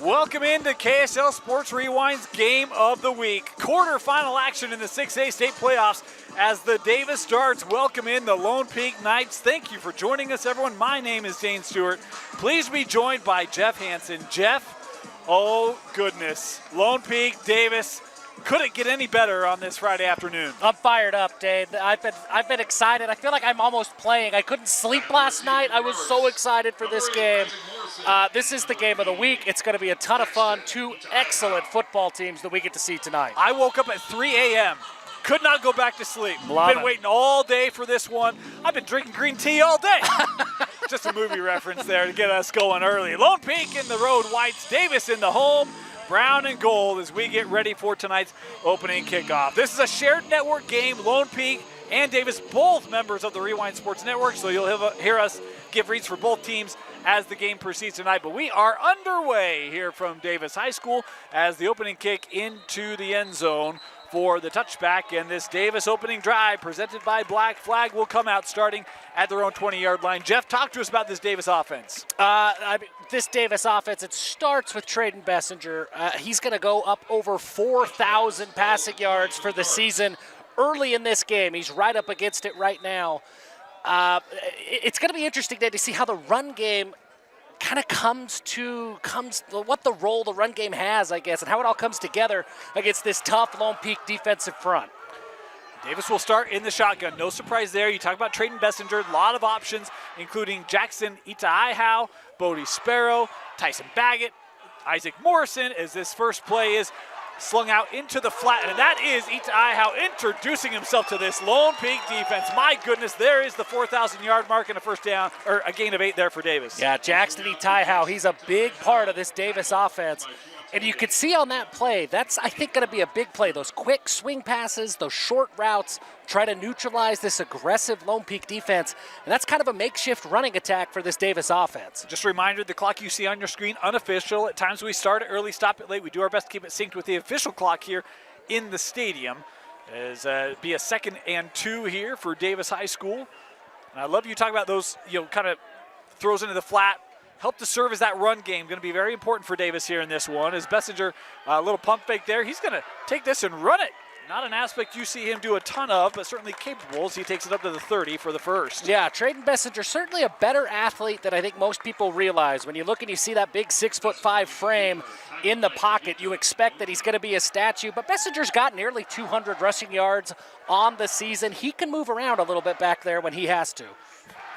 Welcome into KSL Sports Rewind's Game of the Week. Quarterfinal action in the 6A state playoffs as the Davis Darts welcome in the Lone Peak Knights. Thank you for joining us, everyone. My name is Dane Stewart. Please be joined by Jeff Hansen. Jeff, oh goodness, Lone Peak, Davis, couldn't get any better on this Friday afternoon. I'm fired up, Dave. I've been excited. I feel like I'm almost playing. I couldn't sleep last night. I was so excited for this game. This is the game of the week. It's going to be a ton of fun. Two excellent football teams that we get to see tonight. I woke up at 3 a.m. Could not go back to sleep. Been waiting all day for this one. I've been drinking green tea all day. Just a movie reference there to get us going early. Lone Peak in the road whites, Davis in the home, brown and gold as we get ready for tonight's opening kickoff. This is a shared network game. Lone Peak and Davis, both members of the Rewind Sports Network, so you'll hear us give reads for both teams as the game proceeds tonight. But we are underway here from Davis High School as the opening kick into the end zone for the touchback, and this Davis opening drive presented by Black Flag will come out starting at their own 20-yard line. Jeff, talk to us about this Davis offense. This Davis offense, it starts with Trayden Bessinger. He's going to go up over 4,000 passing yards for the season early in this game. He's right up against it right now. It's going to be interesting to see how the run game kind of comes what the role the run game has, I guess, and how it all comes together against this tough Lone Peak defensive front. Davis will start in the shotgun. No surprise there. You talk about Trayden Bessinger, a lot of options, including Jackson Itaihau, Bodie Sparrow, Tyson Baggett, Isaac Morrison, as this first play is slung out into the flat, and that is Itaihau introducing himself to this Lone Peak defense. My goodness, there is the 4,000-yard mark and a first down, or a gain of 8 there for Davis. Yeah, Jackson Itaihau, he's a big part of this Davis offense. And you could see on that play, that's, I think, going to be a big play. Those quick swing passes, those short routes, try to neutralize this aggressive Lone Peak defense. And that's kind of a makeshift running attack for this Davis offense. Just a reminder, the clock you see on your screen, unofficial. At times we start it early, stop it late. We do our best to keep it synced with the official clock here in the stadium. As be a 2nd and 2 here for Davis High School. And I love you talking about those, kind of throws into the flat. Help to serve as that run game. Going to be very important for Davis here in this one. As Bessinger, a little pump fake there. He's going to take this and run it. Not an aspect you see him do a ton of, but certainly capable as he takes it up to the 30 for the first. Yeah, Trayden Bessinger, certainly a better athlete than I think most people realize. When you look and you see that big 6'5" frame in the pocket, you expect that he's going to be a statue. But Bessinger's got nearly 200 rushing yards on the season. He can move around a little bit back there when he has to.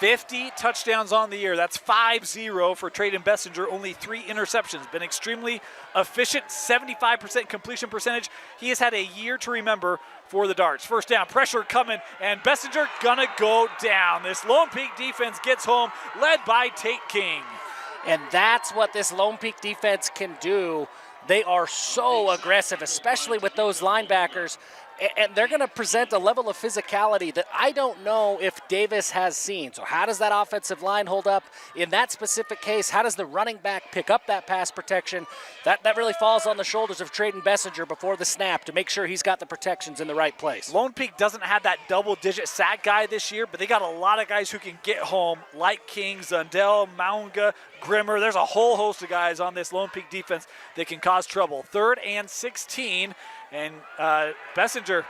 50 touchdowns on the year. That's 5-0 for Trayden Bessinger. Only 3 interceptions. Been extremely efficient, 75% completion percentage. He has had a year to remember for the Darts. First down, pressure coming, and Bessinger gonna go down. This Lone Peak defense gets home, led by Tate King. And that's what this Lone Peak defense can do. They are so aggressive, especially with those linebackers. And they're going to present a level of physicality that I don't know if Davis has seen. So how does that offensive line hold up in that specific case? How does the running back pick up that pass protection? That really falls on the shoulders of Trayden Bessinger before the snap to make sure he's got the protections in the right place. Lone Peak doesn't have that double-digit sack guy this year, but they got a lot of guys who can get home, like King, Zundell, Maunga, Grimmer. There's a whole host of guys on this Lone Peak defense that can cause trouble. 3rd and 16. And Bessinger,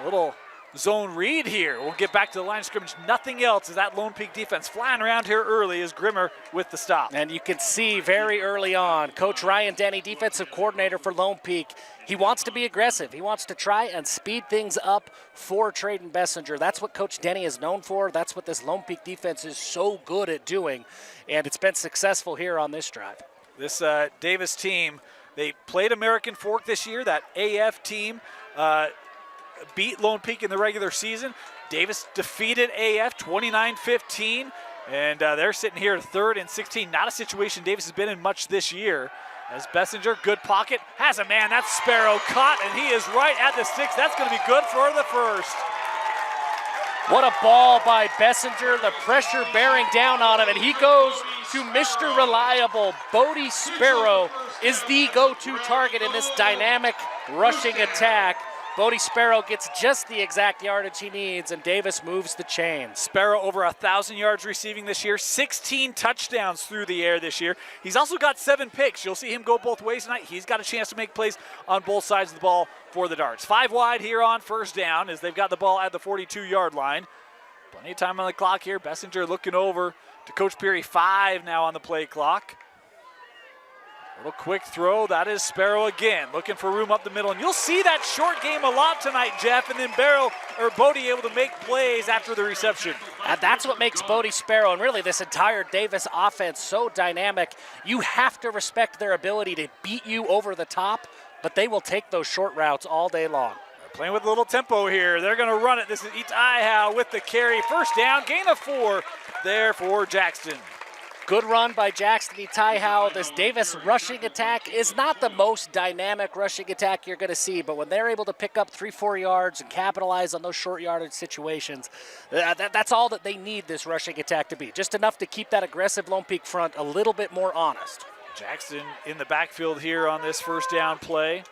a little zone read here. We'll get back to the line of scrimmage. Nothing else is that Lone Peak defense flying around here early as Grimmer with the stop. And you can see very early on, Coach Ryan Denny, defensive coordinator for Lone Peak, he wants to be aggressive. He wants to try and speed things up for Trayden Bessinger. That's what Coach Denny is known for. That's what this Lone Peak defense is so good at doing. And it's been successful here on this drive. This Davis team, they played American Fork this year. That AF team beat Lone Peak in the regular season. Davis defeated AF 29-15, and they're sitting here 3rd and 16. Not a situation Davis has been in much this year. As Bessinger, good pocket, has a man. That's Sparrow caught, and he is right at the 6. That's going to be good for the first. What a ball by Bessinger, the pressure bearing down on him, and he goes to Mr. Reliable. Bodie Sparrow is the go-to target in this dynamic rushing attack Bodie Sparrow gets just the exact yardage he needs, and Davis moves the chains. Sparrow over 1,000 yards receiving this year, 16 touchdowns through the air this year. He's also got 7 picks. You'll see him go both ways tonight. He's got a chance to make plays on both sides of the ball for the Darts. 5 wide here on first down as they've got the ball at the 42-yard line. Plenty of time on the clock here. Bessinger looking over to Coach Peary. 5 now on the play clock. Little quick throw. That is Sparrow again, looking for room up the middle. And you'll see that short game a lot tonight, Jeff, and then Bodie able to make plays after the reception. And that's what makes Bodie Sparrow and really this entire Davis offense so dynamic. You have to respect their ability to beat you over the top, but they will take those short routes all day long. Playing with a little tempo here. They're going to run it. This is Itaiha with the carry. First down, gain of 4 there for Jackson. Good run by Jackson Itaiha. This Davis rushing attack is not the most dynamic rushing attack you're going to see, but when they're able to pick up 3-4 yards and capitalize on those short yardage situations, that's all that they need this rushing attack to be. Just enough to keep that aggressive Lone Peak front a little bit more honest. Jackson in the backfield here on this first down play.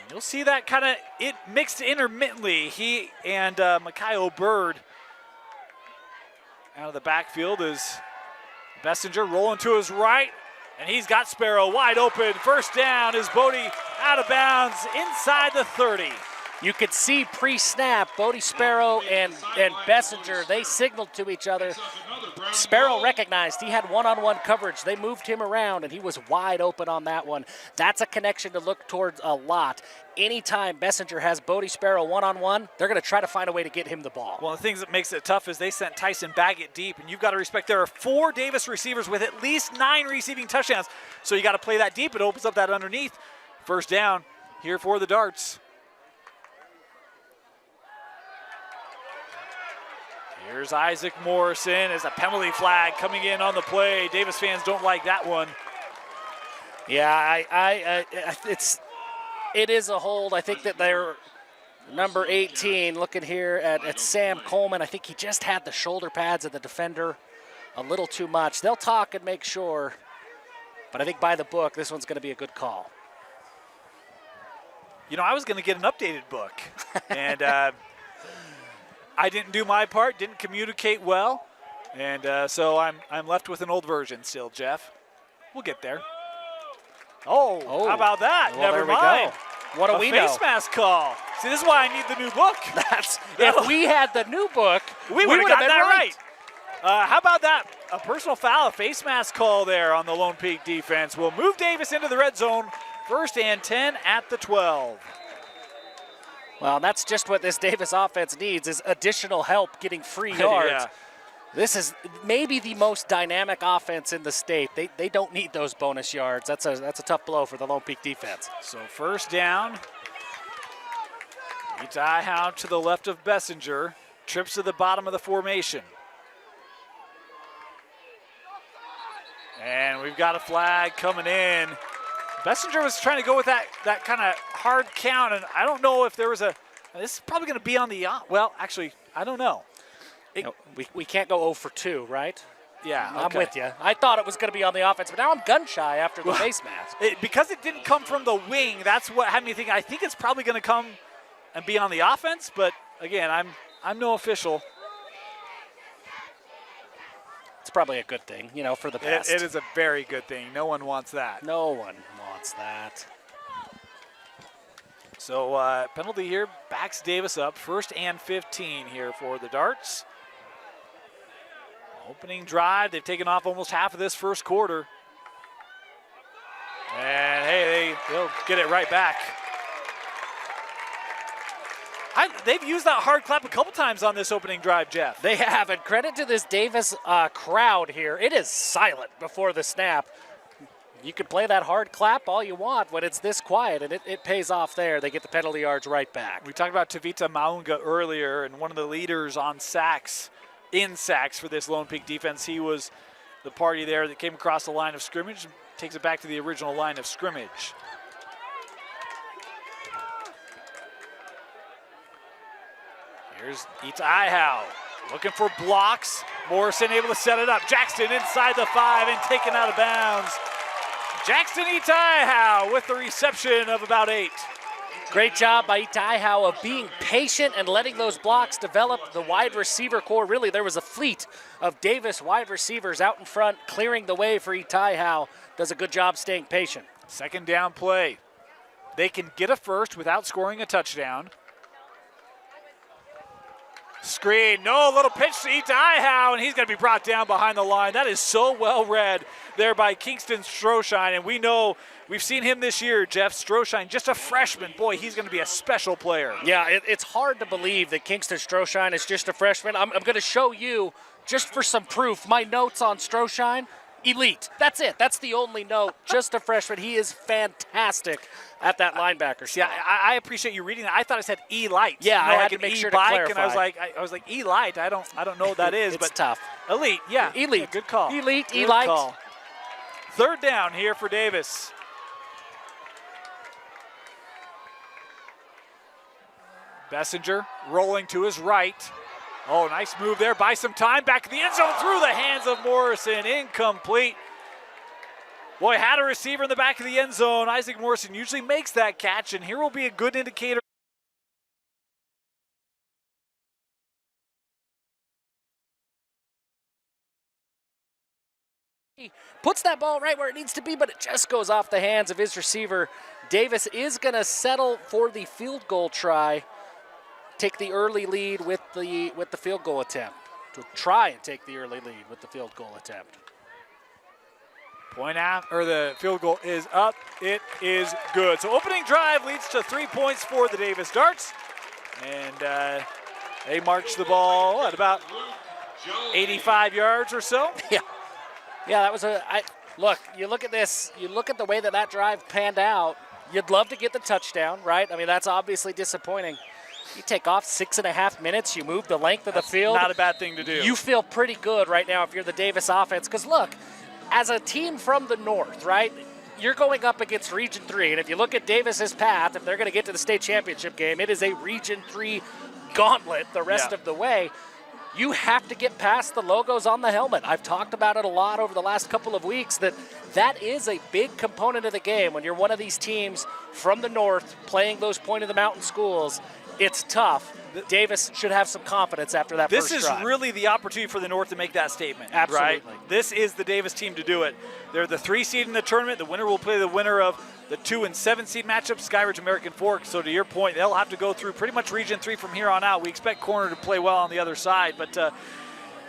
You'll see that kind of it mixed intermittently. He and Mikael Bird out of the backfield is Bessinger rolling to his right, and he's got Sparrow wide open. First down is Bodie out of bounds inside the 30. You could see pre-snap, Bodie Sparrow and Bessinger, they signaled to each other. Sparrow recognized he had one-on-one coverage. They moved him around, and he was wide open on that one. That's a connection to look towards a lot. Anytime Bessinger has Bodie Sparrow one-on-one, they're going to try to find a way to get him the ball. One of the things that makes it tough is they sent Tyson Baggett deep, and you've got to respect there are 4 Davis receivers with at least 9 receiving touchdowns. So you got to play that deep. It opens up that underneath. First down here for the Darts. Here's Isaac Morrison as a penalty flag coming in on the play. Davis fans don't like that one. Yeah, it is a hold. I think that they're number 18 looking here at Sam Coleman. I think he just had the shoulder pads of the defender a little too much. They'll talk and make sure, but I think by the book, this one's going to be a good call. You know, I was going to get an updated book, and I didn't do my part, didn't communicate well, and so I'm left with an old version still, Jeff. We'll get there. Oh, how about that? Well, Never there mind. We go. What do we know? A face mask call. See, this is why I need the new book. If we had the new book, we would have gotten that right. How about that? A personal foul, a face mask call there on the Lone Peak defense. Will move Davis into the red zone. First and 10 at the 12. Well, that's just what this Davis offense needs is additional help getting free yards. Yeah. This is maybe the most dynamic offense in the state. They don't need those bonus yards. That's a tough blow for the Lone Peak defense. So first down. Itaiha to the left of Bessinger. Trips to the bottom of the formation. And we've got a flag coming in. Bessinger was trying to go with that kind of hard count, and I don't know if there was this is probably going to be on the, well, actually, I don't know. We can't go 0 for 2, right? Yeah, okay. I'm with you. I thought it was going to be on the offense, but now I'm gun shy after the face mask. Because it didn't come from the wing, that's what had me think. I think it's probably going to come and be on the offense, but again, I'm no official. It's probably a good thing, for the best. It is a very good thing. No one wants that. No one wants that. So penalty here backs Davis up. First and 15 here for the Darts. Opening drive. They've taken off almost half of this first quarter. And hey, they'll get it right back. They've used that hard clap a couple times on this opening drive, Jeff. They have, and credit to this Davis crowd here. It is silent before the snap. You can play that hard clap all you want when it's this quiet, and it pays off there. They get the penalty yards right back. We talked about Tavita Maunga earlier, and one of the leaders on sacks, for this Lone Peak defense. He was the party there that came across the line of scrimmage and takes it back to the original line of scrimmage. Here's Itaiha looking for blocks. Morrison able to set it up. Jackson inside the 5 and taken out of bounds. Jackson Itaiha with the reception of about 8. Great job by Itaiho of being patient and letting those blocks develop. The wide receiver core, really, there was a fleet of Davis wide receivers out in front, clearing the way for Itaiho. Does a good job staying patient. Second down play. They can get a first without scoring a touchdown. Screen, no, little pitch to Itaiho, and he's going to be brought down behind the line. That is so well read there by Kingston Stroshine, and we know, we've seen him this year, Jeff Stroshine, just a freshman. Boy, he's going to be a special player. Yeah, it's hard to believe that Kingston Stroshine is just a freshman. I'm going to show you, just for some proof, my notes on Stroshine. Elite. That's it. That's the only note. Just a freshman. He is fantastic at that linebacker spot. Yeah, I appreciate you reading that. I thought it said E-Light. Yeah, you know, I like had to make sure to clarify. And I was like E-Light. I don't know what that is, it's but tough. Elite. Yeah, Elite. Yeah, good call. Elite. Good E-Light. call. Third down here for Davis. Bessinger rolling to his right. Oh, nice move there. Buy some time. Back in the end zone through the hands of Morrison. Incomplete. Boy, had a receiver in the back of the end zone. Isaac Morrison usually makes that catch, and here will be a good indicator. He puts that ball right where it needs to be, but it just goes off the hands of his receiver. Davis is going to settle for the field goal try. Take the early lead with the field goal attempt. To try and take the early lead with the field goal attempt. Point out, or the field goal is up. It is good. So opening drive leads to 3 points for the Davis Darts. And they march the ball at about 85 yards or so. Yeah, that was look, you look at this, you look at the way that drive panned out, you'd love to get the touchdown, right? I mean, that's obviously disappointing. You take off 6.5 minutes, you move the length of the field. Not a bad thing to do. You feel pretty good right now if you're the Davis offense, because look, as a team from the north, right, you're going up against Region 3, and if you look at Davis's path, if they're going to get to the state championship game, it is a Region 3 gauntlet the rest of the way. You have to get past the logos on the helmet. I've talked about it a lot over the last couple of weeks that is a big component of the game. When you're one of these teams from the north playing those point of the mountain schools, it's tough. Davis should have some confidence after that first drive. This is really the opportunity for the North to make that statement. Absolutely. Right? This is the Davis team to do it. They're the 3 seed in the tournament. The winner will play the winner of the 2 and 7 seed matchup, Skyridge American Fork. So to your point, they'll have to go through pretty much Region 3 from here on out. We expect Corner to play well on the other side. But,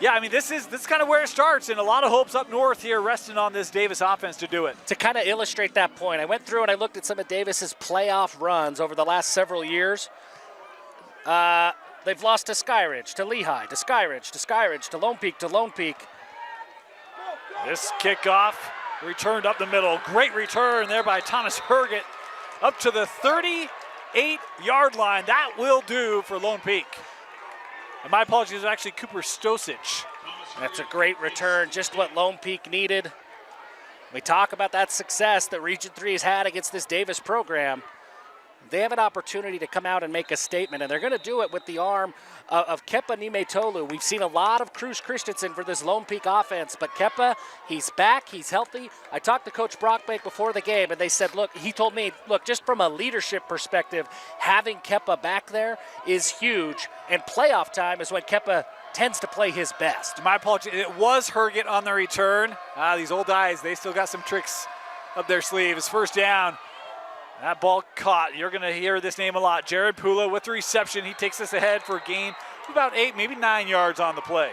yeah, I mean, this is kind of where it starts, and a lot of hopes up north here resting on this Davis offense to do it. To kind of illustrate that point, I went through and I looked at some of Davis's playoff runs over the last several years. They've lost to Skyridge, to Lehigh, to Skyridge, to Skyridge, to Lone Peak, to Lone Peak. This kickoff returned up the middle. Great return there by Thomas Herget up to the 38-yard line. That will do for Lone Peak. And my apologies, it was actually Cooper Stosic. That's a great return, just what Lone Peak needed. We talk about that success that Region 3 has had against this Davis program. They have an opportunity to come out and make a statement, and they're going to do it with the arm of Kepa Nimetolu. We've seen a lot of Cruz Christensen for this Lone Peak offense, but Kepa, he's back, he's healthy. I talked to Coach Brockbank before the game, and they said, look, he told me, look, just from a leadership perspective, having Kepa back there is huge, and playoff time is when Kepa tends to play his best. My apologies, it was Herget on the return. These old guys, they still got some tricks up their sleeves. First down. That ball caught. You're going to hear this name a lot. Jared Pula with the reception. He takes us ahead for a gain of about 8, maybe 9 yards on the play.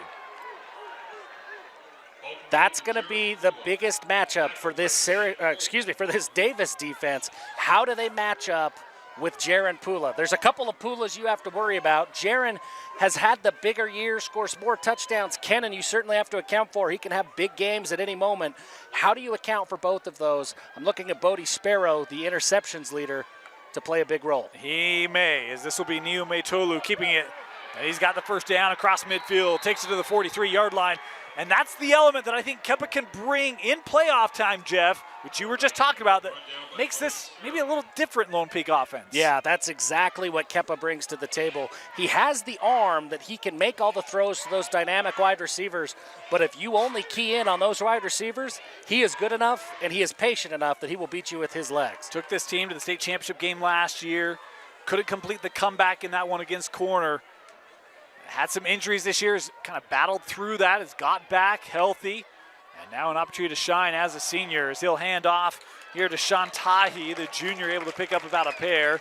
That's going to be the biggest matchup for this for this Davis defense. How do they match up with Jaron Pula? There's a couple of Pulas you have to worry about. Jaron has had the bigger year, scores more touchdowns. Kennan, you certainly have to account for. He can have big games at any moment. How do you account for both of those? I'm looking at Bodie Sparrow, the interceptions leader, to play a big role. He may, as this will be Nimetolu keeping it. And he's got the first down across midfield, takes it to the 43-yard line. And that's the element that I think Kepa can bring in playoff time, Jeff, which you were just talking about, that makes this maybe a little different Lone Peak offense. Yeah, that's exactly what Kepa brings to the table. He has the arm that he can make all the throws to those dynamic wide receivers, but if you only key in on those wide receivers, he is good enough and he is patient enough that he will beat you with his legs. Took this team to the state championship game last year. couldn't complete the comeback in that one against Corner. Had some injuries this year, has kind of battled through that, has got back healthy, and now an opportunity to shine as a senior as he'll hand off here to Sean Tahi, the junior, able to pick up about a pair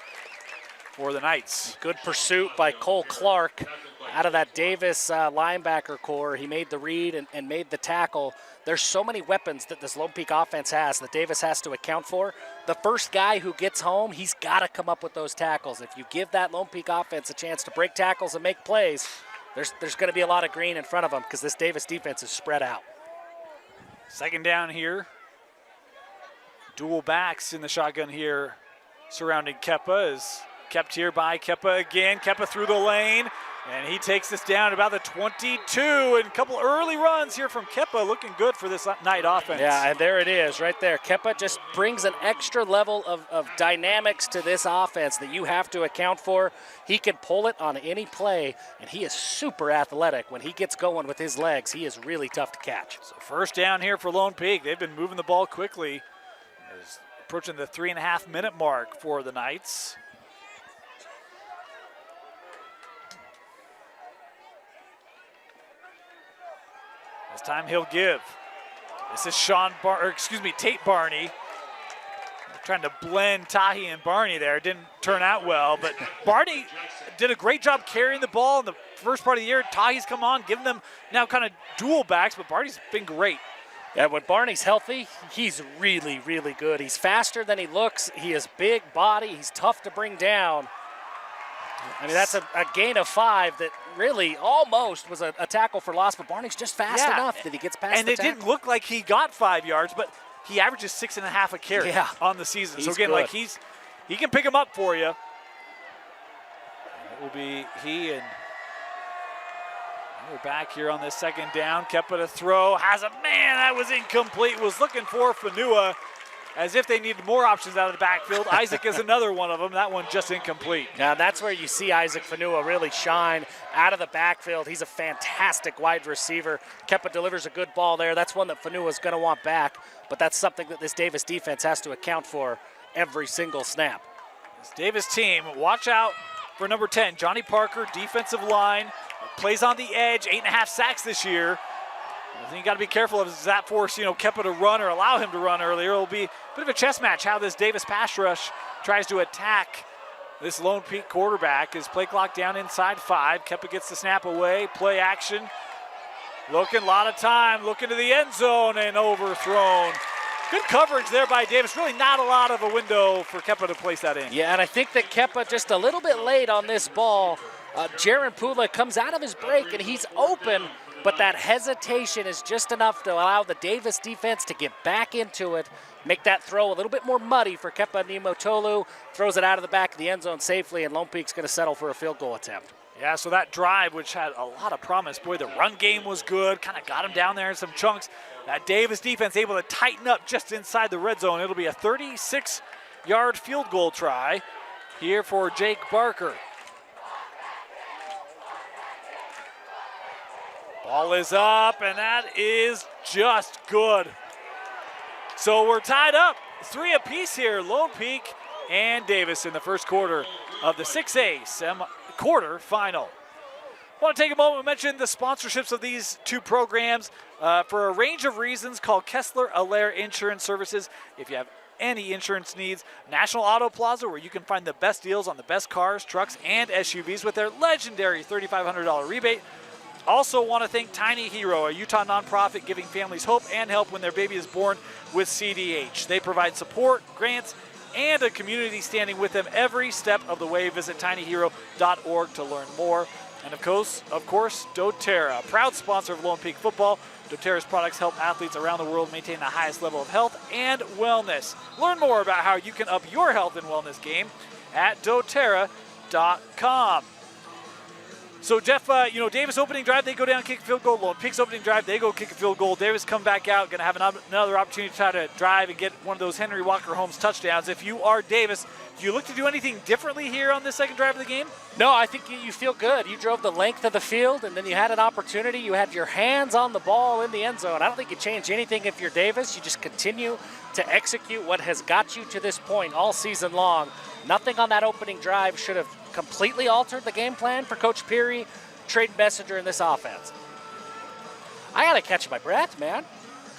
for the Knights. Good pursuit by Cole Clark out of that Davis linebacker core. He made the read and made the tackle. There's so many weapons that this Lone Peak offense has that Davis has to account for. The first guy who gets home, he's got to come up with those tackles. If you give that Lone Peak offense a chance to break tackles and make plays, there's going to be a lot of green in front of them because this Davis defense is spread out. Second down here. Dual backs in the shotgun here surrounding Kepa is kept here by Kepa again. Kepa through the lane, and he takes this down about the 22. And a couple early runs here from Kepa, looking good for this Knight offense. Yeah, and there it is right there. Kepa just brings an extra level of dynamics to this offense that you have to account for. He can pull it on any play, and he is super athletic. When he gets going with his legs, he is really tough to catch. So first down here for Lone Peak. They've been moving the ball quickly. It's approaching the 3.5-minute mark for the Knights. This time he'll give. This is Tate Barney. They're trying to blend Tahi and Barney there. It didn't turn out well, but Barney did a great job carrying the ball in the first part of the year. Tahi's come on, giving them now kind of dual backs, but Barney's been great. Yeah, when Barney's healthy, he's really, really good. He's faster than he looks. He has big body. He's tough to bring down. I mean, that's a gain of 5 that really almost was a tackle for loss, but Barney's just fast enough that he gets past the tackle. And it didn't look like he got 5 yards, but he averages 6.5 a carry on the season. So again, good. he can pick him up for you. It will be he and we're back here on this second down. Kepa to throw, has a man that was incomplete, was looking for Fanua as if they needed more options out of the backfield. Isaac is another one of them. That one just incomplete. Now that's where you see Isaac Fanua really shine out of the backfield. He's a fantastic wide receiver. Kepa delivers a good ball there. That's one that Fanua is going to want back, but that's something that this Davis defense has to account for every single snap. This Davis team, watch out for number 10, Johnny Parker, defensive line. Plays on the edge, 8.5 sacks this year. I think you got to be careful of that force, Kepa to run or allow him to run earlier. It'll be a bit of a chess match how this Davis pass rush tries to attack this Lone Peak quarterback. His play clock down inside 5. Kepa gets the snap away, play action. Looking, a lot of time, looking to the end zone and overthrown. Good coverage there by Davis. Really not a lot of a window for Kepa to place that in. Yeah, and I think that Kepa just a little bit late on this ball. Jaron Pula comes out of his break and he's open, but that hesitation is just enough to allow the Davis defense to get back into it, make that throw a little bit more muddy for Kepa Nimotolu, throws it out of the back of the end zone safely, and Lone Peak's going to settle for a field goal attempt. Yeah, so that drive, which had a lot of promise, boy, the run game was good, kind of got him down there in some chunks. That Davis defense able to tighten up just inside the red zone. It'll be a 36-yard field goal try here for Jake Barker. Ball is up, and that is just good. So we're tied up, 3 apiece here, Lone Peak and Davis in the first quarter of the 6A quarter final. I want to take a moment to mention the sponsorships of these two programs. For a range of reasons, call Kessler Allaire Insurance Services if you have any insurance needs. National Auto Plaza, where you can find the best deals on the best cars, trucks, and SUVs with their legendary $3,500 rebate. Also want to thank Tiny Hero, a Utah nonprofit giving families hope and help when their baby is born with CDH. They provide support, grants, and a community standing with them every step of the way. Visit tinyhero.org to learn more. And of course, doTERRA, proud sponsor of Lone Peak football. doTERRA's products help athletes around the world maintain the highest level of health and wellness. Learn more about how you can up your health and wellness game at doTERRA.com. So, Jeff, Davis opening drive, they go down, kick a field goal. Lone Peak's opening drive, they go kick a field goal. Davis come back out, going to have another opportunity to try to drive and get one of those Henry Walker Holmes touchdowns. If you are Davis, do you look to do anything differently here on this second drive of the game? No, I think you feel good. You drove the length of the field, and then you had an opportunity. You had your hands on the ball in the end zone. I don't think you change anything if you're Davis. You just continue to execute what has got you to this point all season long. Nothing on that opening drive should have completely altered the game plan for Coach Peary, Trayden Bessinger in this offense. I got to catch my breath, man.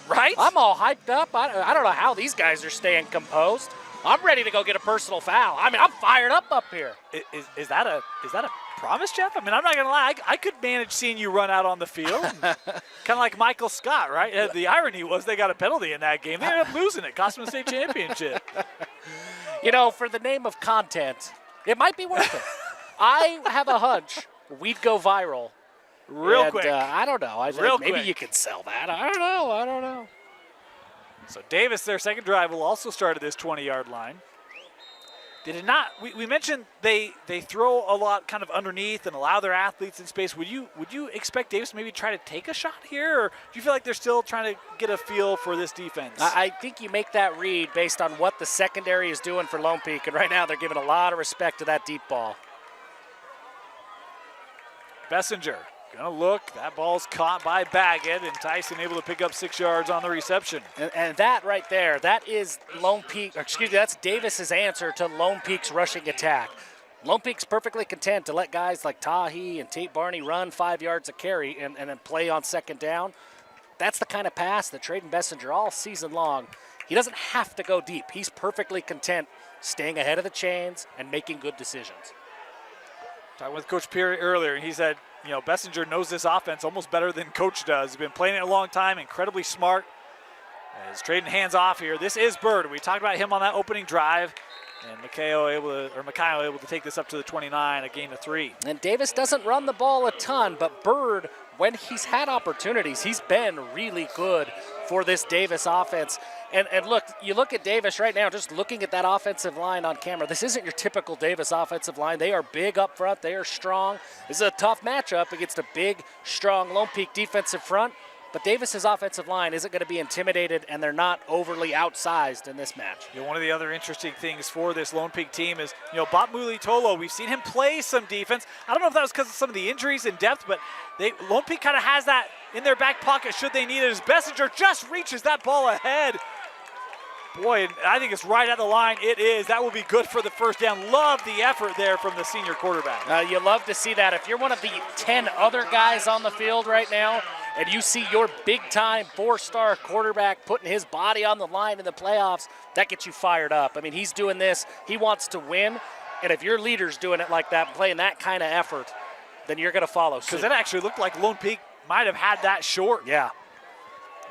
Right? I'm all hyped up. I don't know how these guys are staying composed. I'm ready to go get a personal foul. I mean, I'm fired up here. Is that a promise, Jeff? I mean, I'm not going to lie. I could manage seeing you run out on the field. Kind of like Michael Scott, right? The irony was they got a penalty in that game. They ended up losing it. Cost them the state championship. You know, for the name of content, it might be worth it. I have a hunch we'd go viral. Real quick. I don't know. Maybe you could sell that. I don't know. So Davis, their second drive, will also start at this 20-yard line. Did it not? We mentioned they throw a lot kind of underneath and allow their athletes in space. Would you expect Davis to maybe try to take a shot here, or do you feel like they're still trying to get a feel for this defense? I think you make that read based on what the secondary is doing for Lone Peak, and right now they're giving a lot of respect to that deep ball. Bessinger gonna look. That ball's caught by Baggett, and Tyson able to pick up 6 yards on the reception. And that right there, that is that's Davis's answer to Lone Peak's rushing attack. Lone Peak's perfectly content to let guys like Tahi and Tate Barney run 5 yards a carry and then play on second down. That's the kind of pass that Trayden Bessinger all season long, he doesn't have to go deep. He's perfectly content staying ahead of the chains and making good decisions. Talking with Coach Peary earlier, and he said, you know, Bessinger knows this offense almost better than Coach does. He's been playing it a long time, incredibly smart. As trading hands off here, this is Bird. We talked about him on that opening drive, and Mikhail able to take this up to the 29, a gain of 3. And Davis doesn't run the ball a ton, but Bird, when he's had opportunities, he's been really good for this Davis offense. And look, you look at Davis right now, just looking at that offensive line on camera. This isn't your typical Davis offensive line. They are big up front. They are strong. This is a tough matchup against a big, strong Lone Peak defensive front. But Davis's offensive line isn't going to be intimidated, and they're not overly outsized in this match. You know, one of the other interesting things for this Lone Peak team is, you know, Bob Mulitolo, we've seen him play some defense. I don't know if that was because of some of the injuries and depth, but Lone Peak kind of has that in their back pocket should they need it, as Bessinger just reaches that ball ahead. Boy, I think it's right at the line. It is. That will be good for the first down. Love the effort there from the senior quarterback. You love to see that. If you're one of the 10 other guys on the field right now and you see your big-time 4-star quarterback putting his body on the line in the playoffs, that gets you fired up. I mean, he's doing this. He wants to win. And if your leader's doing it like that, playing that kind of effort, then you're going to follow suit. Because it actually looked like Lone Peak might have had that short. Yeah.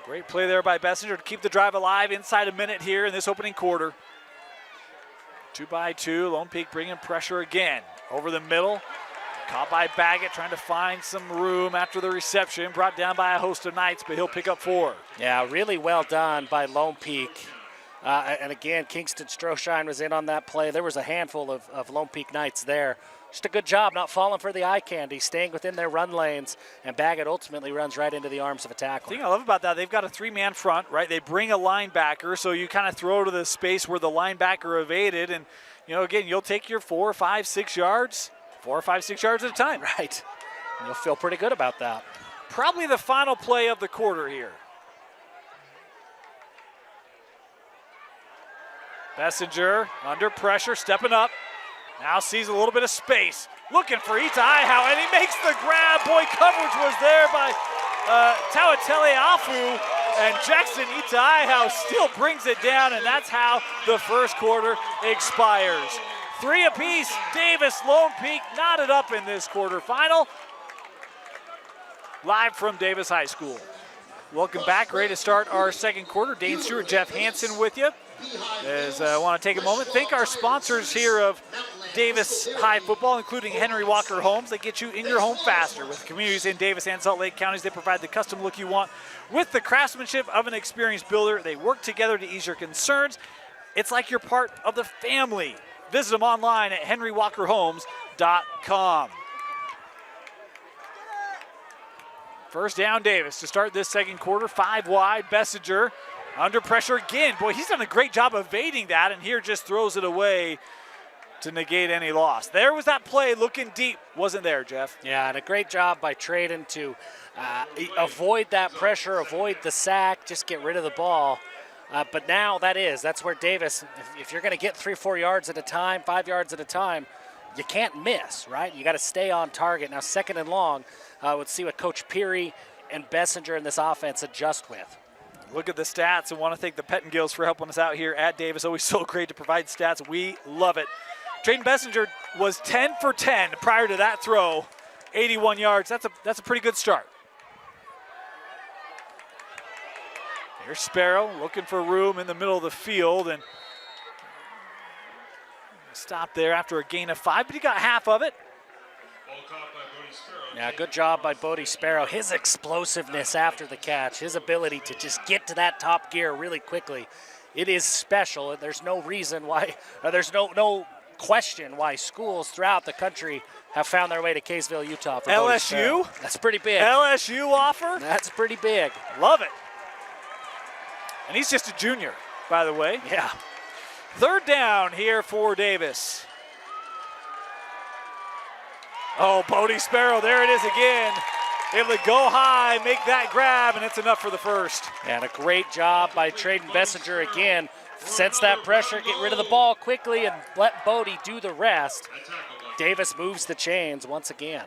Great play there by Bessinger to keep the drive alive inside a minute here in this opening quarter. 2-by-2, Lone Peak bringing pressure again. Over the middle, caught by Baggett, trying to find some room after the reception. Brought down by a host of Knights, but he'll pick up 4. Yeah, really well done by Lone Peak. And again, Kingston Stroshine was in on that play. There was a handful of Lone Peak Knights there. Just a good job not falling for the eye candy, staying within their run lanes, and Baggett ultimately runs right into the arms of a tackler. The thing I love about that, they've got a 3-man front, right? They bring a linebacker, so you kind of throw to the space where the linebacker evaded, and, you know, again, you'll take your 4, 5, 6 yards, 4, 5, 6 yards at a time. Right. And you'll feel pretty good about that. Probably the final play of the quarter here. Bessinger under pressure, stepping up. Now sees a little bit of space. Looking for Ita Ihau, and he makes the grab. Boy, coverage was there by Tawatele Afu, and Jackson Ita Ihau still brings it down, and that's how the first quarter expires. 3 apiece. Davis, Lone Peak knotted up in this quarterfinal. Live from Davis High School. Welcome back. Ready to start our second quarter. Dane Stewart, Jeff Hansen with you. As I want to take a moment, thank our sponsors here of Davis High Football, including Henry Walker Homes. They get you in your home faster. With communities in Davis and Salt Lake counties, they provide the custom look you want with the craftsmanship of an experienced builder. They work together to ease your concerns. It's like you're part of the family. Visit them online at henrywalkerhomes.com. First down, Davis to start this second quarter. 5 wide, Bessinger under pressure again. Boy, he's done a great job evading that, and here just throws it away to negate any loss. There was that play looking deep. Wasn't there, Jeff? Yeah, and a great job by Trayden to avoid that pressure, avoid the sack, just get rid of the ball. But now that's where Davis, if you're going to get 3 or 4 yards at a time, 5 yards at a time, you can't miss, right? You got to stay on target. Now, 2nd and long, let's see what Coach Peary and Bessinger in this offense adjust with. Look at the stats and want to thank the Pettingills for helping us out here at Davis. Always so great to provide stats. We love it. Trayden Bessinger was 10 for 10 prior to that throw, 81 yards. That's a pretty good start. Here's Sparrow looking for room in the middle of the field and stopped there after a gain of 5, but he got half of it. Yeah, good job by Bodie Sparrow. His explosiveness after the catch, his ability to just get to that top gear really quickly, it is special. There's no reason why, there's no question why schools throughout the country have found their way to Kaysville, Utah for Bodie Sparrow. LSU? That's pretty big. LSU offer? That's pretty big. Love it. And he's just a junior, by the way. Yeah. 3rd down here for Davis. Oh, Bodie Sparrow, there it is again. Able to go high, make that grab, and it's enough for the first. And a great job by Trayden Bessinger again. Sense that pressure, get rid of the ball quickly, and let Bodie do the rest. Davis moves the chains once again.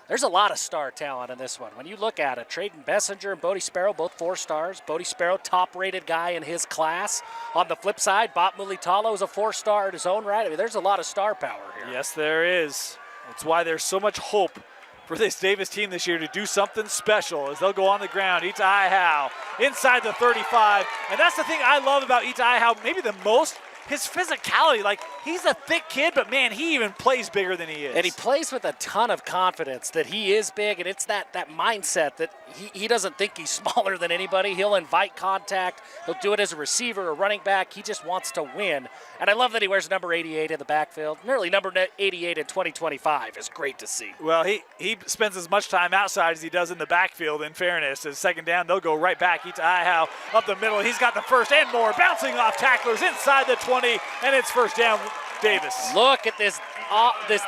There's a lot of star talent in this one. When you look at it, Trayden Bessinger and Bodie Sparrow, both 4 stars. Bodie Sparrow, top-rated guy in his class. On the flip side, Bot Mulitalo is a 4-star in his own right. I mean, there's a lot of star power here. Yes, there is. That's why there's so much hope for this Davis team this year to do something special as they'll go on the ground. Ita Ihau inside the 35. And that's the thing I love about Ita Ihau, maybe the most, his physicality. Like, he's a thick kid, but, man, he even plays bigger than he is. And he plays with a ton of confidence that he is big, and it's that mindset that he doesn't think he's smaller than anybody. He'll invite contact. He'll do it as a receiver or running back. He just wants to win. And I love that he wears number 88 in the backfield. Nearly number 88 in 2025 is great to see. Well, he spends as much time outside as he does in the backfield, in fairness. As 2nd down, they'll go right back. Ita Ihau up the middle. He's got the first and more. Bouncing off tacklers inside the 20, and it's 1st down, Davis. Look at this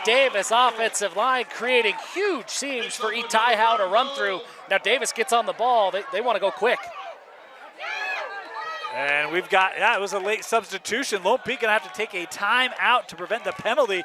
Davis offensive line creating huge seams for Ita Ihau to run through. Now Davis gets on the ball. They want to go quick. And we've got, it was a late substitution. Lone Peak going to have to take a timeout to prevent the penalty.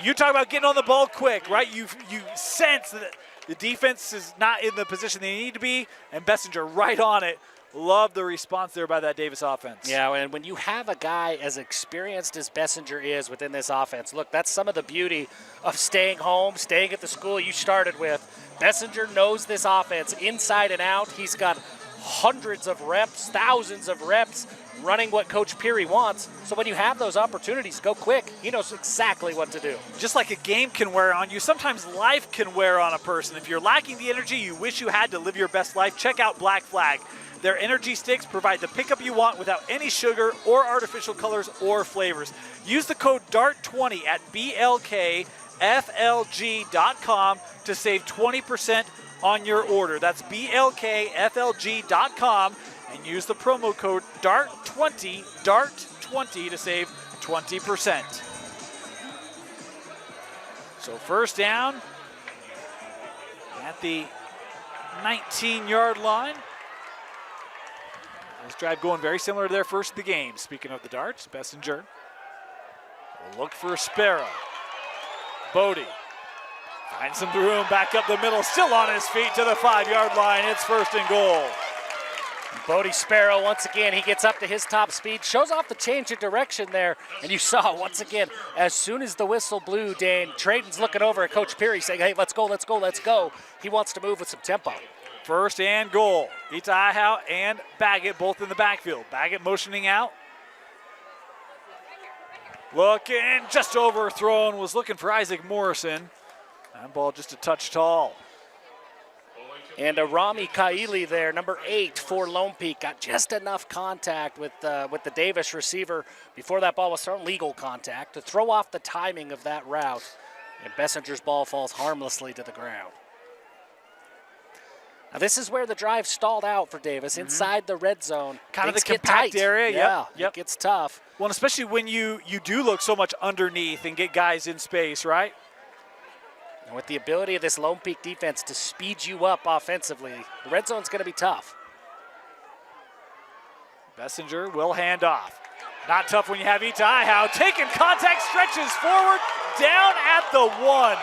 You talk about getting on the ball quick, right? You sense that the defense is not in the position they need to be, and Bessinger right on it. Love the response there by that Davis offense. Yeah, and when you have a guy as experienced as Bessinger is within this offense, look, that's some of the beauty of staying home, staying at the school you started with. Bessinger knows this offense inside and out. He's got hundreds of reps, thousands of reps running what Coach Peary wants. So when you have those opportunities, go quick. He knows exactly what to do. Just like a game can wear on you, sometimes life can wear on a person. If you're lacking the energy you wish you had to live your best life, check out Black Flag. Their energy sticks provide the pickup you want without any sugar or artificial colors or flavors. Use the code DART20 at blkflg.com to save 20% on your order. That's blkflg.com and use the promo code DART20 to save 20%. So 1st down at the 19-yard line. This drive going very similar to their first of the game. Speaking of the darts, Bessinger will look for Sparrow. Bodie finds some room back up the middle, still on his feet to the 5-yard line. It's 1st and goal. Bodie Sparrow, once again, he gets up to his top speed, shows off the change of direction there, and you saw, once again, as soon as the whistle blew, Dane, Trayden's looking over at Coach Peary saying, hey, let's go, let's go, let's go. He wants to move with some tempo. 1st and goal. Ita Ihau and Baggett both in the backfield. Baggett motioning out. Looking, just overthrown, was looking for Isaac Morrison. That ball just a touch tall. And Rami Kaili there, number 8 for Lone Peak, got just enough contact with the Davis receiver before that ball was thrown, legal contact, to throw off the timing of that route. And Bessinger's ball falls harmlessly to the ground. Now this is where the drive stalled out for Davis, inside the red zone. Kind of the Things get compact tight. area. Yeah, Yep. it gets tough. Well, and especially when you do look so much underneath and get guys in space, right? And with the ability of this Lone Peak defense to speed you up offensively, the red zone's going to be tough. Bessinger will hand off. Not tough when you have Itaiao taking contact, stretches forward, down at the 1.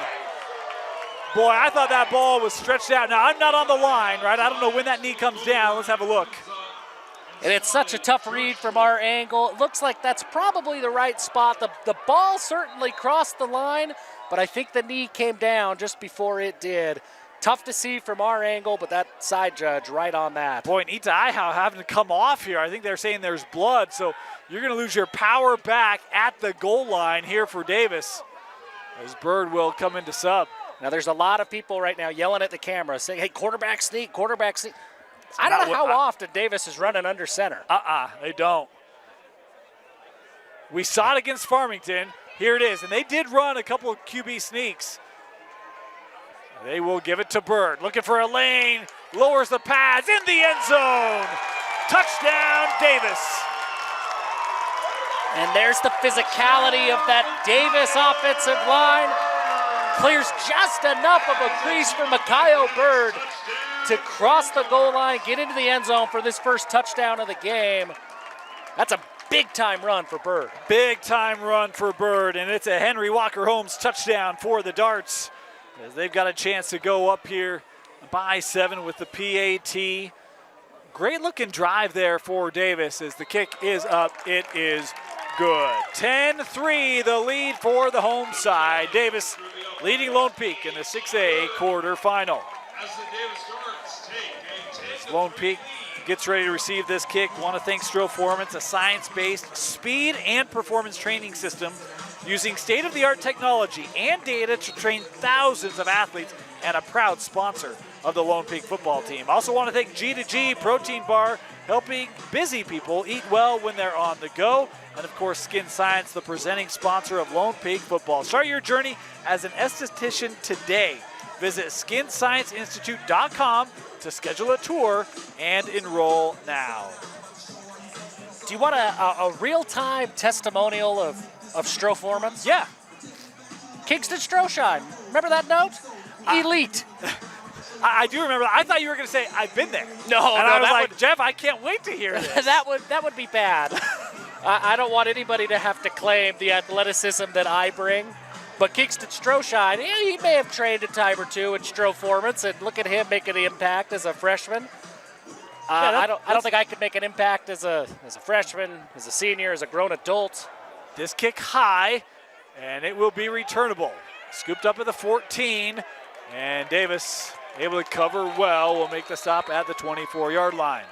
Boy, I thought that ball was stretched out. Now, I'm not on the line, right? I don't know when that knee comes down. Let's have a look. And it's such a tough read from our angle. It looks like that's probably the right spot. The ball certainly crossed the line, but I think the knee came down just before it did. Tough to see from our angle, but that side judge right on that. Boy, and Itaiao having to come off here. I think they're saying there's blood, so you're going to lose your power back at the goal line here for Davis, as Bird will come into sub. Now, there's a lot of people right now yelling at the camera saying, hey, quarterback sneak, quarterback sneak. I don't know how often Davis is running under center. They don't. We saw it against Farmington. Here it is, and they did run a couple of QB sneaks. They will give it to Bird. Looking for a lane, lowers the pads in the end zone. Touchdown, Davis. And there's the physicality of that Davis offensive line. Clears just enough of a crease for Mikaio Bird to cross the goal line, get into the end zone for this first touchdown of the game. That's a big-time run for Bird. Big-time run for Bird, and it's a Henry Walker-Holmes touchdown for the Darts, as they've got a chance to go up here by 7 with the PAT. Great-looking drive there for Davis as the kick is up. It is good. 10-3, the lead for the home side. Davis leading Lone Peak in the 6A quarterfinal. As Lone Peak gets ready to receive this kick, want to thank Stroformance, a science-based speed and performance training system using state-of-the-art technology and data to train thousands of athletes, and a proud sponsor of the Lone Peak football team. Also want to thank G2G Protein Bar, helping busy people eat well when they're on the go. And of course, Skin Science, the presenting sponsor of Lone Peak football. Start your journey as an esthetician today. Visit skinscienceinstitute.com to schedule a tour and enroll now. Do you want a real-time testimonial of Stroformance? Yeah. Kingston Stroshine. Remember that note? Elite. I do remember that. I thought you were going to say, I've been there. No, and I was like, Jeff, I can't wait to hear this. that would be bad. I don't want anybody to have to claim the athleticism that I bring. But Kingston Stroshine, he may have trained a time or two in Stroformance, and look at him making an impact as a freshman. I don't think I could make an impact as a freshman, as a senior, as a grown adult. This kick high, and it will be returnable. Scooped up at the 14, and Davis able to cover well, will make the stop at the 24-yard line.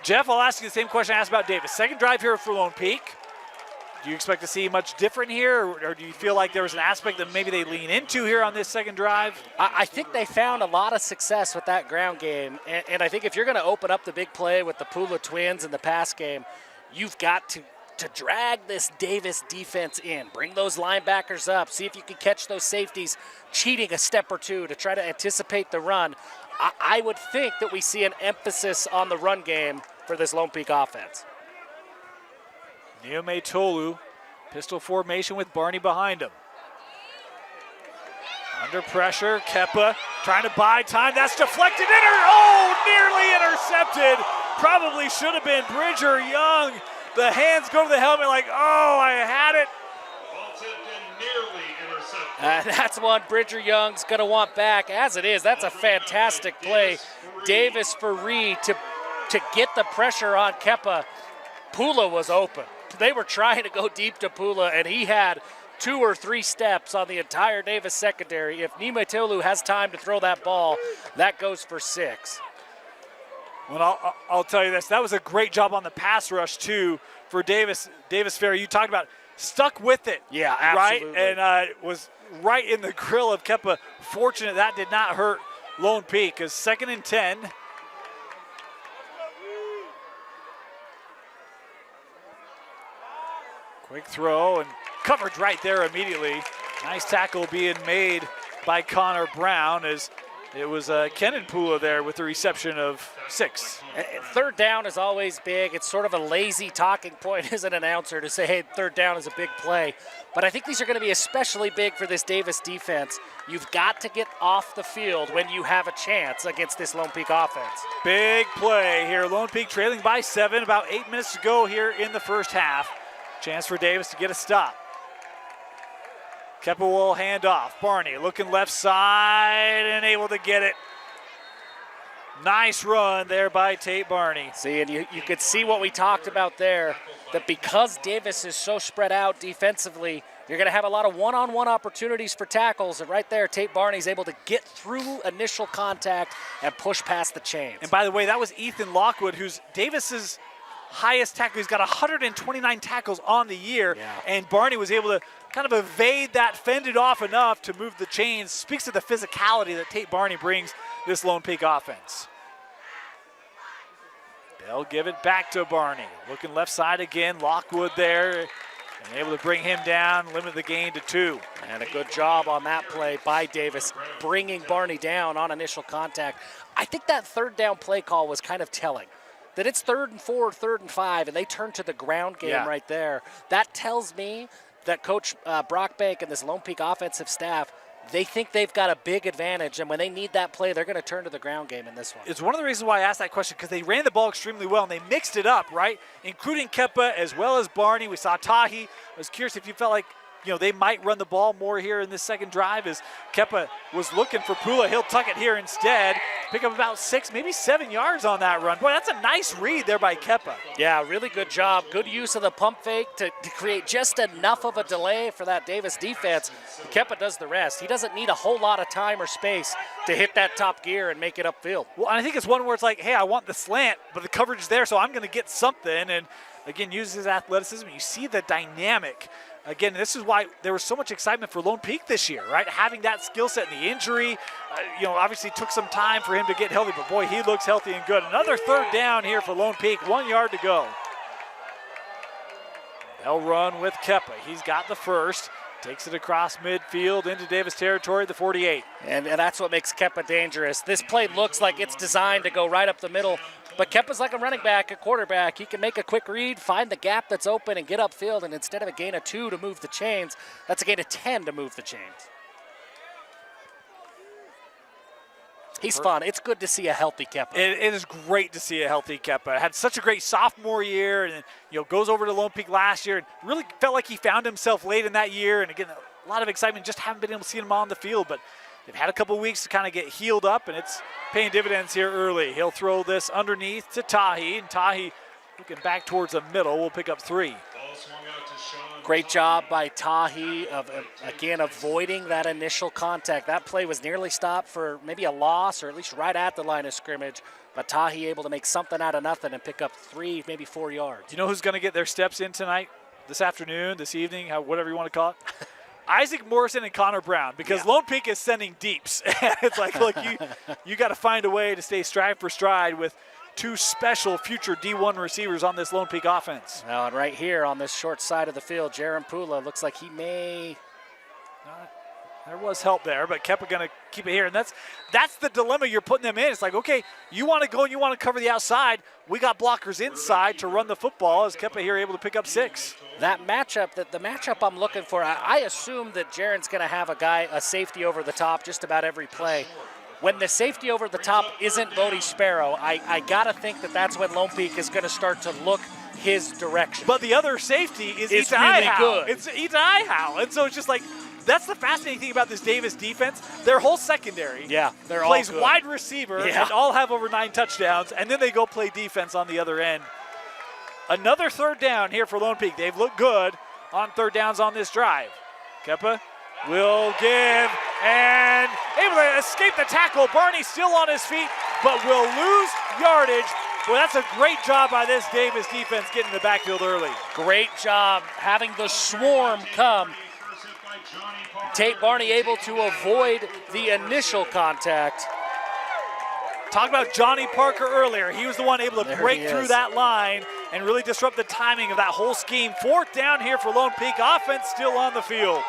Jeff, I'll ask you the same question I asked about Davis. Second drive here for Lone Peak. Do you expect to see much different here, or do you feel like there was an aspect that maybe they lean into here on this second drive? I think they found a lot of success with that ground game, and I think if you're going to open up the big play with the Pula twins in the pass game, you've got to drag this Davis defense in. Bring those linebackers up. See if you can catch those safeties cheating a step or two to try to anticipate the run. I would think that we see an emphasis on the run game for this Lone Peak offense. Niome Tolu, pistol formation with Barney behind him. Under pressure, Kepa trying to buy time. That's deflected. Nearly intercepted. Probably should have been Bridger Young. The hands go to the helmet like, oh, I had it. That's one Bridger Young's going to want back. As it is, that's a fantastic play. Davis for Reed to get the pressure on Kepa. Pula was open. They were trying to go deep to Pula, and he had 2 or 3 steps on the entire Davis secondary. If Nimetolu has time to throw that ball, that goes for 6. Well, I'll tell you this. That was a great job on the pass rush, too, for Davis Ferry. You talked about stuck with it. Yeah, absolutely. Right? And was right in the grill of Kepa. Fortunate that did not hurt Lone Peak, because 2nd and 10. Quick throw and coverage right there immediately. Nice tackle being made by Connor Brown as It was Kenan Pula there with the reception of 6. Third down is always big. It's sort of a lazy talking point as an announcer to say, hey, third down is a big play. But I think these are going to be especially big for this Davis defense. You've got to get off the field when you have a chance against this Lone Peak offense. Big play here. Lone Peak trailing by 7. About 8 minutes to go here in the first half. Chance for Davis to get a stop. Kepa will hand off. Barney looking left side and able to get it. Nice run there by Tate Barney. See, and you could see what we talked about there, that because Davis is so spread out defensively, you're going to have a lot of one-on-one opportunities for tackles. And right there, Tate Barney's able to get through initial contact and push past the chains. And by the way, that was Ethan Lockwood, who's Davis's highest tackle. He's got 129 tackles on the year, and Barney was able to kind of evade that, fend it off enough to move the chains. Speaks to the physicality that Tate Barney brings this Lone Peak offense. They'll give it back to Barney. Looking left side again, Lockwood there, and able to bring him down, limit the gain to 2. And a good job on that play by Davis, bringing Barney down on initial contact. I think that third down play call was kind of telling. That it's 3rd and 4, 3rd and 5, and they turn to the ground game right there. That tells me that Coach Brockbank and this Lone Peak offensive staff, they think they've got a big advantage, and when they need that play, they're going to turn to the ground game in this one. It's one of the reasons why I asked that question, because they ran the ball extremely well, and they mixed it up, right? Including Kepa as well as Barney. We saw Tahi. I was curious if you felt like, they might run the ball more here in this second drive, as Kepa was looking for Pula. He'll tuck it here instead. Pick up about 6, maybe 7 yards on that run. Boy, that's a nice read there by Kepa. Yeah, really good job. Good use of the pump fake to create just enough of a delay for that Davis defense. Kepa does the rest. He doesn't need a whole lot of time or space to hit that top gear and make it upfield. Well, I think it's one where it's like, hey, I want the slant, but the coverage is there, so I'm going to get something. And, again, uses his athleticism. You see the dynamic. Again, this is why there was so much excitement for Lone Peak this year, right? Having that skill set and the injury, obviously took some time for him to get healthy, but boy, he looks healthy and good. Another third down here for Lone Peak, 1 yard to go. They'll run with Kepa. He's got the first. Takes it across midfield into Davis territory, the 48. And that's what makes Kepa dangerous. This play looks like it's designed to go right up the middle, but Kepa's like a running back, a quarterback. He can make a quick read, find the gap that's open, and get upfield, and instead of a gain of 2 to move the chains, that's a gain of 10 to move the chains. He's fun. It's good to see a healthy Kepa. It is great to see a healthy Kepa. Had such a great sophomore year, and goes over to Lone Peak last year, and really felt like he found himself late in that year. And again, a lot of excitement. Just haven't been able to see him on the field, but they've had a couple weeks to kind of get healed up, and it's paying dividends here early. He'll throw this underneath to Tahi, and Tahi looking back towards the middle will pick up 3. Great job by Tahi of, again, avoiding that initial contact. That play was nearly stopped for maybe a loss or at least right at the line of scrimmage, but Tahi able to make something out of nothing and pick up 3, maybe 4 yards. You know who's going to get their steps in tonight, this afternoon, this evening, whatever you want to call it? Isaac Morrison and Connor Brown, because Lone Peak is sending deeps. It's like, look, you got to find a way to stay stride for stride with 2 special future D1 receivers on this Lone Peak offense. Now, and right here on this short side of the field, Jaron Pula looks like he may. There was help there, but Kepa going to keep it here. And that's the dilemma you're putting them in. It's like, okay, you want to go and you want to cover the outside. We got blockers inside to run the football, as Kepa here able to pick up 6. That matchup, the matchup I'm looking for, I assume that Jaron's going to have a safety over the top just about every play. When the safety over the top isn't Bodie Sparrow, I got to think that that's when Lone Peak is going to start to look his direction. But the other safety is Ita really Ihau. good. It's Ita Ihau. And so it's just like, that's the fascinating thing about this Davis defense. Their whole secondary they're plays all good. wide receiver and all have over 9 touchdowns, and then they go play defense on the other end. Another third down here for Lone Peak. They've looked good on third downs on this drive. Kepa will give and able to escape the tackle. Barney still on his feet, but will lose yardage. Well, that's a great job by this Davis defense getting in the backfield early. Great job having the swarm come. Tate Barney able to avoid the initial contact. Talk about Johnny Parker earlier. He was the one able to break through that line and really disrupt the timing of that whole scheme. 4th down here for Lone Peak. Offense still on the field.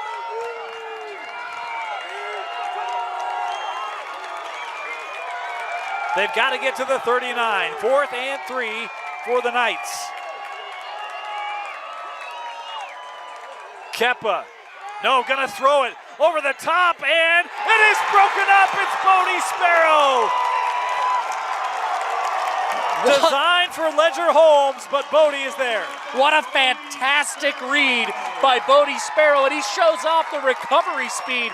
They've got to get to the 39. 4th and 3 for the Knights. Kepa, no, gonna throw it over the top, and it is broken up. It's Bodie Sparrow. Designed for Ledger Holmes, but Bodie is there. What a fantastic read by Bodie Sparrow, and he shows off the recovery speed.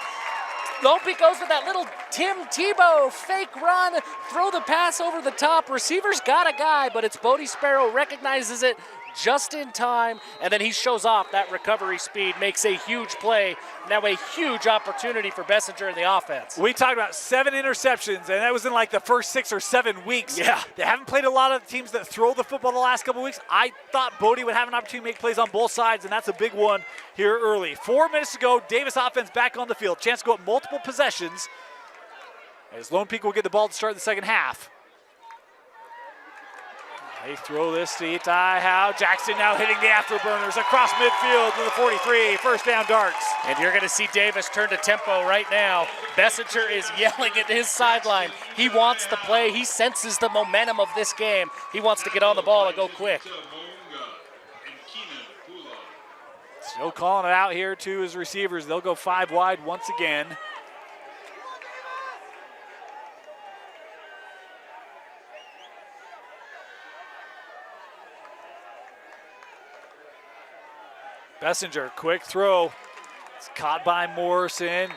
Lone Peak goes with that little Tim Tebow fake run, throw the pass over the top. Receiver's got a guy, but it's Bodie Sparrow, recognizes it just in time, and then he shows off that recovery speed, makes a huge play. Now a huge opportunity for Bessinger in the offense. We talked about 7 interceptions, and that was in like the first 6 or 7 weeks. Yeah. They haven't played a lot of teams that throw the football the last couple weeks. I thought Bodie would have an opportunity to make plays on both sides, and that's a big one here early. 4 minutes to go, Davis offense back on the field. Chance to go up multiple possessions as Lone Peak will get the ball to start the second half. They throw this to Itai Howe. Jackson now hitting the afterburners across midfield to the 43. First down darts. And you're going to see Davis turn to tempo right now. Bessinger is yelling at his sideline. He wants the play. He senses the momentum of this game. He wants to get on the ball and go quick. Still calling it out here to his receivers. They'll go 5 wide once again. Bessinger, quick throw. It's caught by Morrison.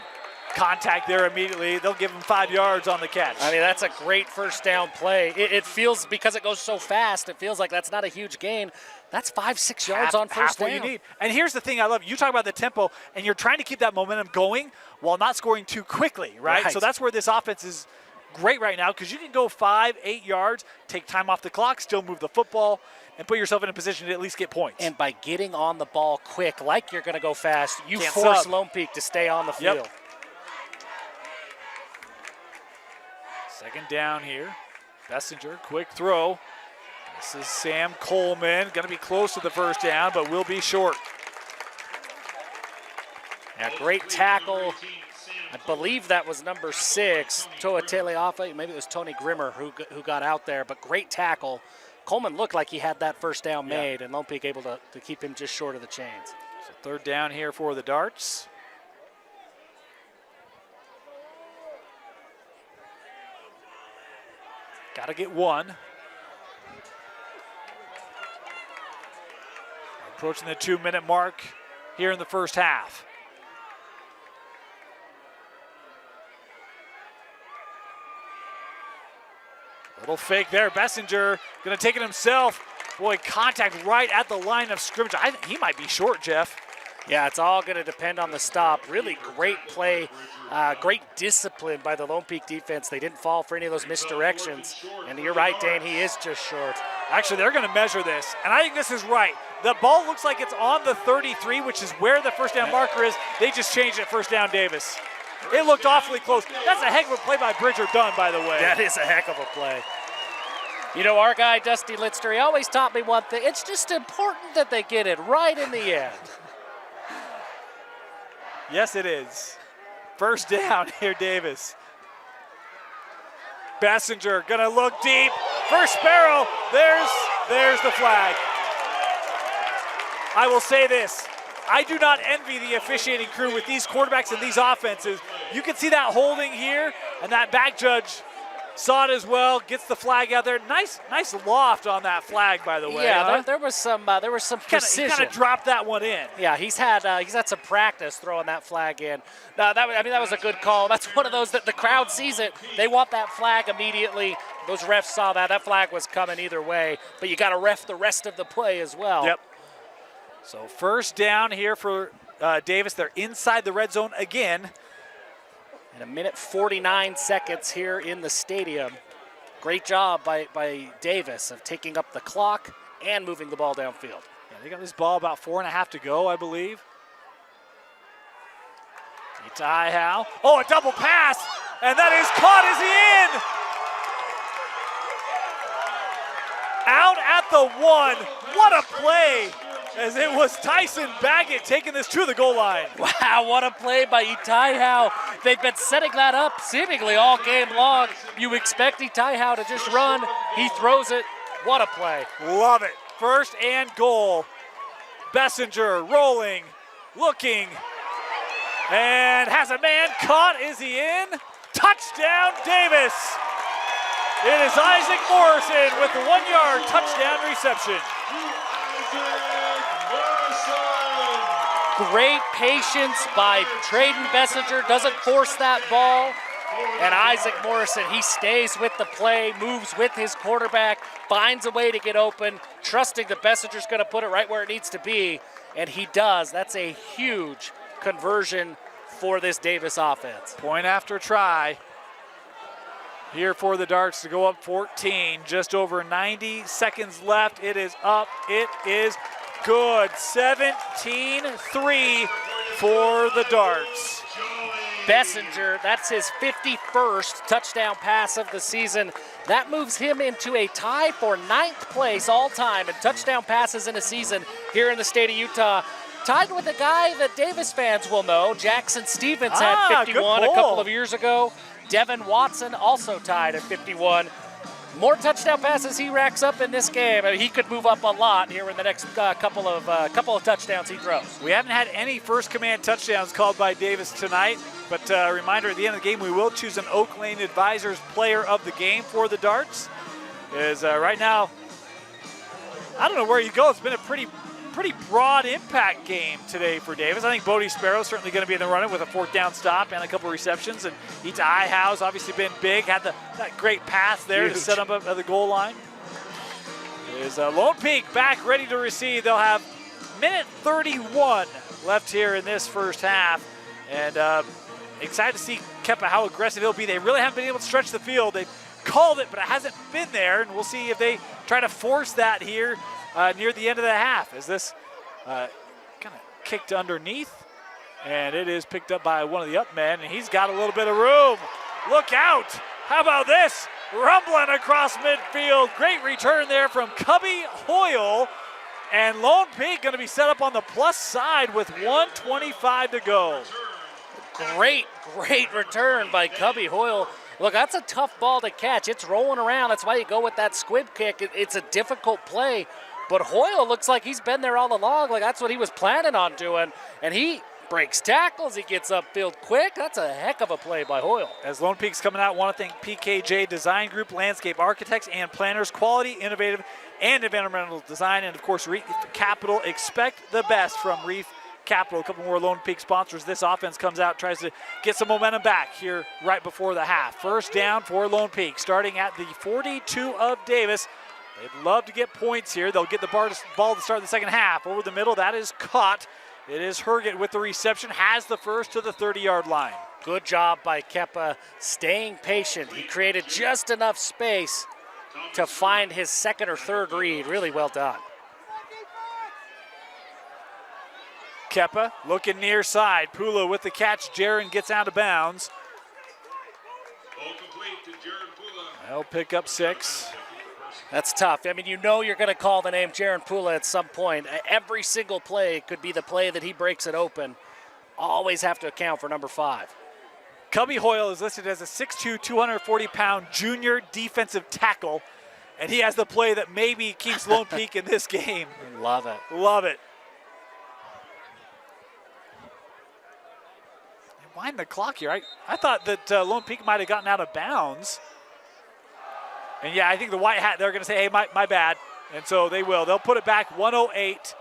Contact there immediately. They'll give him 5 yards on the catch. I mean, that's a great first down play. It feels, because it goes so fast, it feels like that's not a huge gain. That's 5-6 yards on first down. What you need. And here's the thing I love. You talk about the tempo, and you're trying to keep that momentum going while not scoring too quickly, right? So that's where this offense is great right now, because you can go 5-8 yards, take time off the clock, still move the football, and put yourself in a position to at least get points. And by getting on the ball quick, like you're going to go fast, you Can't force sub. Lone Peak to stay on the field. Yep. Second down here. Bessinger, quick throw. This is Sam Coleman. Going to be close to the first down, but will be short. Yeah, great tackle. I believe that was number 6, Toa Teleafa. Maybe it was Tony Grimmer who got out there, but great tackle. Coleman looked like he had that first down made, and Lone Peak able to keep him just short of the chains. So third down here for the Darts. Got to get 1. Approaching the 2-minute mark here in the first half. Little fake there. Bessinger going to take it himself. Boy, contact right at the line of scrimmage. I think he might be short, Jeff. Yeah, it's all going to depend on the stop. Really great play, great discipline by the Lone Peak defense. They didn't fall for any of those misdirections. And you're right, Dane, he is just short. Actually, they're going to measure this, and I think this is right. The ball looks like it's on the 33, which is where the first down marker is. They just changed it, first down Davis. It looked awfully close. That's a heck of a play by Bridger Dunn, by the way. That is a heck of a play. You know, our guy, Dusty Litster, he always taught me one thing. It's just important that they get it right in the end. Yes, it is. First down here, Davis. Bessinger gonna look deep. First Sparrow, there's the flag. I will say this. I do not envy the officiating crew with these quarterbacks and these offenses. You can see that holding here, and that back judge saw it as well, gets the flag out there. Nice loft on that flag, by the way. Yeah, there was some precision. He kind of dropped that one in. Yeah, he's had some practice throwing that flag in. No, that was a good call. That's one of those that the crowd sees it. They want that flag immediately. Those refs saw that. That flag was coming either way, but you got to ref the rest of the play as well. Yep. So first down here for Davis. They're inside the red zone again. And 1:49 here in the stadium. Great job by Davis of taking up the clock and moving the ball downfield. Yeah, they got this ball about 4.5 to go, I believe. Itai Howe. Oh, a double pass, and that is caught. Is he in? Out at the 1. What a play as it was Tyson Baggett taking this to the goal line. Wow, what a play by Itai Howe. They've been setting that up seemingly all game long. You expect Itai Howe to just run. He throws it. What a play. Love it. First and goal. Bessinger rolling, looking, and has a man caught. Is he in? Touchdown, Davis. It is Isaac Morrison with the 1-yard touchdown reception. Great patience by Traden Bessinger, doesn't force that ball. And Isaac Morrison, he stays with the play, moves with his quarterback, finds a way to get open, trusting that Bessinger's going to put it right where it needs to be, and he does. That's a huge conversion for this Davis offense. Point after try here for the Darts to go up 14. Just over 90 seconds left. It is up. It is good. 17-3 for the Darts. Bessinger, that's his 51st touchdown pass of the season. That moves him into a tie for 9th place all time in touchdown passes in a season here in the state of Utah. Tied with a guy that Davis fans will know. Jackson Stevens had 51 a couple of years ago. Devin Watson also tied at 51. More touchdown passes he racks up in this game. I mean, he could move up a lot here in the next couple of touchdowns he throws. We haven't had any first command touchdowns called by Davis tonight, but a reminder at the end of the game, we will choose an Oak Lane Advisors player of the game for the Darts. Right now, I don't know where you go. It's been a pretty broad impact game today for Davis. I think Bodie Sparrow's certainly going to be in the running with a 4th down stop and a couple receptions. And Itai Howe's obviously been big, had that great pass there to set up at the goal line. Is Lone Peak back ready to receive. They'll have minute 31 left here in this first half. And excited to see Kepa how aggressive he'll be. They really haven't been able to stretch the field. They've called it, but it hasn't been there. And we'll see if they try to force that here near the end of the half, as this kind of kicked underneath, and it is picked up by one of the up men, and he's got a little bit of room. Look out! How about this? Rumbling across midfield. Great return there from Cubby Hoyle, and Lone Peak going to be set up on the plus side with 1:25 to go. Great return by Cubby Hoyle. Look, that's a tough ball to catch. It's rolling around. That's why you go with that squib kick. It's a difficult play. But Hoyle looks like he's been there all along. Like that's what he was planning on doing. And he breaks tackles. He gets upfield quick. That's a heck of a play by Hoyle. As Lone Peak's coming out, want to thank PKJ Design Group, landscape architects and planners, quality, innovative, and environmental design. And, of course, Reef Capital. Expect the best from Reef Capital. A couple more Lone Peak sponsors. This offense comes out, tries to get some momentum back here right before the half. First down for Lone Peak, starting at the 42 of Davis. They'd love to get points here. They'll get the ball to start the second half. Over the middle, that is caught. It is Herget with the reception, has the first to the 30-yard line. Good job by Kepa staying patient. He created just enough space to find his second or third read. Really well done. Kepa looking near side. Pula with the catch. Jaron gets out of bounds. He'll pick up 6. That's tough. I mean, you know you're going to call the name Jaron Pula at some point. Every single play could be the play that he breaks it open. Always have to account for number 5. Cubby Hoyle is listed as a 6'2", 240-pound junior defensive tackle, and he has the play that maybe keeps Lone Peak in this game. Love it. Love it. Wind the clock here. I thought that Lone Peak might have gotten out of bounds. And yeah, I think the white hat, they're going to say, hey, my bad. And so they will. They'll put it back 108.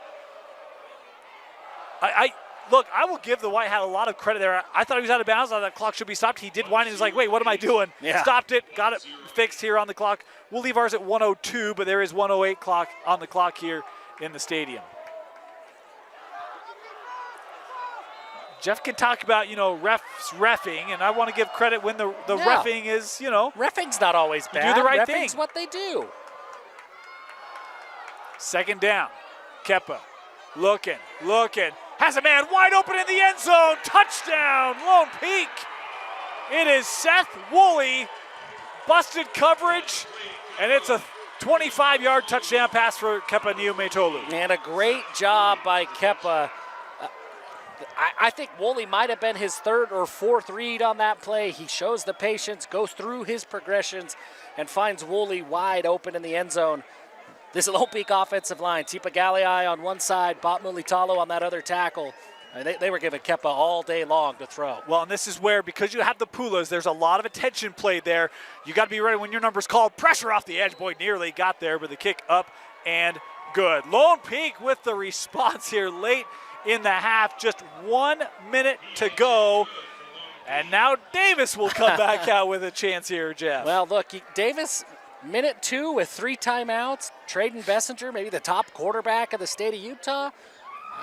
Look, I will give the white hat a lot of credit there. I thought he was out of bounds. I thought that clock should be stopped. He did wind. He was like, wait, what am I doing? Yeah. Stopped it, got it fixed here on the clock. We'll leave ours at 102, but there is 108 clock on the clock here in the stadium. Jeff can talk about, refs reffing, and I want to give credit when the reffing is, Reffing's not always bad. Do the right Reffing's thing. what they do. Second down. Kepa looking. Has a man wide open in the end zone. Touchdown, Lone Peak. It is Seth Woolley. Busted coverage, and it's a 25-yard touchdown pass for Kepa Niumetolu. And a great job by Kepa. I think Woolley might have been his third or fourth read on that play. He shows the patience, goes through his progressions, and finds Woolley wide open in the end zone. This Lone Peak offensive line, Tipa Galii on one side, Bot Mulitalo on that other tackle. They were giving Kepa all day long to throw. Well, and this is where, because you have the Pulas, there's a lot of attention played there. You got to be ready when your number's called. Pressure off the edge. Boy, nearly got there, but the kick up and good. Lone Peak with the response here late in the half. Just 1 minute to go. And now Davis will come back out with a chance here, Jeff. Well, look, Davis, minute 2 with 3 timeouts. Trayden Bessinger, maybe the top quarterback of the state of Utah.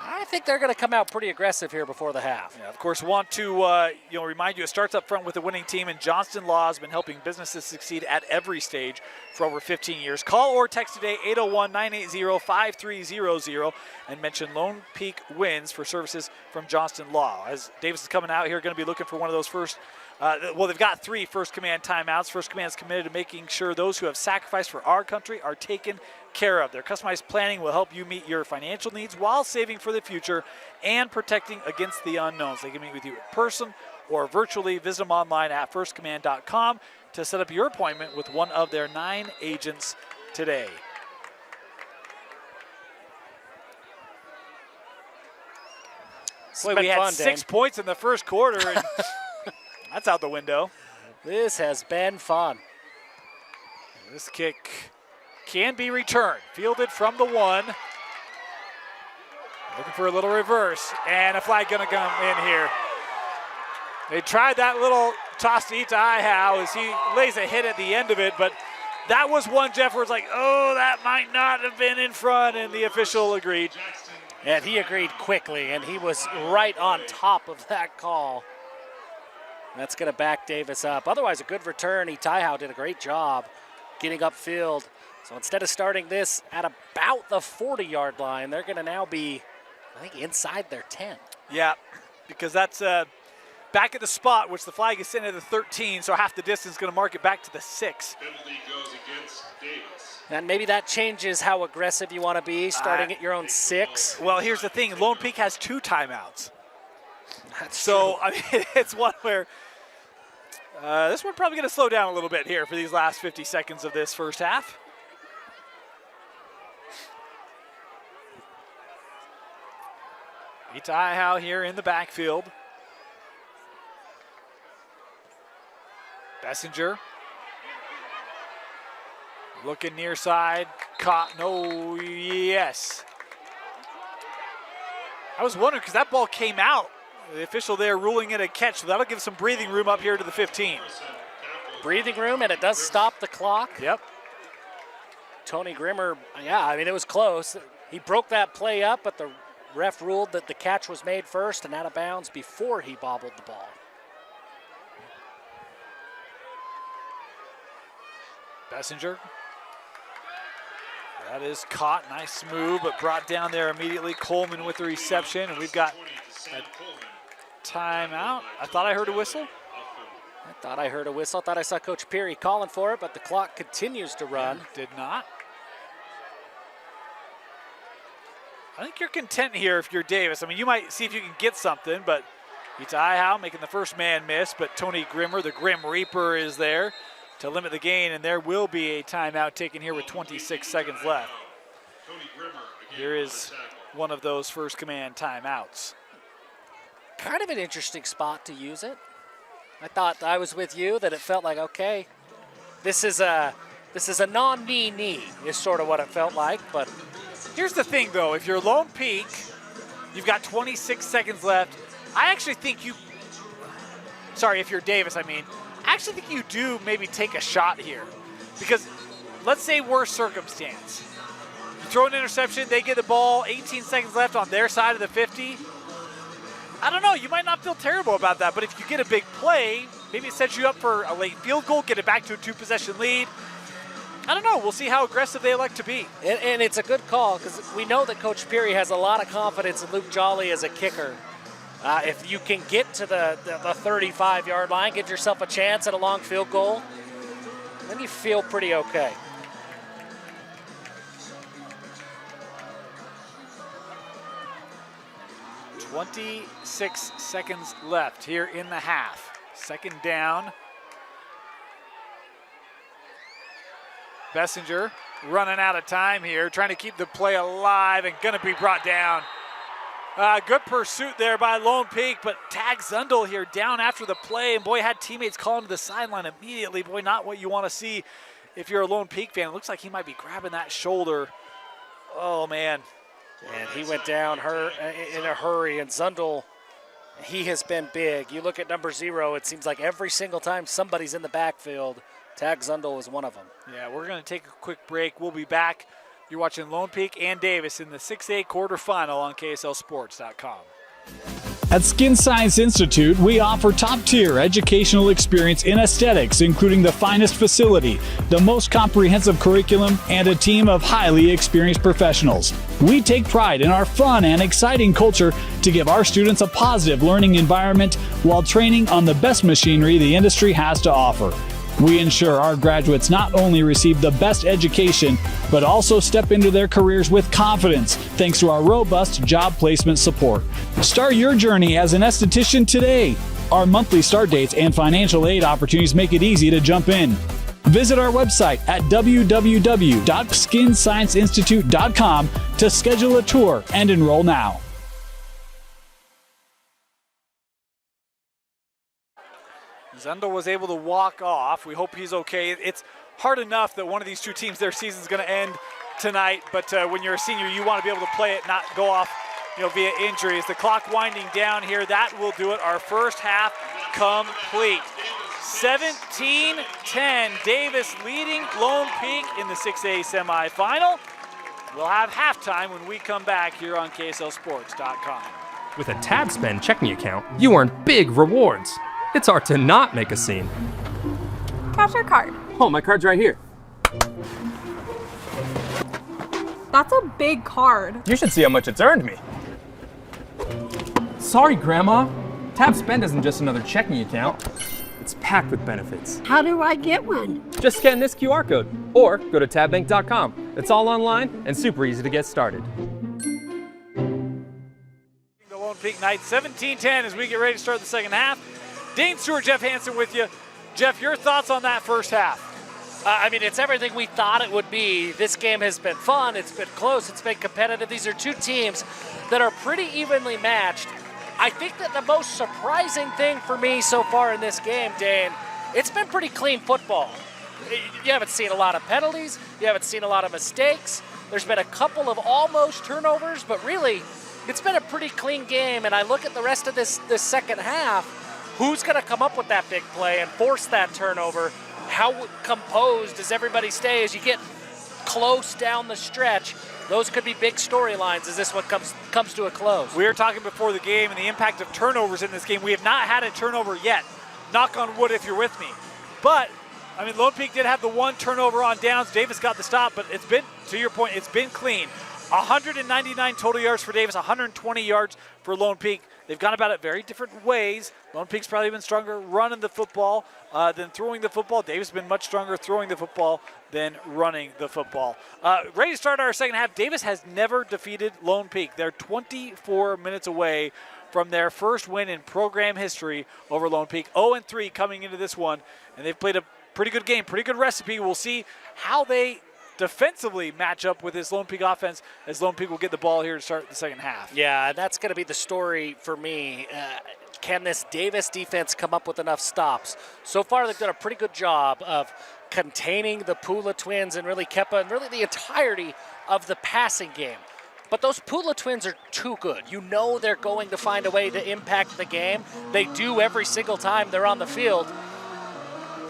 I think they're going to come out pretty aggressive here before the half. Yeah, of course, want to remind you, it starts up front with a winning team, and Johnston Law has been helping businesses succeed at every stage for over 15 years. Call or text today, 801-980-5300, and mention Lone Peak Wins for services from Johnston Law. As Davis is coming out here, going to be looking for one of those first they've got 3 First Command timeouts. First Command is committed to making sure those who have sacrificed for our country are taken care of. Their customized planning will help you meet your financial needs while saving for the future and protecting against the unknowns. They can meet with you in person or virtually. Visit them online at firstcommand.com to set up your appointment with one of their 9 agents today. Boy, we had 6 points in the first quarter, and that's out the window. This has been fun. This kick can be returned. Fielded from the 1. Looking for a little reverse, and a flag going to come in here. They tried that little toss to Itahau as he lays a hit at the end of it, but that was one, Jeff, where it's like, oh, that might not have been in front, and the official agreed. And he agreed quickly, and he was right on top of that call. That's going to back Davis up. Otherwise, a good return. Itahau did a great job getting upfield. So instead of starting this at about the 40-yard line, they're going to now be, I think, inside their 10. Yeah, because that's back at the spot, which the flag is sent at the 13, so half the distance going to mark it back to the 6. Penalty goes against Davis. And maybe that changes how aggressive you want to be, starting at your own 6. Well, here's the thing. Lone Peak has 2 timeouts. That's so, true. I mean, it's one where this one probably going to slow down a little bit here for these last 50 seconds of this first half. Itahau here in the backfield. Bessinger. Looking near side. Caught. No, yes. I was wondering because that ball came out. The official there ruling it a catch, so that'll give some breathing room up here to the 15. Breathing room, and it does stop the clock. Yep. Tony Grimmer, yeah, I mean, it was close. He broke that play up, but the ref ruled that the catch was made first and out of bounds before he bobbled the ball. Bessinger. That is caught. Nice move, but brought down there immediately. Coleman with the reception, and we've got a timeout. I thought I heard a whistle. I thought I heard a whistle. I thought I saw Coach Peary calling for it, but the clock continues to run. Did not. I think you're content here if you're Davis. I mean, you might see if you can get something, but Itahau making the first man miss, but Tony Grimmer, the Grim Reaper, is there to limit the gain, and there will be a timeout taken here with 26 seconds left. Here is one of those First Command timeouts. Kind of an interesting spot to use it. I thought I was with you that it felt like, okay, this is a non-knee is sort of what it felt like, but here's the thing, though. If you're Lone Peak, you've got 26 seconds left. I actually think you – sorry, if you're Davis, I mean. I actually think you do maybe take a shot here. Because let's say worst circumstance. You throw an interception, they get the ball, 18 seconds left on their side of the 50. I don't know. You might not feel terrible about that. But if you get a big play, maybe it sets you up for a late field goal, get it back to a 2-possession lead. I don't know. We'll see how aggressive they elect to be. And it's a good call because we know that Coach Peary has a lot of confidence in Luke Jolly as a kicker. If you can get to the 35-yard line, give yourself a chance at a long field goal, then you feel pretty okay. 26 seconds left here in the half. Second down. Bessinger running out of time here, trying to keep the play alive and going to be brought down. Good pursuit there by Lone Peak, but Tag Zundel here down after the play, and boy, had teammates call him to the sideline immediately. Boy, not what you want to see if you're a Lone Peak fan. It looks like he might be grabbing that shoulder. Oh, man. And he went down in a hurry, and Zundel, he has been big. You look at number 0, it seems like every single time somebody's in the backfield, Tag Zundel is one of them. Yeah, we're going to take a quick break. We'll be back. You're watching Lone Peak and Davis in the 6A quarterfinal on KSLSports.com. At Skin Science Institute, we offer top-tier educational experience in aesthetics, including the finest facility, the most comprehensive curriculum, and a team of highly experienced professionals. We take pride in our fun and exciting culture to give our students a positive learning environment while training on the best machinery the industry has to offer. We ensure our graduates not only receive the best education, but also step into their careers with confidence thanks to our robust job placement support. Start your journey as an esthetician today. Our monthly start dates and financial aid opportunities make it easy to jump in. Visit our website at www.skinscienceinstitute.com to schedule a tour and enroll now. Zundel was able to walk off. We hope he's okay. It's hard enough that one of these two teams, their season's going to end tonight, but when you're a senior, you want to be able to play it, not go off, via injuries. The clock winding down here. That will do it. Our first half complete. 17-10. Davis leading Lone Peak in the 6A semifinal. We'll have halftime when we come back here on KSLSports.com. With a Tab Spend checking account, you earn big rewards. It's hard to not make a scene. Cash or card? Oh, my card's right here. That's a big card. You should see how much it's earned me. Sorry, Grandma. Tab Spend isn't just another checking account. It's packed with benefits. How do I get one? Just scan this QR code or go to tabbank.com. It's all online and super easy to get started. The Lone Peak night 17-10 as we get ready to start the second half. Dane Stewart, Jeff Hansen with you. Jeff, your thoughts on that first half? It's everything we thought it would be. This game has been fun. It's been close. It's been competitive. These are two teams that are pretty evenly matched. I think that the most surprising thing for me so far in this game, Dane, it's been pretty clean football. You haven't seen a lot of penalties. You haven't seen a lot of mistakes. There's been a couple of almost turnovers, but really, it's been a pretty clean game. And I look at the rest of this second half. Who's going to come up with that big play and force that turnover? How composed does everybody stay as you get close down the stretch? Those could be big storylines as this one comes to a close. We were talking before the game and the impact of turnovers in this game. We have not had a turnover yet. Knock on wood if you're with me. But, Lone Peak did have the one turnover on downs. Davis got the stop, but it's been, to your point, it's been clean. 199 total yards for Davis, 120 yards for Lone Peak. They've gone about it very different ways. Lone Peak's probably been stronger running the football than throwing the football. Davis has been much stronger throwing the football than running the football. Ready to start our second half. Davis has never defeated Lone Peak. They're 24 minutes away from their first win in program history over Lone Peak. 0-3 coming into this one, and they've played a pretty good game, pretty good recipe. We'll see how they defensively match up with this Lone Peak offense as Lone Peak will get the ball here to start the second half. Yeah, that's going to be the story for me. Can this Davis defense come up with enough stops? So far, they've done a pretty good job of containing the Pula twins and really Keppa and really the entirety of the passing game. But those Pula twins are too good. You know they're going to find a way to impact the game. They do every single time they're on the field.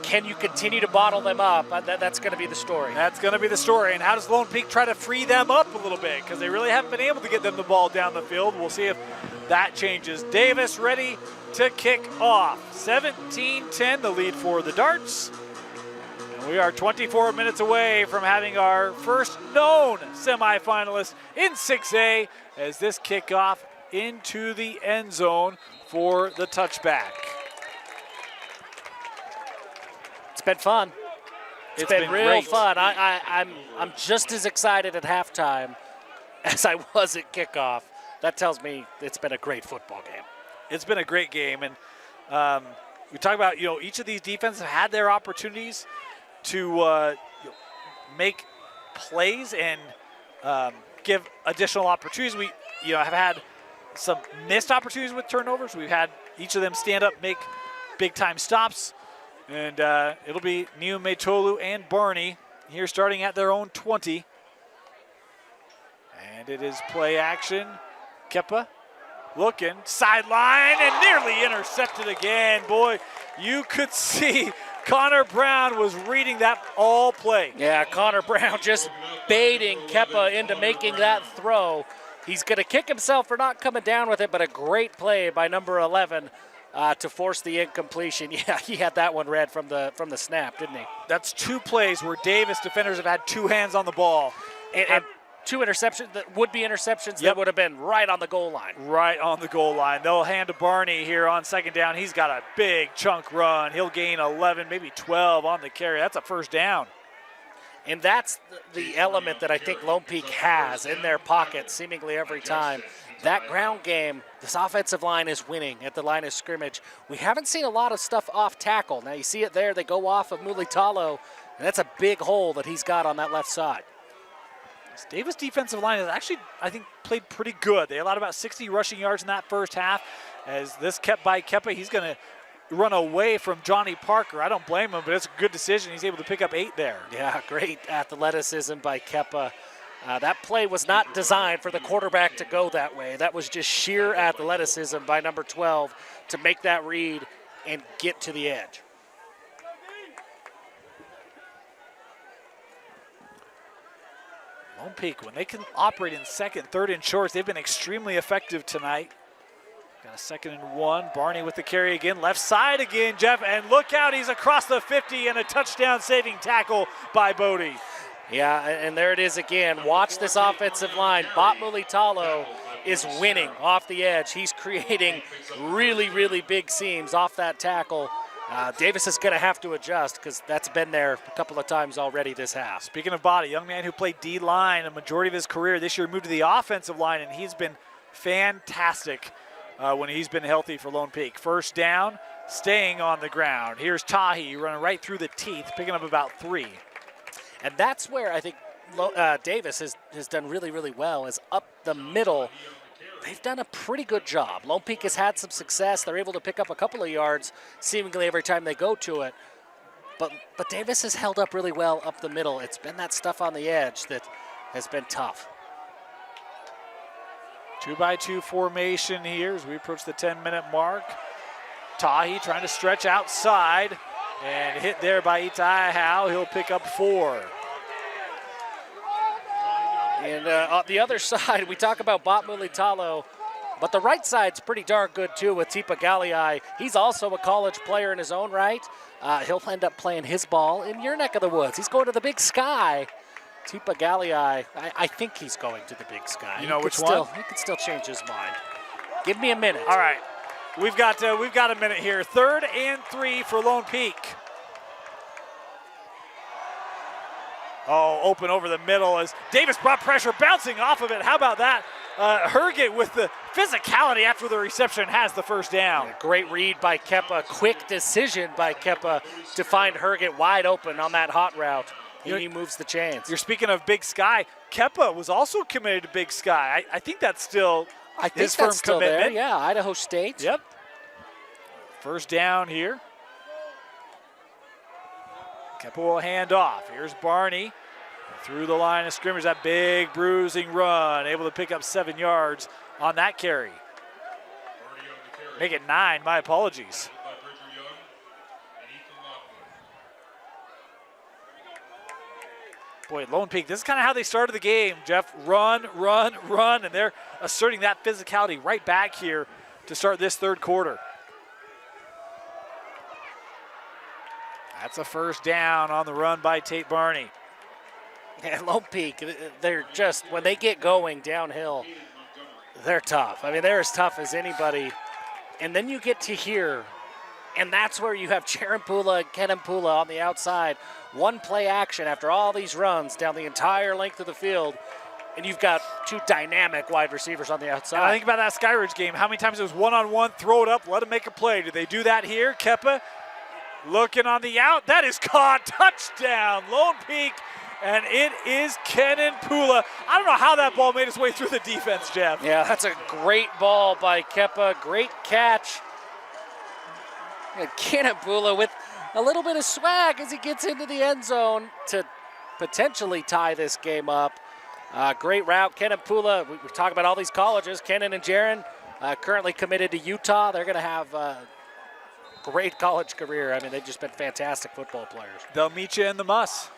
Can you continue to bottle them up? That's going to be the story. That's going to be the story. And how does Lone Peak try to free them up a little bit? Because they really haven't been able to get them the ball down the field. We'll see if that changes. Davis ready to kick off. 17-10, the lead for the Darts. And we are 24 minutes away from having our first known semifinalist in 6A as this kickoff into the end zone for the touchback. It's been fun. It's been real great. fun. I'm just as excited at halftime as I was at kickoff. that tells me it's been a great football game. It's been a great game, and we talk about, each of these defenses have had their opportunities to make plays and give additional opportunities. We have had some missed opportunities with turnovers. We've had each of them stand up, make big-time stops, and it'll be Niumetolu and Barney here starting at their own 20. And it is play action. Kepa looking, sideline, and nearly intercepted again. Boy, you could see Connor Brown was reading that all play. Yeah, Connor Brown just baiting Kepa into making that throw. He's going to kick himself for not coming down with it, but a great play by number 11 to force the incompletion. Yeah, he had that one read from the snap, didn't he? That's 2 plays where Davis defenders have had 2 hands on the ball. And 2 interceptions that would be interceptions that would have been right on the goal line. Right on the goal line. They'll hand to Barney here on second down. He's got a big chunk run. He'll gain 11, maybe 12 on the carry. That's a first down. And that's the element that I think Lone Peak has in their pocket seemingly every time. That ground game, this offensive line is winning at the line of scrimmage. We haven't seen a lot of stuff off tackle. Now you see it there. They go off of Mulitalo, and that's a big hole that he's got on that left side. Davis' defensive line has actually, I think, played pretty good. They allowed about 60 rushing yards in that first half. As this kept by Kepa, he's going to run away from Johnny Parker. I don't blame him, but it's a good decision. He's able to pick up 8 there. Yeah, great athleticism by Kepa. That play was not designed for the quarterback to go that way. That was just sheer athleticism by number 12 to make that read and get to the edge. Lone Peak, when they can operate in second, third, and shorts, they've been extremely effective tonight. Got a 2nd and 1. Barney with the carry again. Left side again, Jeff. And look out, he's across the 50 and a touchdown saving tackle by Bodie. Yeah, and there it is again. Watch this offensive line. Bot Mulitalo is winning off the edge. He's creating really, really big seams off that tackle. Davis is going to have to adjust because that's been there a couple of times already this half. Speaking of Bot, a young man who played D-line a majority of his career this year, moved to the offensive line, and he's been fantastic when he's been healthy for Lone Peak. First down, staying on the ground. Here's Tahi running right through the teeth, picking up about 3. And that's where I think Davis has done really, really well, is up the middle. They've done a pretty good job. Lone Peak has had some success. They're able to pick up a couple of yards seemingly every time they go to it. But Davis has held up really well up the middle. It's been that stuff on the edge that has been tough. 2-by-2 formation here as we approach the 10-minute mark. Tahi trying to stretch outside and hit there by Itai Howe. He'll pick up 4. And on the other side, we talk about Bot Mulitalo, but the right side's pretty darn good too with Tipa Galliai. He's also a college player in his own right. He'll end up playing his ball in your neck of the woods. He's going to the Big Sky. Tipa Galliai, I think he's going to the Big Sky. You know which one? He could still change his mind. Give me a minute. All right, we've got a minute here. 3rd and 3 for Lone Peak. Oh, open over the middle as Davis brought pressure, bouncing off of it. How about that? Herget with the physicality after the reception has the first down. Yeah, great read by Kepa. Quick decision by Kepa to find Herget wide open on that hot route. He moves the chains. You're speaking of Big Sky. Kepa was also committed to Big Sky. I think that's still his firm commitment. There. Yeah, Idaho State. Yep. First down here. Kepa will hand off. Here's Barney through the line of scrimmage. That big bruising run, able to pick up 7 yards on that carry. Make it 9. My apologies. Boy, Lone Peak, this is kind of how they started the game, Jeff. Run, run, run, and they're asserting that physicality right back here to start this 3rd quarter. That's a first down on the run by Tate Barney. And Lone Peak, they're just, when they get going downhill, they're tough. I mean, they're as tough as anybody. And then you get to here, and that's where you have Cherampula and Kenempula on the outside. One play action after all these runs down the entire length of the field. and you've got two dynamic wide receivers on the outside. And I think about that Skyridge game, how many times it was one-on-one, throw it up, let him make a play. Did they do that here? Kepa looking on the out. That is caught. Touchdown. Lone Peak. And it is Kenan Pula. I don't know how that ball made its way through the defense, Jeff. Yeah, that's a great ball by Kepa. Great catch. And Kenan Pula with a little bit of swag as he gets into the end zone to potentially tie this game up. Great route. Kenan Pula, we're talking about all these colleges. Kenan and Jaron currently committed to Utah. They're going to have great college career. I mean, they've just been fantastic football players. They'll meet you in the muss.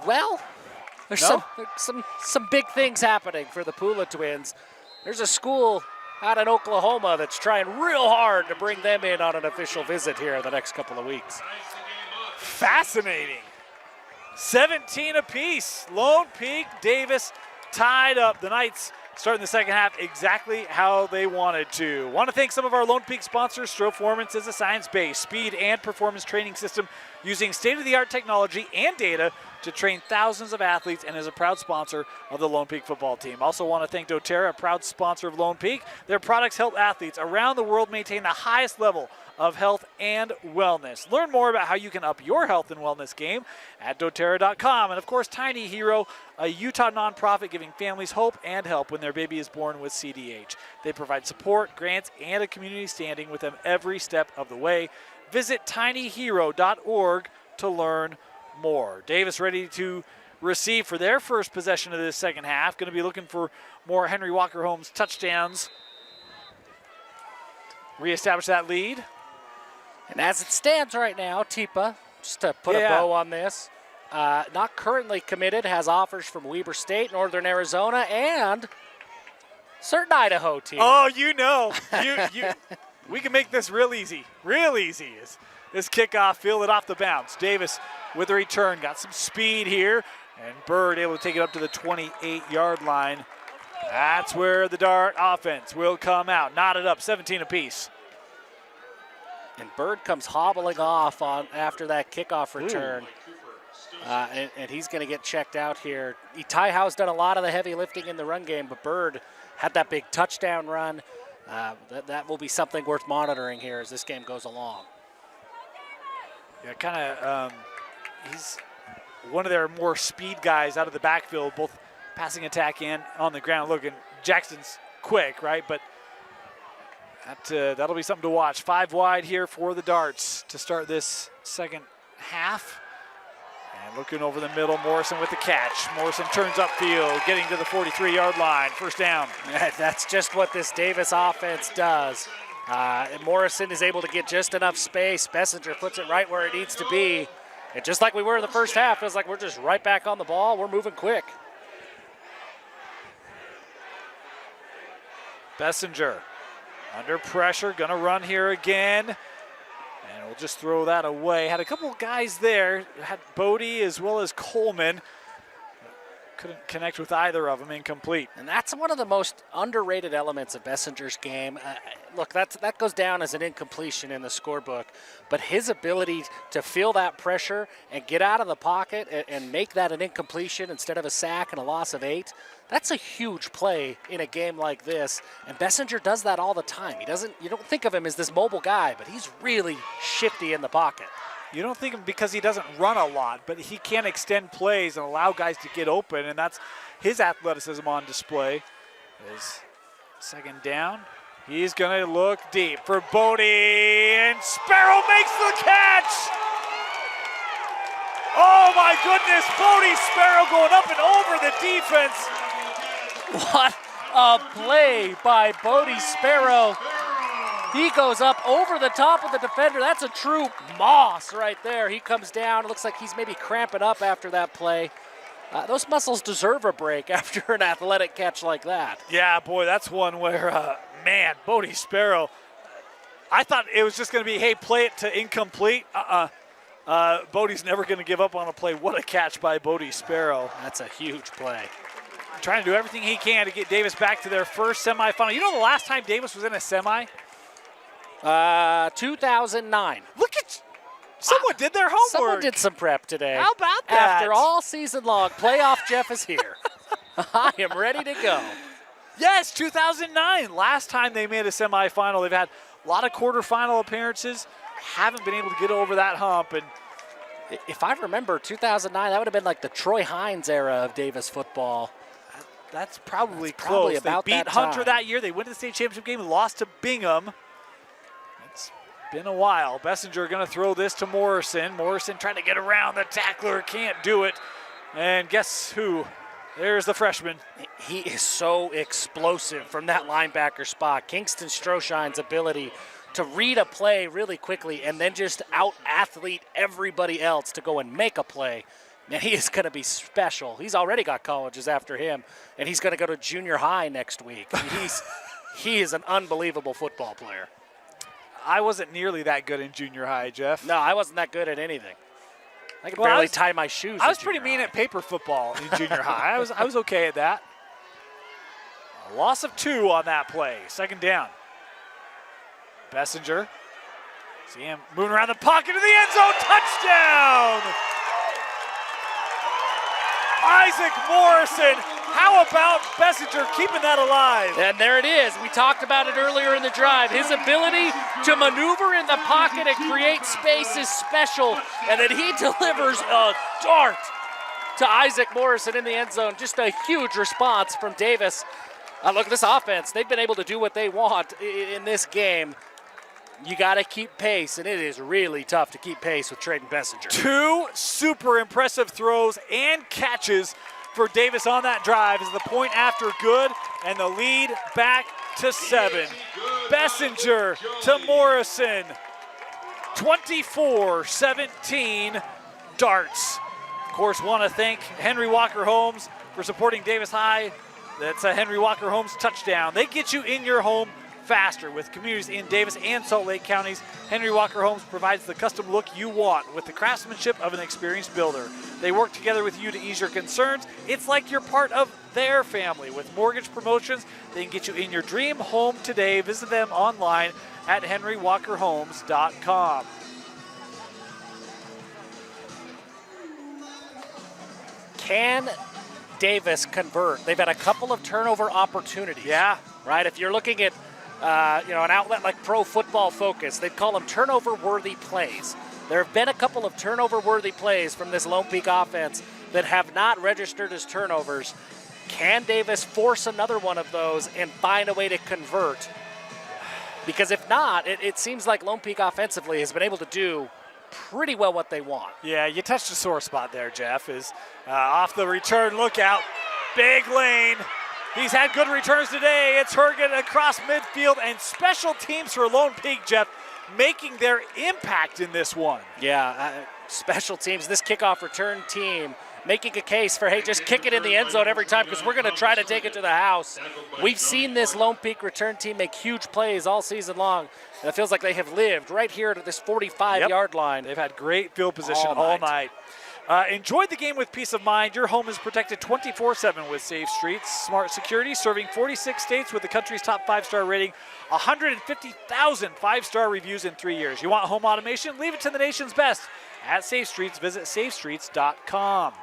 Well, there's some big things happening for the Pula twins. There's a school out in Oklahoma that's trying real hard to bring them in on an official visit here in the next couple of weeks. Fascinating. 17 apiece. Lone Peak, Davis tied up. The Knights starting the second half exactly how they wanted to. Want to thank some of our Lone Peak sponsors. Stroformance is a science-based speed and performance training system using state-of-the-art technology and data to train thousands of athletes and is a proud sponsor of the Lone Peak football team. Also want to thank doTERRA, a proud sponsor of Lone Peak. Their products help athletes around the world maintain the highest level of health and wellness. Learn more about how you can up your health and wellness game at doTERRA.com. And of course, Tiny Hero, a Utah nonprofit giving families hope and help when their baby is born with CDH. They provide support, grants, and a community standing with them every step of the way. Visit tinyhero.org to learn more. Davis ready to receive for their first possession of this second half. Going to be looking for more Henry Walker Holmes touchdowns. Reestablish that lead. And as it stands right now, Tipa, just to put a bow on this, not currently committed, has offers from Weber State, Northern Arizona, and certain Idaho team. Oh, you know. We can make this real easy. Real easy. This kickoff, feel it off the bounce. Davis with a return, got some speed here, and Bird able to take it up to the 28-yard line. That's where the Dart offense will come out. Knotted up, 17 apiece. And Bird comes hobbling off after that kickoff return. And he's going to get checked out here. Ty Howe's done a lot of the heavy lifting in the run game, but Bird had that big touchdown run. That will be something worth monitoring here as this game goes along. Yeah, kind of, he's one of their more speed guys out of the backfield, both passing attack and on the ground. Look, and Jackson's quick, right? But that'll be something to watch. 5 wide here for the Darts to start this second half. And looking over the middle, Morrison with the catch. Morrison turns upfield, getting to the 43-yard line. First down. That's just what this Davis offense does. And Morrison is able to get just enough space. Bessinger puts it right where it needs to be. And just like we were in the first half, feels like we're just right back on the ball. We're moving quick. Bessinger under pressure, gonna run here again. And we'll just throw that away. Had a couple of guys there. Had Bodie as well as Coleman. Couldn't connect with either of them, incomplete. And that's one of the most underrated elements of Bessinger's game. Look, that goes down as an incompletion in the scorebook, but his ability to feel that pressure and get out of the pocket and make that an incompletion instead of a sack and a loss of 8, that's a huge play in a game like this. And Bessinger does that all the time. You don't think of him as this mobile guy, but he's really shifty in the pocket. You don't think of because he doesn't run a lot, but he can extend plays and allow guys to get open, and that's his athleticism on display. Is second down. He's going to look deep for Bodie, and Sparrow makes the catch! Oh my goodness, Bodie Sparrow going up and over the defense. What a play by Bodie Sparrow. He goes up over the top of the defender. That's a true moss right there. He comes down. It looks like he's maybe cramping up after that play. Those muscles deserve a break after an athletic catch like that. Yeah, boy, that's one where, man, Bodie Sparrow. I thought it was just going to be, hey, play it to incomplete. Bodie's never going to give up on a play. What a catch by Bodie Sparrow. That's a huge play. Trying to do everything he can to get Davis back to their first semifinal. You know the last time Davis was in a semi? 2009. Look at someone did their homework. Someone did some prep today. How about that? After all season long, playoff Jeff is here. I am ready to go. Yes, 2009. Last time they made a semifinal. They've had a lot of quarterfinal appearances. Haven't been able to get over that hump. And if I remember, 2009, that would have been like the Troy Hines era of Davis football. that's probably That's probably close. about They beat that Hunter time. that year. They went to the state championship game and lost to Bingham. It's been a while. Bessinger going to throw this to Morrison. Morrison trying to get around the tackler. Can't do it. And guess who? There's the freshman. He is so explosive from that linebacker spot. Kingston Stroshine's ability to read a play really quickly and then just out-athlete everybody else to go and make a play. Man, he is going to be special. He's already got colleges after him, and he's going to go to junior high next week. He is an unbelievable football player. I wasn't nearly that good in junior high, Jeff. No, I wasn't that good at anything. I could Well, barely tie my shoes. I in was pretty junior mean high. at paper football in junior high. I was okay at that. A loss of 2 on that play. Second down. Bessinger. See him moving around the pocket of the end zone. Touchdown! Isaac Morrison. How about Bessinger keeping that alive? And there it is. We talked about it earlier in the drive. His ability to maneuver in the pocket and create space is special. And then he delivers a dart to Isaac Morrison in the end zone. Just a huge response from Davis. Look at this offense. They've been able to do what they want in this game. You got to keep pace, and it is really tough to keep pace with Trayden Bessinger. 2 super impressive throws and catches for Davis on that drive is the point after good, and the lead back to 7. Bessinger to Morrison. 24-17 darts. Of course, want to thank Henry Walker Homes for supporting Davis High. That's a Henry Walker Homes touchdown. They get you in your home faster with communities in Davis and Salt Lake counties. Henry Walker Homes provides the custom look you want with the craftsmanship of an experienced builder. They work together with you to ease your concerns. It's like you're part of their family. With mortgage promotions, they can get you in your dream home today. Visit them online at henrywalkerhomes.com. Can Davis convert? They've had a couple of turnover opportunities. Yeah. Right? If you're looking at an outlet like Pro Football Focus, they'd call them turnover-worthy plays. There have been a couple of turnover-worthy plays from this Lone Peak offense that have not registered as turnovers. Can Davis force another one of those and find a way to convert? Because if not, it seems like Lone Peak offensively has been able to do pretty well what they want. Yeah, you touched a sore spot there, Jeff, is off the return lookout. Big lane. He's had good returns today. It's Hergen across midfield, and special teams for Lone Peak, Jeff, making their impact in this one. Yeah, special teams, this kickoff return team making a case for, hey, just kick it in the end zone every time because we're going to try to take it to the house. We've seen this Lone Peak return team make huge plays all season long, and it feels like they have lived right here at this 45-yard line. They've had great field position all night. Enjoy the game with peace of mind. Your home is protected 24/7 with Safe Streets. Smart Security, serving 46 states with the country's top 5-star rating. 150,000 5-star reviews in 3 years. You want home automation? Leave it to the nation's best. At Safe Streets, visit safestreets.com.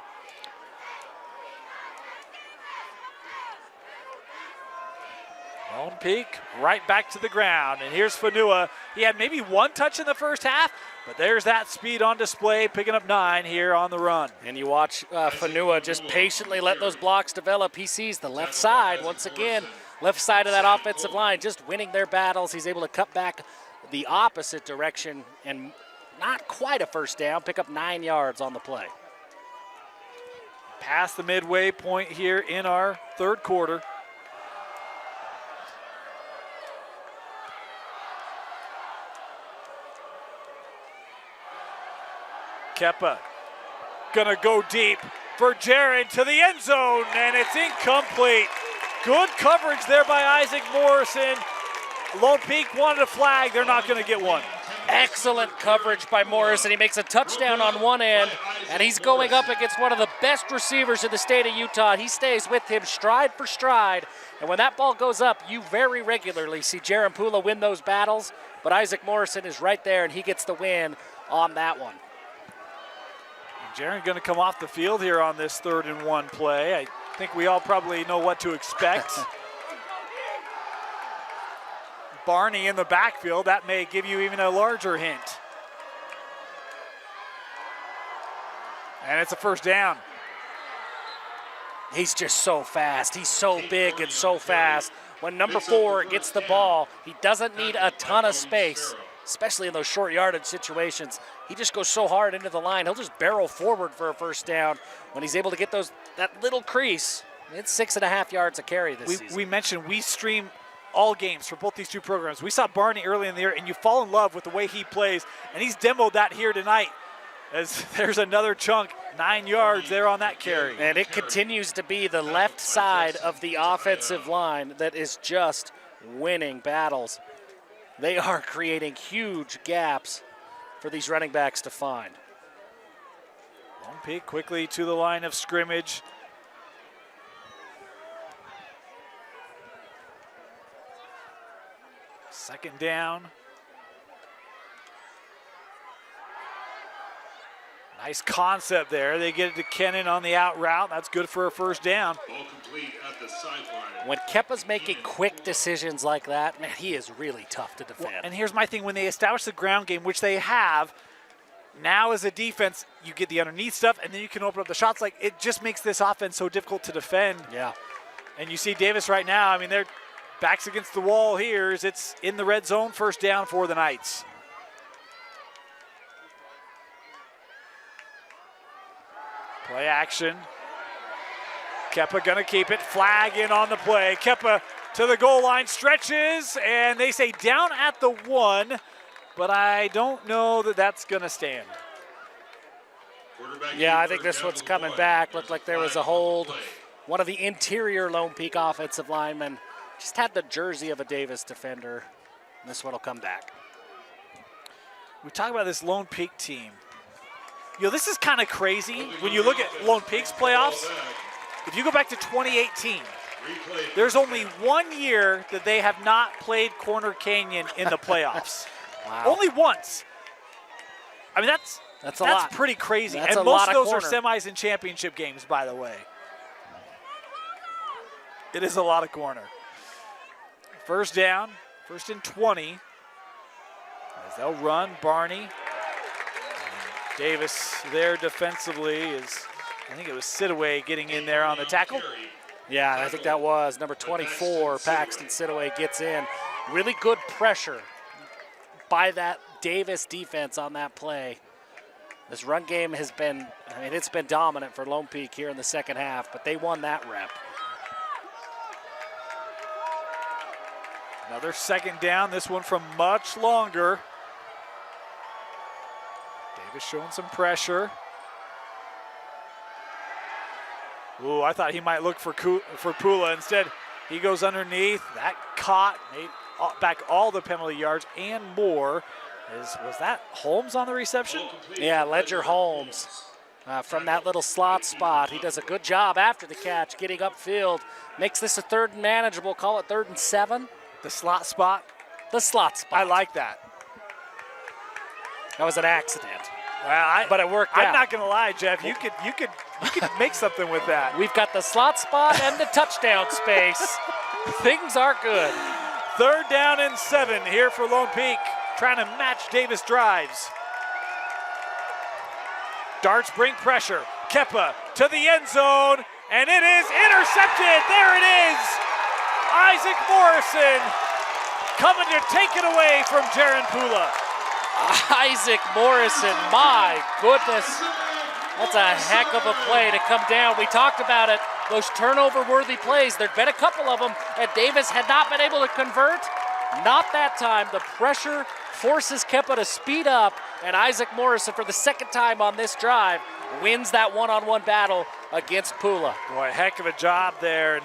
Lone Peak right back to the ground. And here's Fanua. He had maybe 1 touch in the first half, but there's that speed on display, picking up 9 here on the run. And you watch Fanua just patiently let those blocks develop. He sees the left side once again, left side of that offensive line, just winning their battles. He's able to cut back the opposite direction and not quite a first down, pick up 9 yards on the play. Past the midway point here in our third quarter. Kepa gonna go deep for Jared to the end zone, and it's incomplete. Good coverage there by Isaac Morrison. Lone Peak wanted a flag. They're not gonna get one. Excellent coverage by Morrison. He makes a touchdown on one end, and he's going up against one of the best receivers in the state of Utah. He stays with him stride for stride, and when that ball goes up, you very regularly see Jaron Pula win those battles, but Isaac Morrison is right there, and he gets the win on that one. Jaron going to come off the field here on this 3rd and 1 play. I think we all probably know what to expect. Barney in the backfield, that may give you even a larger hint. And it's a first down. He's just so fast. He's so big and so fast. When number 4 gets the ball, he doesn't need a ton of space, especially in those short yardage situations. He just goes so hard into the line. He'll just barrel forward for a first down. When he's able to get that little crease, it's 6.5 yards a carry this season. We mentioned we stream all games for both these two programs. We saw Barney early in the year, and you fall in love with the way he plays, and he's demoed that here tonight. As there's another chunk, 9 yards there on that carry. And it continues to be the left side of the offensive line that is just winning battles. They are creating huge gaps for these running backs to find. Lone Peak quickly to the line of scrimmage. Second down. Nice concept there. They get it to Kennan on the out route. That's good for a first down. Ball complete at the sideline. When Kepa's making quick decisions like that, man, he is really tough to defend. And here's my thing. When they establish the ground game, which they have, now as a defense, you get the underneath stuff, and then you can open up the shots. Like, it just makes this offense so difficult to defend. Yeah. And you see Davis right now. I mean, they're backs against the wall here. It's in the red zone, first down for the Knights. Play action. Kepa gonna keep it. Flag in on the play. Kepa to the goal line, stretches, and they say down at the 1, but I don't know that that's gonna stand. Yeah, I think this one's coming back. Looked like there was a hold. One of the interior Lone Peak offensive linemen just had the jersey of a Davis defender. This one will come back. We talk about this Lone Peak team. You know, this is kind of crazy when you look at Lone Peak's playoffs. If you go back to 2018, there's only 1 year that they have not played Corner Canyon in the playoffs. Wow. Only once. I mean, that's a lot. Pretty crazy. That's and a most lot of of those are corner. semis and championship games, by the way. It is a lot of corner. First down, first and 20. As they'll run, Barney. Davis there defensively is, I think it was Sidaway getting in there on the tackle. Yeah, I think that was number 24, Paxton Sidaway gets in. Really good pressure by that Davis defense on that play. This run game has been, I mean, it's been dominant for Lone Peak here in the second half, but they won that rep. Another second down, this one from much longer. Davis showing some pressure. Ooh, I thought he might look for Pula. Instead, he goes underneath. That caught, made back all the penalty yards and more. Was that Holmes on the reception? Yeah, Ledger Holmes from that little slot spot. He does a good job after the catch, getting upfield. Makes this a 3rd and manageable. Call it 3rd and 7. The slot spot? The slot spot. I like that. That was an accident. Well, but it worked out. I'm not going to lie, Jeff. You could make something with that. We've got the slot spot and the touchdown space. Things are good. 3rd down and 7 here for Lone Peak, trying to match Davis drives. Darts bring pressure. Kepa to the end zone, and it is intercepted. There it is. Isaac Morrison coming to take it away from Jaron Pula. Isaac Morrison, my goodness. That's a heck of a play to come down. We talked about it, those turnover-worthy plays. There'd been a couple of them, and Davis had not been able to convert. Not that time. The pressure forces Kepa to speed up, and Isaac Morrison, for the second time on this drive, wins that one-on-one battle against Pula. Boy, heck of a job there. And,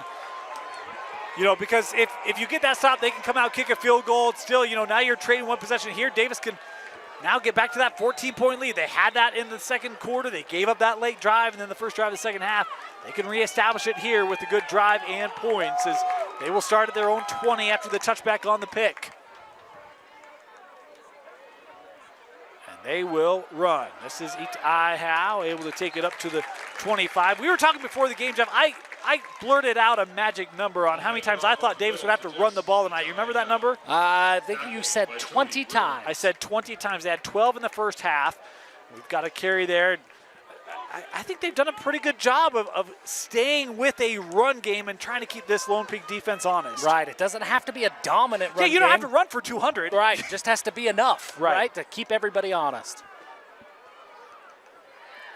you know, because if you get that stop, they can come out, kick a field goal. It's still, you know, now you're trading one possession here. Davis can now get back to that 14-point lead. They had that in the second quarter. They gave up that late drive, and then the first drive of the second half. They can reestablish it here with a good drive and points as they will start at their own 20 after the touchback on the pick. And they will run. This is Itai Howe able to take it up to the 25. We were talking before the game, Jeff. I blurted out a magic number on how many times I thought Davis would have to run the ball tonight. You remember that number? I think you said 20 times. I said 20 times. They had 12 in the first half. We've got a carry there. I think they've done a pretty good job of staying with a run game and trying to keep this Lone Peak defense honest. Right. It doesn't have to be a dominant run game. Yeah, you don't have to run for 200. Right. It just has to be enough, right, to keep everybody honest.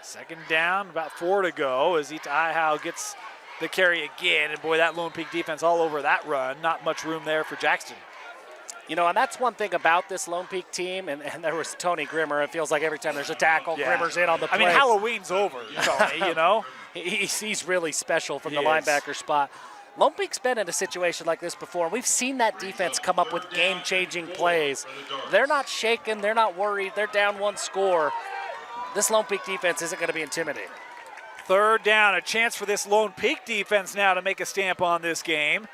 Second down, about 4 to go as Itahau gets the carry again. And boy, that Lone Peak defense all over that run. Not much room there for Jackson. You know, and that's one thing about this Lone Peak team, and there was Tony Grimmer. It feels like every time there's a tackle, Grimmer's in on the play. I mean, Halloween's over, Tony, you know? He's really special from the linebacker spot. Lone Peak's been in a situation like this before. We've seen that defense come up with game-changing plays. They're not shaken. They're not worried. They're down 1 score. This Lone Peak defense isn't going to be intimidating. Third down, a chance for this Lone Peak defense now to make a stamp on this game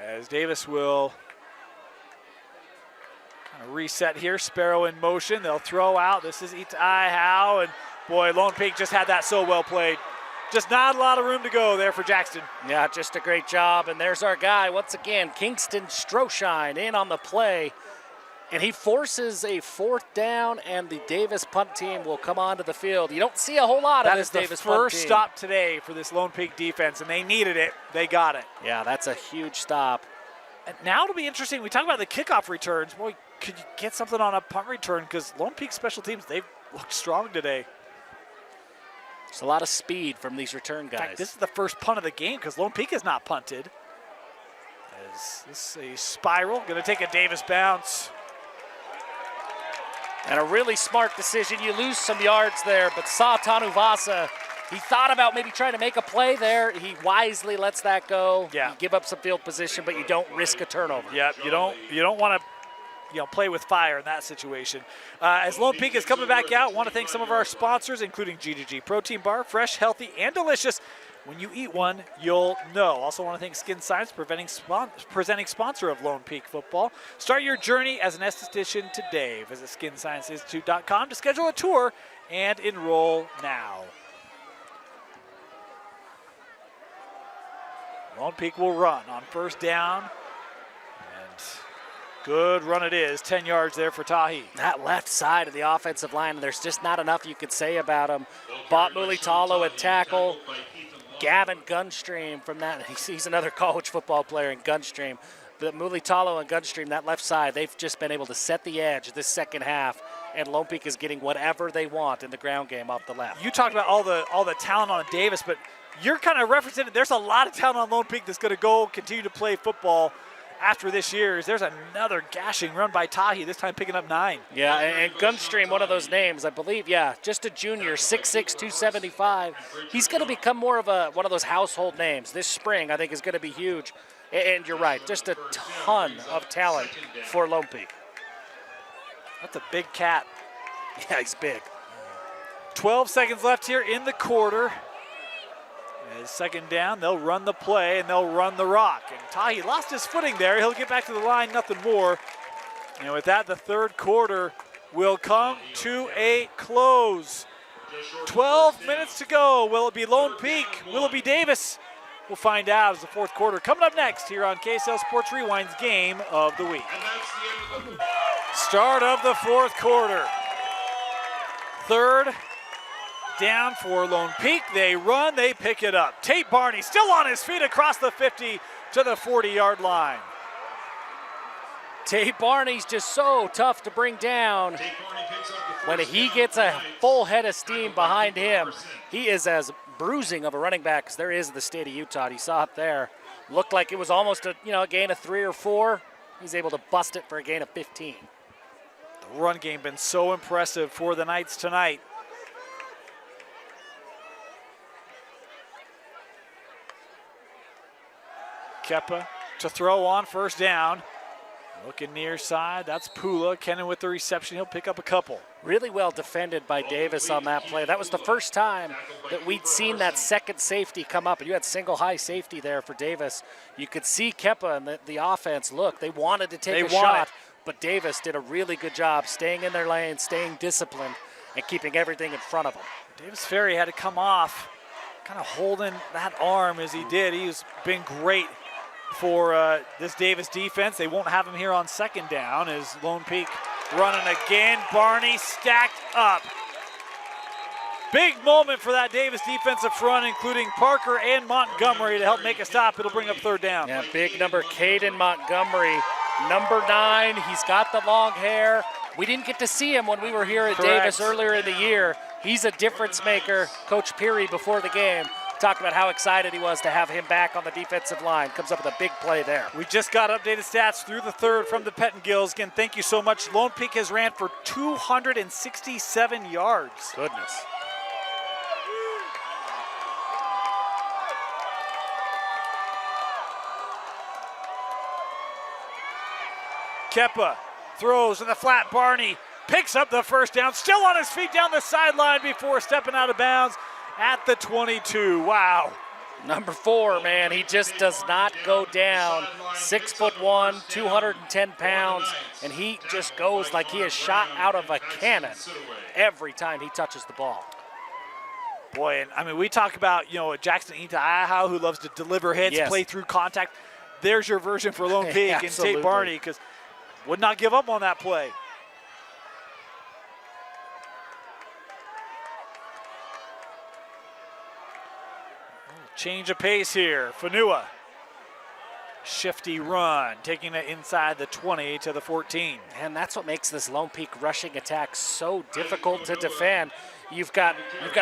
as Davis will reset here. Sparrow in motion. They'll throw out. This is Itahau, and boy, Lone Peak just had that so well played. Just not a lot of room to go there for Jackson. Yeah, just a great job. And there's our guy once again, Kingston Stroshine, in on the play. And he forces a 4th down, and the Davis punt team will come onto the field. You don't see a whole lot of this Davis punt team. That is the first stop today for this Lone Peak defense, and they needed it. They got it. Yeah, that's a huge stop. And now it'll be interesting. We talk about the kickoff returns. Boy, could you get something on a punt return? Because Lone Peak special teams, they've looked strong today. There's a lot of speed from these return guys. In fact, this is the first punt of the game because Lone Peak has not punted. As this is a spiral, going to take a Davis bounce. And a really smart decision. You lose some yards there, but Sa Tanuvasa, he thought about maybe trying to make a play there. He wisely lets that go. Yeah. You give up some field position, but you don't risk a turnover. Yeah, you don't want to play with fire in that situation. As Lone Peak is coming back out, want to thank some of our sponsors, including G2G Protein Bar, fresh, healthy, and delicious. When you eat one, you'll know. Also want to thank Skin Science, presenting sponsor of Lone Peak football. Start your journey as an esthetician today. Visit skinscienceinstitute.com to schedule a tour and enroll now. Lone Peak will run on first down. And good run it is. 10 yards there for Tahi. That left side of the offensive line, there's just not enough you could say about him. Bot Mulitalo at tackle. Gavin Gunstream from that. He's another college football player in Gunstream. But Mulitalo and Gunstream, that left side, they've just been able to set the edge this second half, and Lone Peak is getting whatever they want in the ground game off the left. You talked about all the talent on Davis, but you're kind of referencing it. There's a lot of talent on Lone Peak that's going to continue to play football after this year. There's another gashing run by Tahi, this time picking up 9. Yeah, and Gunstream, one of those names, I believe, just a junior, 6'6", 275. He's going to become more of one of those household names. This spring, I think, is going to be huge. And you're right, just a ton of talent for Lone Peak. That's a big cat. Yeah, he's big. 12 seconds left here in the quarter. As second down, they'll run the play and they'll run the rock. And Tahi lost his footing there. He'll get back to the line, nothing more. And with that, the third quarter will come to a close. 12 minutes to go. Will it be Lone Peak? Will it be Davis? We'll find out as the fourth quarter coming up next here on KSL Sports Rewind's Game of the Week. Start of the fourth quarter. Third down for Lone Peak. They run, they pick it up. Tate Barney still on his feet across the 50 to the 40-yard line. Tate Barney's just so tough to bring down. When he gets a full head of steam behind him, he is as bruising of a running back as there is in the state of Utah. You saw it there. Looked like it was almost a gain of 3 or 4. He's able to bust it for a gain of 15. The run game been so impressive for the Knights tonight. Kepa to throw on first down. Looking near side, that's Pula. Kennan with the reception, he'll pick up a couple. Really well defended by Davis on that play. That was the first time that we'd seen that second safety come up, and you had single high safety there for Davis. You could see Kepa and the offense, look, they wanted to take a shot, but Davis did a really good job staying in their lane, staying disciplined, and keeping everything in front of them. Davis Ferry had to come off kind of holding that arm as he did. He's been great for this Davis defense. They won't have him here on second down as Lone Peak running again. Barney stacked up. Big moment for that Davis defensive front, including Parker and Montgomery to help make a stop. It'll bring up third down. Yeah, big number, Caden Montgomery. Number 9, he's got the long hair. We didn't get to see him when we were here at Davis earlier in the year. He's a difference maker. Coach Peary, before the game, talked about how excited he was to have him back on the defensive line. Comes up with a big play there. We just got updated stats through the third from the Pettingills. Again, thank you so much. Lone Peak has ran for 267 yards. Goodness. Kepa throws to the flat. Barney picks up the first down, still on his feet down the sideline before stepping out of bounds at the 22. Wow. Number 4, man, he just does not go down. 6'1", 210 pounds, and he just goes like he is shot out of a cannon every time he touches the ball. Boy, and I mean, we talk about, Jackson Itaiahau, who loves to deliver hits, play through contact. There's your version for Lone Peak and Tate Barney, because would not give up on that play. Change of pace here. Fanua. Shifty run, taking it inside the 20 to the 14. And that's what makes this Lone Peak rushing attack so difficult to defend. You've got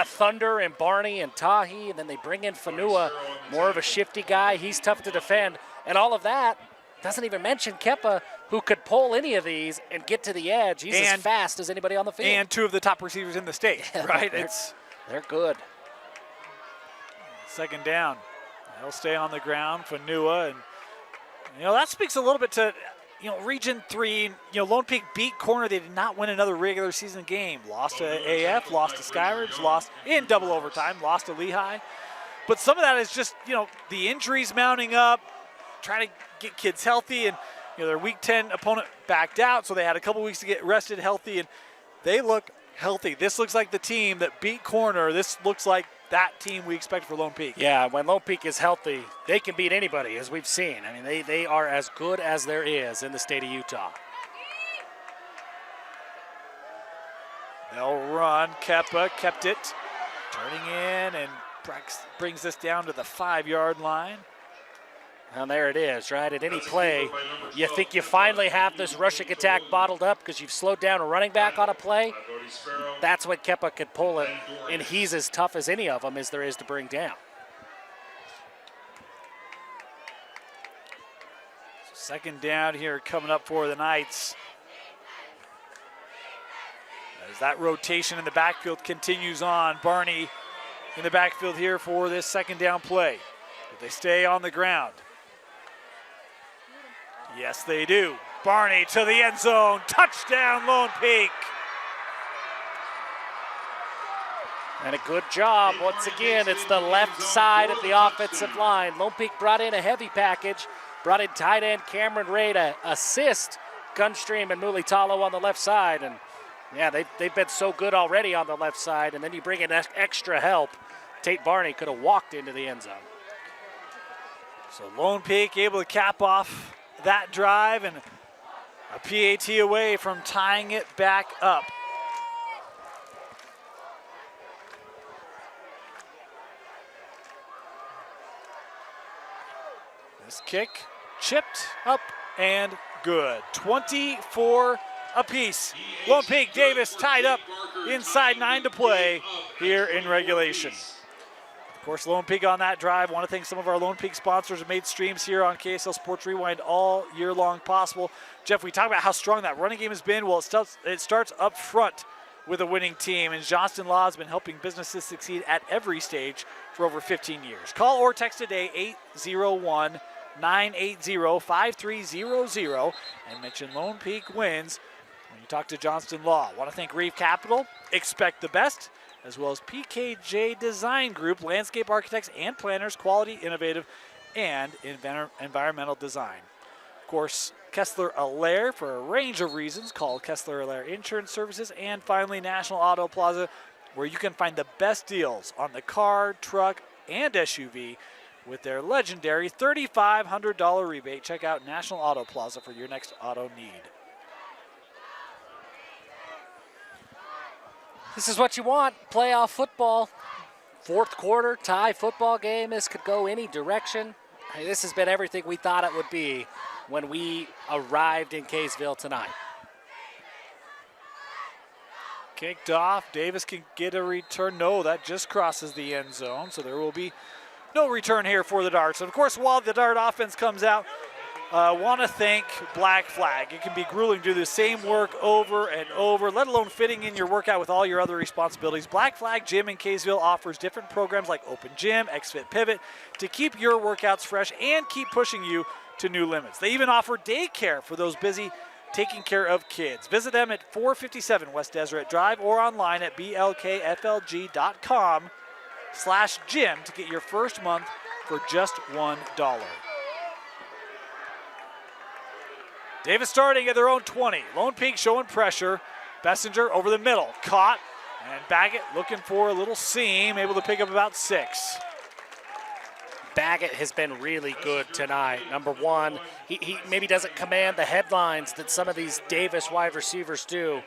Thunder and Barney and Tahi, and then they bring in Fanua, more of a shifty guy. He's tough to defend. And all of that doesn't even mention Kepa, who could pull any of these and get to the edge. He's as fast as anybody on the field. And 2 of the top receivers in the state, right? They're good. Second down. They'll stay on the ground. Fanua, and that speaks a little bit to Region 3. Lone Peak beat Corner. They did not win another regular season game. Lost to AF, lost to Skyribs, lost in double overtime, lost to Lehigh. But some of that is just the injuries mounting up, trying to get kids healthy, and their Week 10 opponent backed out, so they had a couple weeks to get rested, healthy, and they look healthy. This looks like the team that beat Corner. This looks like that team we expect for Lone Peak. Yeah, when Lone Peak is healthy, they can beat anybody, as we've seen. I mean, they are as good as there is in the state of Utah. They'll run. Kepa kept it, turning in, and brings this down to the 5-yard line. And there it is, right? At any play, you think you finally have this rushing attack bottled up because you've slowed down a running back on a play. That's when Kepa could pull it, and he's as tough as any of them as there is to bring down. Second down here coming up for the Knights. As that rotation in the backfield continues on, Barney in the backfield here for this second down play. But they stay on the ground. Yes, they do. Barney to the end zone. Touchdown, Lone Peak. And a good job. Once again, it's the left side of the offensive line. Lone Peak brought in a heavy package, brought in tight end Cameron Ray to assist Gunstream and Mulitalo on the left side. And yeah, they've been so good already on the left side. And then you bring in extra help. Tate Barney could have walked into the end zone. So Lone Peak able to cap off that drive, and a PAT away from tying it back up. This kick chipped up and good. 24 apiece. Lone Peak Davis tied up inside 9 to play here in regulation. Of course, Lone Peak on that drive. Want to thank some of our Lone Peak sponsors who made streams here on KSL Sports Rewind all year long possible. Jeff, we talk about how strong that running game has been. Well, it starts up front with a winning team, and Johnston Law has been helping businesses succeed at every stage for over 15 years. Call or text today 801-980-5300 and mention Lone Peak wins when you talk to Johnston Law. Want to thank Reeve Capital, expect the best, as well as PKJ Design Group, landscape architects and planners, quality, innovative, and environmental design. Of course, Kessler Allaire for a range of reasons. Call Kessler Allaire Insurance Services. And finally, National Auto Plaza, where you can find the best deals on the car, truck, and SUV with their legendary $3,500 rebate. Check out National Auto Plaza for your next auto need. This is what you want, playoff football. Fourth quarter tie football game. This could go any direction. Hey, this has been everything we thought it would be when we arrived in Kaysville tonight. Kicked off. Davis can get a return. No, that just crosses the end zone, so there will be no return here for the Darts. And of course, while the Dart offense comes out, want to thank Black Flag. It can be grueling to do the same work over and over, let alone fitting in your workout with all your other responsibilities. Black Flag Gym in Kaysville offers different programs like Open Gym, XFit Pivot to keep your workouts fresh and keep pushing you to new limits. They even offer daycare for those busy taking care of kids. Visit them at 457 West Deseret Drive or online at blkflg.com/gym to get your first month for just $1. Davis starting at their own 20. Lone Peak showing pressure. Bessinger over the middle. Caught. And Baggett looking for a little seam. Able to pick up about 6. Baggett has been really good tonight. Number one, he maybe doesn't command the headlines that some of these Davis wide receivers do,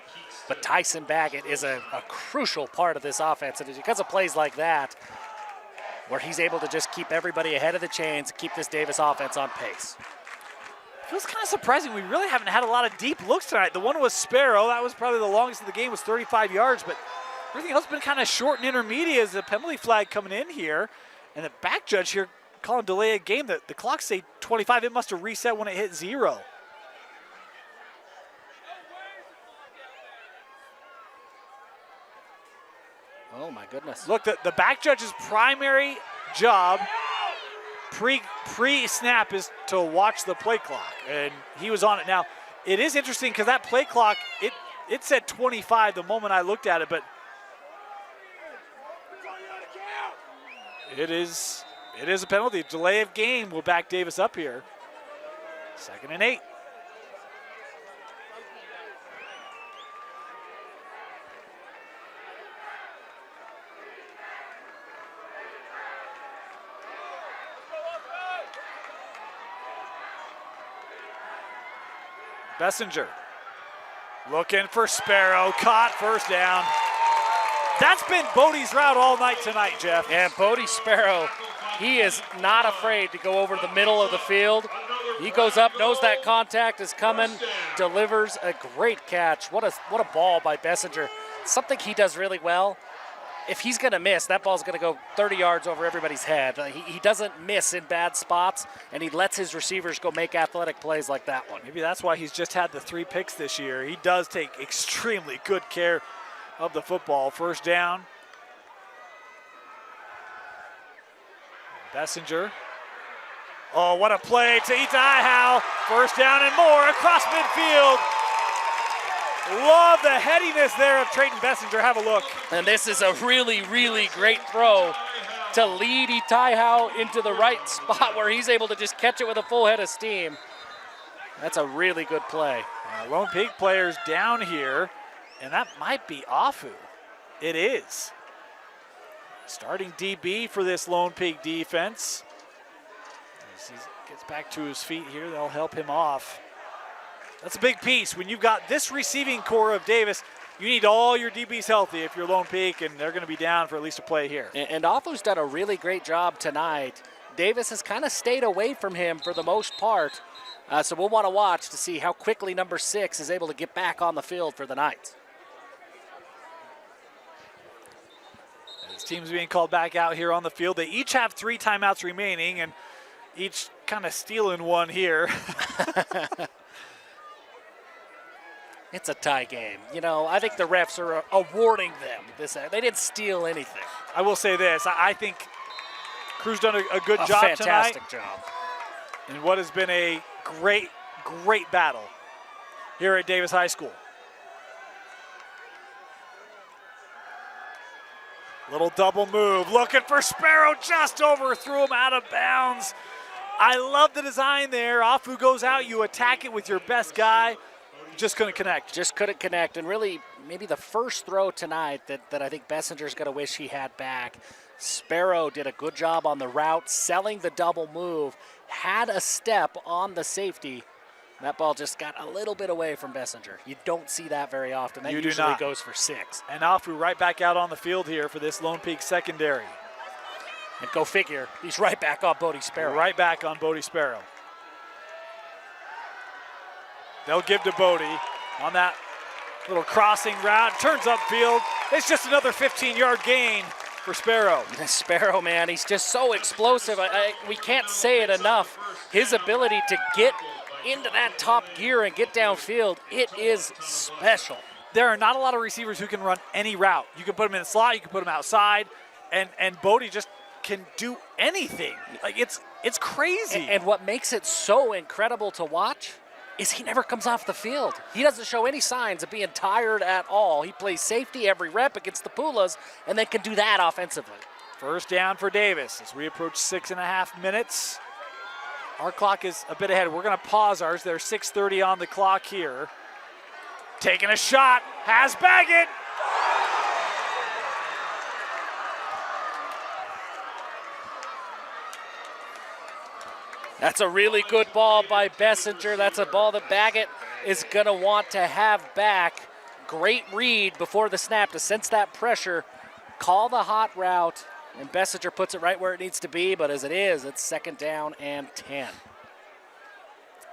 but Tyson Baggett is a crucial part of this offense. And it's because of plays like that where he's able to just keep everybody ahead of the chains, keep this Davis offense on pace. Feels kind of surprising. We really haven't had a lot of deep looks tonight. The one was Sparrow. That was probably the longest of the game, was 35 yards, but everything else has been kind of short and intermediate as the penalty flag coming in here. And the back judge here calling delay a game. The clock say 25. It must have reset when it hit 0. Oh my goodness. Look, the back judge's primary job pre-snap is to watch the play clock, and he was on it. Now, it is interesting because that play clock, it said 25 the moment I looked at it, but it is a penalty. Delay of game will back Davis up here. 2nd and 8. Bessinger looking for Sparrow, caught, first down. That's been Bodie's route all night tonight, Jeff. And Bodie Sparrow, he is not afraid to go over the middle of the field. He goes up, knows that contact is coming, delivers a great catch. What a ball by Bessinger. Something he does really well. If he's going to miss, that ball's going to go 30 yards over everybody's head. He doesn't miss in bad spots, and he lets his receivers go make athletic plays like that one. Maybe that's why he's just had the 3 picks this year. He does take extremely good care of the football. First down. Bessinger. Oh, what a play to Itaihow. First down and more across midfield. Love the headiness there of Trayton Bessinger. Have a look. And this is a really, really great throw to lead Itaihow into the right spot where he's able to just catch it with a full head of steam. That's a really good play. Lone Peak players down here, and that might be Afu. It is. Starting DB for this Lone Peak defense. As he gets back to his feet here, they'll help him off. That's a big piece. When you've got this receiving core of Davis, you need all your DBs healthy if you're Lone Peak, and they're going to be down for at least a play here. And Afu's done a really great job tonight. Davis has kind of stayed away from him for the most part, so we'll want to watch to see how quickly number 6 is able to get back on the field for the Knights. As teams being called back out here on the field, they each have 3 timeouts remaining, and each kind of stealing one here. It's a tie game. You know, I think the refs are awarding them this. They didn't steal anything. I will say this. I think Crew's done a good job tonight. Fantastic job. In what has been a great, great battle here at Davis High School. Little double move. Looking for Sparrow. Just overthrew him out of bounds. I love the design there. Afu goes out. You attack it with your best guy. just couldn't connect. Just couldn't connect, and really maybe the first throw tonight that I think Bessinger's going to wish he had back. Sparrow did a good job on the route, selling the double move, had a step on the safety. That ball just got a little bit away from Bessinger. You don't see that very often. That usually goes for 6. And Afu right back out on the field here for this Lone Peak secondary. And go figure, he's right back on Bodie Sparrow. Right back on Bodie Sparrow. They'll give to Bodie on that little crossing route. Turns upfield. It's just another 15-yard gain for Sparrow. Sparrow, man, he's just so explosive. We can't say it enough. His ability to get into that top gear and get downfield, it is special. There are not a lot of receivers who can run any route. You can put him in the slot, you can put him outside, and Bodie just can do anything. Like, it's crazy. And what makes it so incredible to watch is he never comes off the field. He doesn't show any signs of being tired at all. He plays safety every rep against the Pulas and then can do that offensively. First down for Davis as we approach 6.5 minutes. Our clock is a bit ahead. We're going to pause ours. There's 6:30 on the clock here. Taking a shot, has Baggett. That's a really good ball by Bessinger. That's a ball that Baggett is going to want to have back. Great read before the snap to sense that pressure, call the hot route, and Bessinger puts it right where it needs to be, but as it is, it's 2nd down and 10.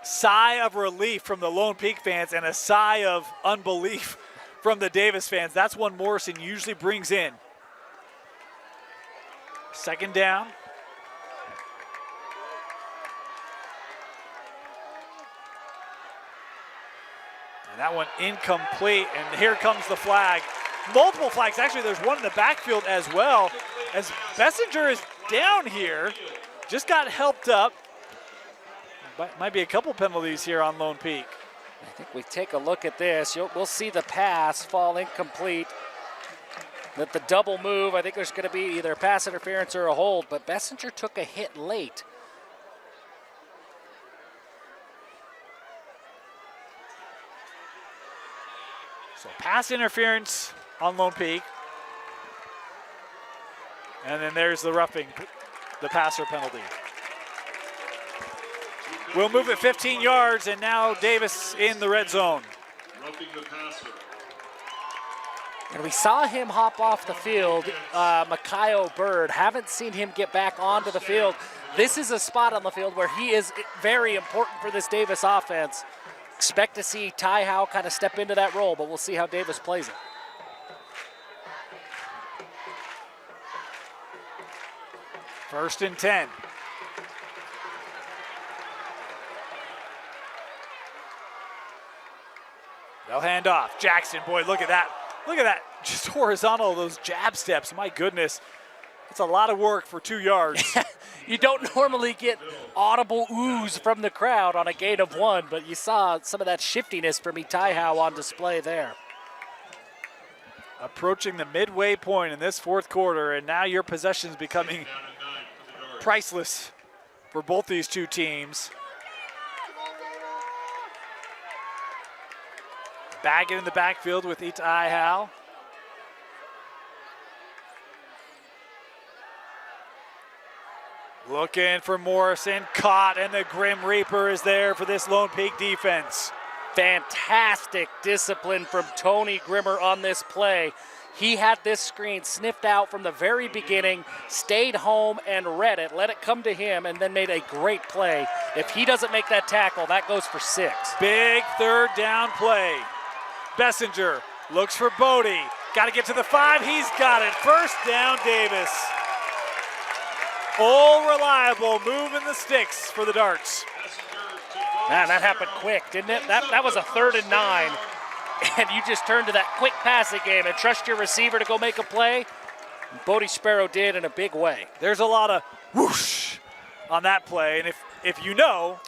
Sigh of relief from the Lone Peak fans and a sigh of unbelief from the Davis fans. That's one Morrison usually brings in. 2nd down. And that one incomplete, and here comes the flag. Multiple flags. Actually, there's one in the backfield as well, as Bessinger is down here. Just got helped up. Might be a couple penalties here on Lone Peak. I think we take a look at this. We'll see the pass fall incomplete. With the double move, I think there's going to be either a pass interference or a hold, but Bessinger took a hit late. So pass interference on Lone Peak. And then there's the roughing, the passer penalty. We'll move it 15 yards, and now Davis in the red zone. Roughing the passer. And we saw him hop off the field, Makayo Bird. Haven't seen him get back onto the field. This is a spot on the field where he is very important for this Davis offense. Expect to see Ty Howe kind of step into that role, but we'll see how Davis plays it. First and 10. They'll hand off. Jackson, boy, look at that. Look at that. Just horizontal, those jab steps. My goodness. It's a lot of work for 2 yards. You don't normally get audible oohs from the crowd on a gain of 1, but you saw some of that shiftiness from Ty Howe on display there. Approaching the midway point in this 4th quarter, and now your possession's becoming priceless for both these two teams. Baggett in the backfield with Ty Howe. Looking for Morrison, caught, and the Grim Reaper is there for this Lone Peak defense. Fantastic discipline from Tony Grimmer on this play. He had this screen sniffed out from the very beginning, stayed home and read it, let it come to him, and then made a great play. If he doesn't make that tackle, that goes for 6. Big 3rd down play. Bessinger looks for Bodie. Got to get to the 5. He's got it. First down, Davis. All reliable, moving the sticks for the Darts. Man, that happened quick, didn't it? That was a 3rd and 9. And you just turn to that quick passing game and trust your receiver to go make a play. Bodie Sparrow did in a big way. There's a lot of whoosh on that play, and if you know,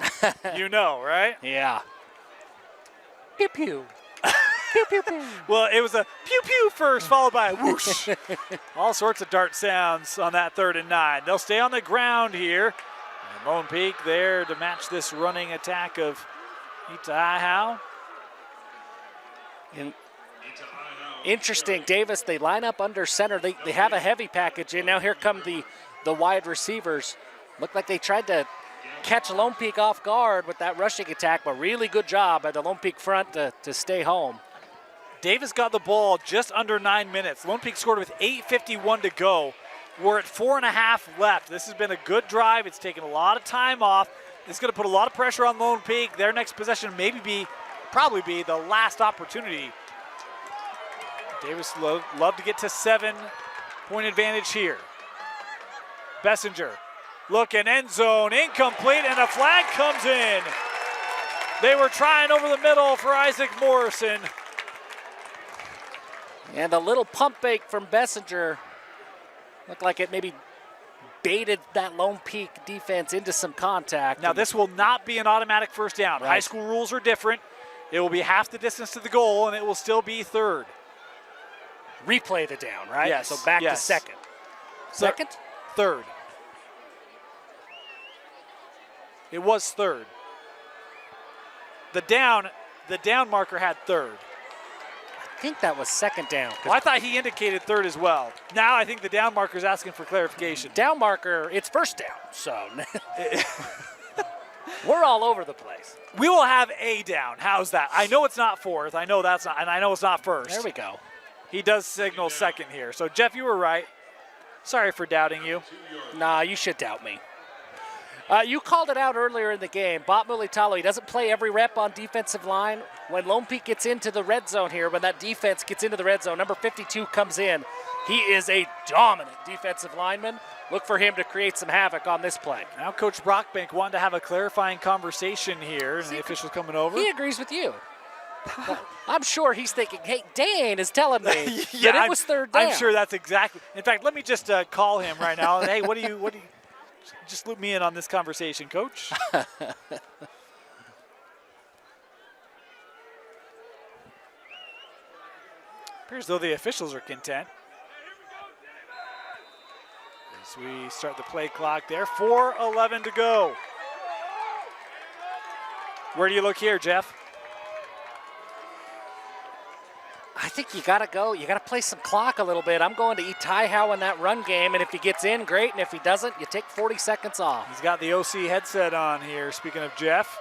you know, right? Yeah. Pew pew. Pew pew pew. Well, it was a pew pew first, followed by a whoosh. All sorts of Dart sounds on that 3rd and 9. They'll stay on the ground here. And Lone Peak there to match this running attack of Ty Howe. And interesting, Davis, they line up under center. They have a heavy package, and now here come the wide receivers. Looked like they tried to catch Lone Peak off guard with that rushing attack, but really good job by the Lone Peak front to stay home. Davis got the ball just under 9 minutes. Lone Peak scored with 8:51 to go. We're at 4.5 left. This has been a good drive. It's taken a lot of time off. It's going to put a lot of pressure on Lone Peak. Their next possession probably be the last opportunity. Davis love to get to 7-point advantage here. Bessinger looking, end zone, incomplete, and a flag comes in. They were trying over the middle for Isaac Morrison. And a little pump fake from Bessinger. Looked like it maybe baited that Lone Peak defense into some contact. Now this will not be an automatic first down. Right. High school rules are different. It will be half the distance to the goal, and it will still be third. Replay the down, right? Yes. So back yes. to second. Second? Third. It was third. The down marker had third. I think that was second down. Well, I thought he indicated third as well. Now I think the down marker is asking for clarification. Down marker, it's first down. So we're all over the place. We will have a down. How's that? I know it's not fourth. I know that's not, and I know it's not first. There we go. He does signal second here. So Jeff, you were right. Sorry for doubting you. Nah, you should doubt me. You called it out earlier in the game. Bob Mulitalo, he doesn't play every rep on defensive line. When Lone Peak gets into the red zone here, when that defense gets into the red zone, number 52 comes in. He is a dominant defensive lineman. Look for him to create some havoc on this play. Now Coach Brockbank wanted to have a clarifying conversation here, and the official's coming over. He agrees with you. I'm sure he's thinking, hey, Dane is telling me Yeah, that it was third down. I'm sure that's exactly. In fact, let me just call him right now. Hey, what do you? Just loop me in on this conversation, Coach. Appears though the officials are content. As we start the play clock there, 4:11 to go. Where do you look here, Jeff? I think you got to go. You got to play some clock a little bit. I'm going to Itai Howe in that run game, and if he gets in, great, and if he doesn't, you take 40 seconds off. He's got the OC headset on here, speaking of Jeff.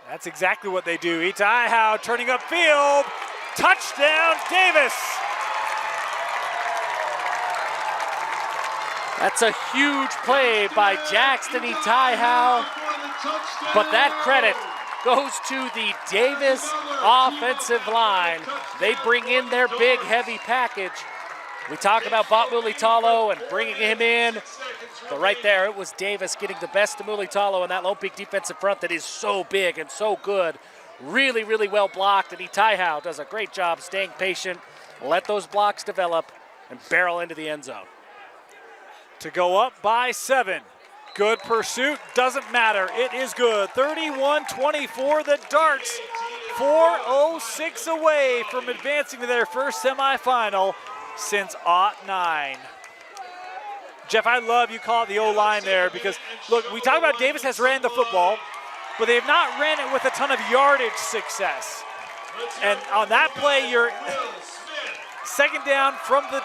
That's exactly what they do. Itai Howe turning upfield. Touchdown, Davis. That's a huge play by Jackson Itai Howe, but that credit goes to the Davis offensive line. They bring in their big, heavy package. We talk about Bob Mulitalo and bringing him in, but right there, it was Davis getting the best of Mulitalo in that Lone Peak defensive front that is so big and so good. Really, really well blocked, and Itai Howe does a great job staying patient, let those blocks develop, and barrel into the end zone. To go up by 7. Good pursuit, doesn't matter, it is good. 31-24, the Darts, 4:06 away from advancing to their first semifinal since '09. Jeff, I love you call it the O-line there because, look, we talk about Davis has ran the football, but they have not ran it with a ton of yardage success. And on that play, you're second down from the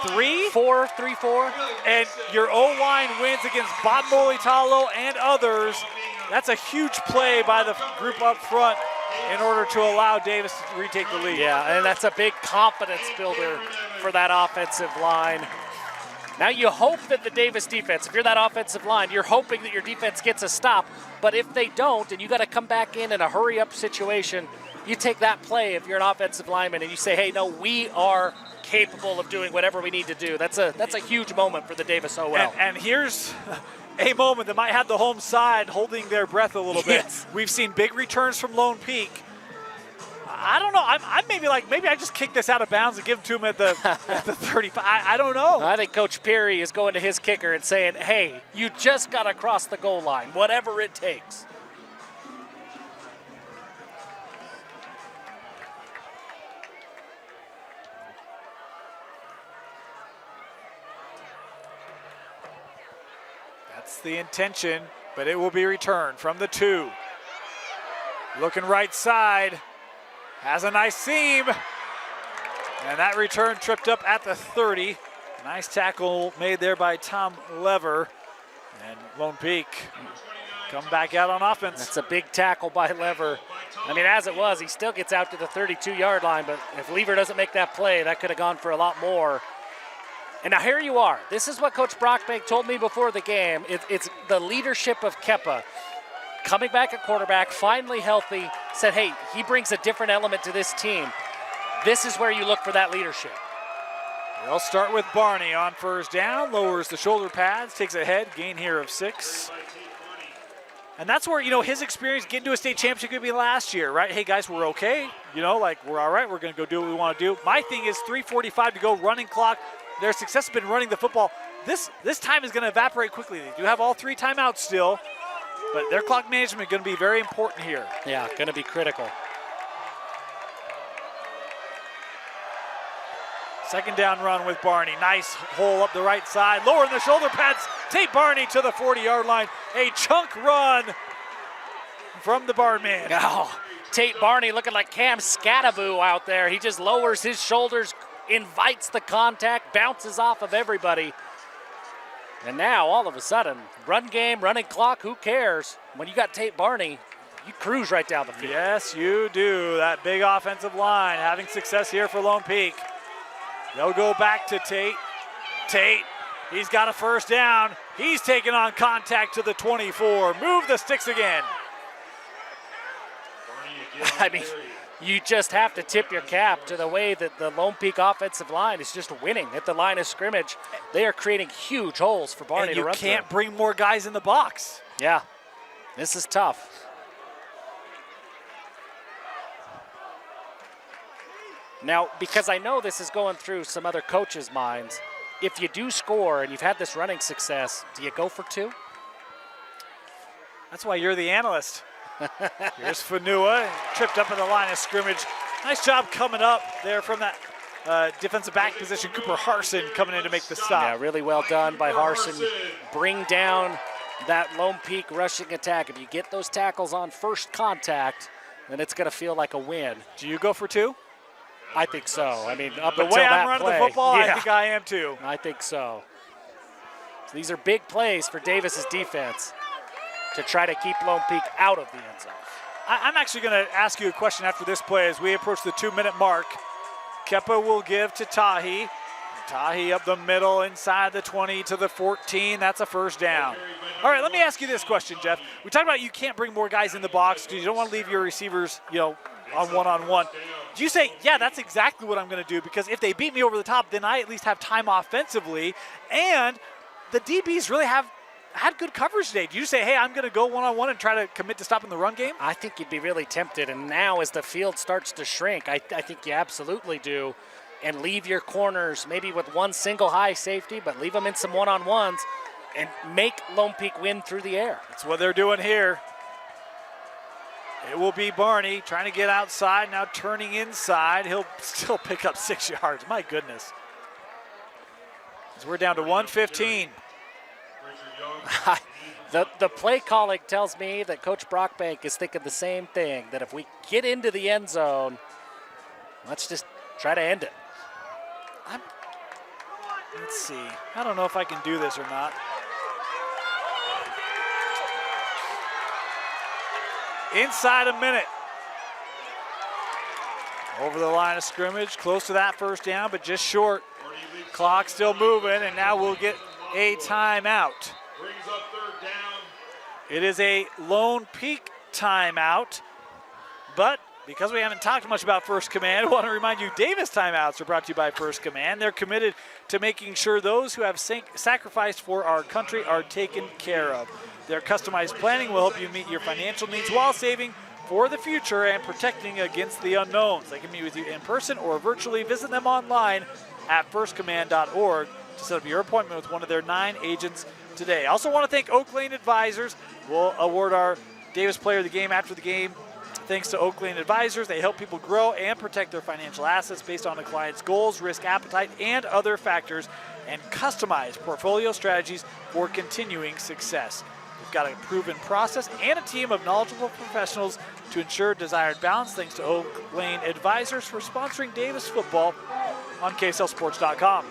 3-4, and your O-line wins against Bob Mulitalo and others. That's a huge play by the group up front in order to allow Davis to retake the lead. Yeah, and that's a big confidence builder for that offensive line. Now you hope that the Davis defense, if you're that offensive line, you're hoping that your defense gets a stop, but if they don't and you got to come back in a hurry-up situation, you take that play if you're an offensive lineman and you say, hey, no, we are capable of doing whatever we need to do. That's a huge moment for the Davis OL. And here's a moment that might have the home side holding their breath a little bit. Yes. We've seen big returns from Lone Peak. I don't know. I'm maybe I just kick this out of bounds and give it to him at the 35. I don't know. I think Coach Peary is going to his kicker and saying, hey, you just got to cross the goal line, whatever it takes. That's the intention, but it will be returned from the 2. Looking right side. has a nice seam. And that return tripped up at the 30. Nice tackle made there by Tom Lever. And Lone Peak come back out on offense. That's a big tackle by Lever. I mean, as it was, he still gets out to the 32-yard line, but if Lever doesn't make that play, that could have gone for a lot more. And now here you are. This is what Coach Brockbank told me before the game. It's the leadership of Kepa. Coming back at quarterback, finally healthy, said, hey, he brings a different element to this team. This is where you look for that leadership. They'll start with Barney on first down, lowers the shoulder pads, takes a head, gain here of 6. And that's where, his experience getting to a state championship could be last year, right? Hey, guys, we're okay. We're all right. We're going to go do what we want to do. My thing is 3:45 to go, running clock. Their success has been running the football. This time is going to evaporate quickly. They do have all 3 timeouts still, but their clock management is going to be very important here. Yeah, going to be critical. Second down run with Barney. Nice hole up the right side. Lowering the shoulder pads. Tate Barney to the 40-yard line. A chunk run from the Barnman. Oh, Tate Barney looking like Cam Scataboo out there. He just lowers his shoulders, invites the contact, bounces off of everybody. And now, all of a sudden, run game, running clock, who cares? When you got Tate Barney, you cruise right down the field. Yes, you do. That big offensive line having success here for Lone Peak. They'll go back to Tate. Tate, he's got a first down. He's taking on contact to the 24. Move the sticks again. I mean, you just have to tip your cap to the way that the Lone Peak offensive line is just winning at the line of scrimmage. They are creating huge holes for Barney to run through. You can't bring more guys in the box. Yeah, this is tough. Now, because I know this is going through some other coaches' minds, if you do score and you've had this running success, do you go for 2? That's why you're the analyst. Here's Fanua, tripped up at the line of scrimmage. Nice job coming up there from that defensive back position. Cooper Harson coming in to make the stop. Yeah, really well done by Harson. Bring down that Lone Peak rushing attack. If you get those tackles on first contact, then it's going to feel like a win. Do you go for 2? I think so. I mean, up the until way that I'm running play, the football, yeah, I think I am too. I think so. So these are big plays for Davis's defense to try to keep Lone Peak out of the end zone. I'm actually going to ask you a question after this play as we approach the 2-minute mark. Kepa will give to Tahi. Tahi up the middle inside the 20 to the 14. That's a first down. All right, let me ask you this question, Jeff. We talked about you can't bring more guys in the box because you don't want to leave your receivers, on one-on-one. Do you say, yeah, that's exactly what I'm going to do because if they beat me over the top, then I at least have time offensively, and the DBs really have had good coverage today. Do you say, hey, I'm going to go one-on-one and try to commit to stopping the run game? I think you'd be really tempted, and now as the field starts to shrink, I think you absolutely do, and leave your corners maybe with one single high safety, but leave them in some one-on-ones and make Lone Peak win through the air. That's what they're doing here. It will be Barney trying to get outside, now turning inside. He'll still pick up 6 yards. My goodness. As we're down to 1:15. The play calling tells me that Coach Brockbank is thinking the same thing, that if we get into the end zone, let's just try to end it. Let's see. I don't know if I can do this or not. Inside a minute. Over the line of scrimmage, close to that first down, but just short. Clock still moving, and now we'll get a timeout. It is a Lone Peak timeout, but because we haven't talked much about First Command, I want to remind you Davis timeouts are brought to you by First Command. They're committed to making sure those who have sacrificed for our country are taken care of. Their customized planning will help you meet your financial needs while saving for the future and protecting against the unknowns. They can meet with you in person or virtually. Visit them online at firstcommand.org to set up your appointment with one of their 9 agents today. I also want to thank Oak Lane Advisors. We'll award our Davis Player of the Game after the game. Thanks to Oak Lane Advisors, they help people grow and protect their financial assets based on a client's goals, risk appetite, and other factors, and customize portfolio strategies for continuing success. With They've got a proven process and a team of knowledgeable professionals to ensure desired balance. Thanks to Oak Lane Advisors for sponsoring Davis football on KSLSports.com.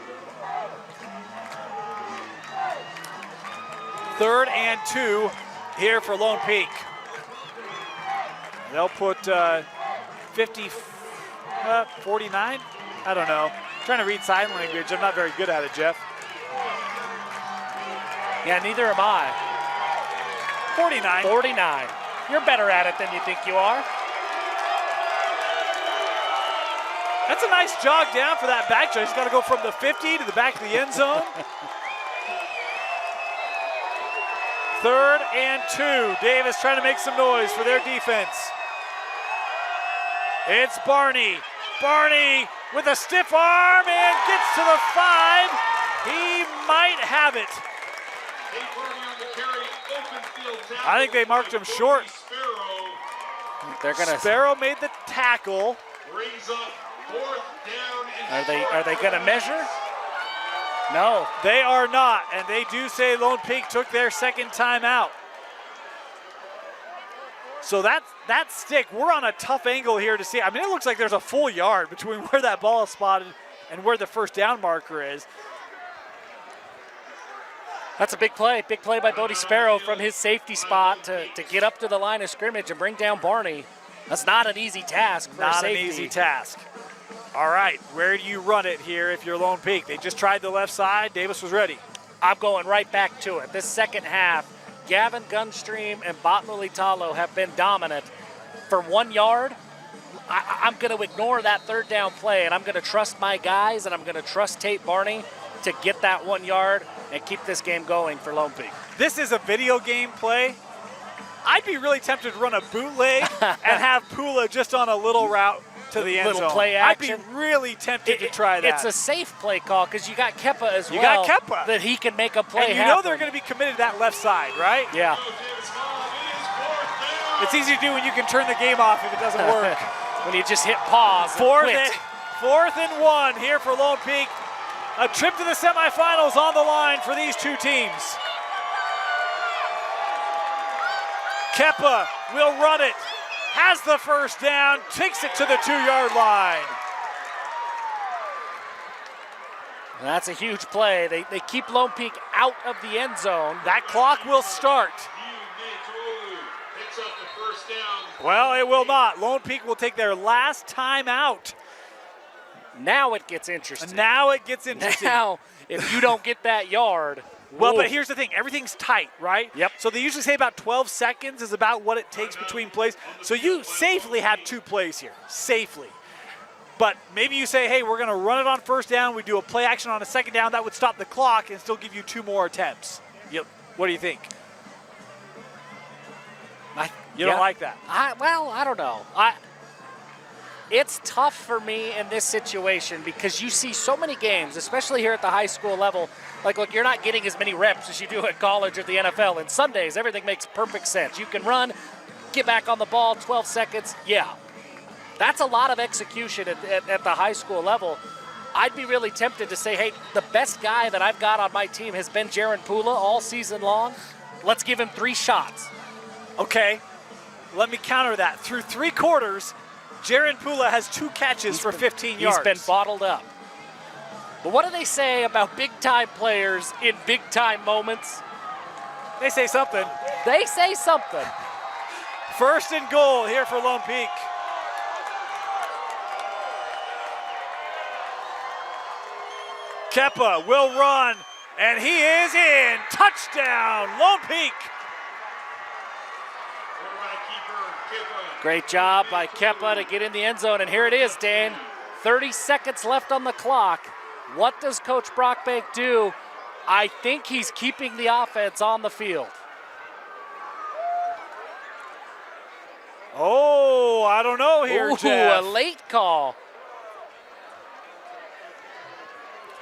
3rd and 2 here for Lone Peak. They'll put 49? I don't know. I'm trying to read sign language. I'm not very good at it, Jeff. Yeah, neither am I. 49. 49. You're better at it than you think you are. That's a nice jog down for that back jog. He's got to go from the 50 to the back of the end zone. 3rd and 2. Davis trying to make some noise for their defense. It's Barney. Barney with a stiff arm and gets to the 5. He might have it. I think they marked him short. They're gonna. Sparrow made the tackle. Brings up 4th down. Are they gonna measure? No. They are not, and they do say Lone Peak took their second time out. So that stick, we're on a tough angle here to see. I mean, it looks like there's a full yard between where that ball is spotted and where the first down marker is. That's a big play by Bodie Sparrow from his safety spot to get up to the line of scrimmage and bring down Barney. That's not an easy task for a safety. Not an easy task. All right, where do you run it here if you're Lone Peak? They just tried the left side. Davis was ready. I'm going right back to it. This second half, Gavin Gunstream and Batmuli Talo have been dominant. For 1 yard, I'm going to ignore that 3rd down play, and I'm going to trust my guys, and I'm going to trust Tate Barney to get that 1 yard and keep this game going for Lone Peak. This is a video game play. I'd be really tempted to run a bootleg and have Pula just on a little route to the end Little zone. play action. I'd be really tempted to try that. It's a safe play call because you got Kepa as well. You got Kepa. That he can make a play and you happen. know they're going to be committed to that left side, right? Yeah. It's easy to do when you can turn the game off if it doesn't work. When you just hit pause and 4th and 1 here for Lone Peak. A trip to the semifinals on the line for these two teams. Kepa will run it, has the first down, takes it to the 2-yard line. That's a huge play. They keep Lone Peak out of the end zone. That clock will start. Well, it will not. Lone Peak will take their last time out. Now it gets interesting. Now it gets interesting. Now, if you don't get that yard. Well, but here's the thing. Everything's tight, right? Yep. So they usually say about 12 seconds is about what it takes between plays. So you safely have 2 plays here, safely. But maybe you say, hey, we're going to run it on 1st down. We do a play action on a 2nd down. That would stop the clock and still give you 2 more attempts. Yep. What do you think? You don't like that? I don't know. It's tough for me in this situation because you see so many games, especially here at the high school level. Like, look, you're not getting as many reps as you do at college or the NFL. And Sundays, everything makes perfect sense. You can run, get back on the ball, 12 seconds. Yeah, that's a lot of execution at the high school level. I'd be really tempted to say, hey, the best guy that I've got on my team has been Jaron Pula all season long. Let's give him 3 shots. Okay, let me counter that. Through 3 quarters, Jaron Pula has 2 catches for 15 yards. He's been bottled up. But what do they say about big-time players in big-time moments? They say something. They say something. 1st and goal here for Lone Peak. Kepa will run, and he is in. Touchdown, Lone Peak. Great job by Kepa to get in the end zone, and here it is, Dane. 30 seconds left on the clock. What does Coach Brockbank do? I think he's keeping the offense on the field. Oh, I don't know here, Jeff. A late call.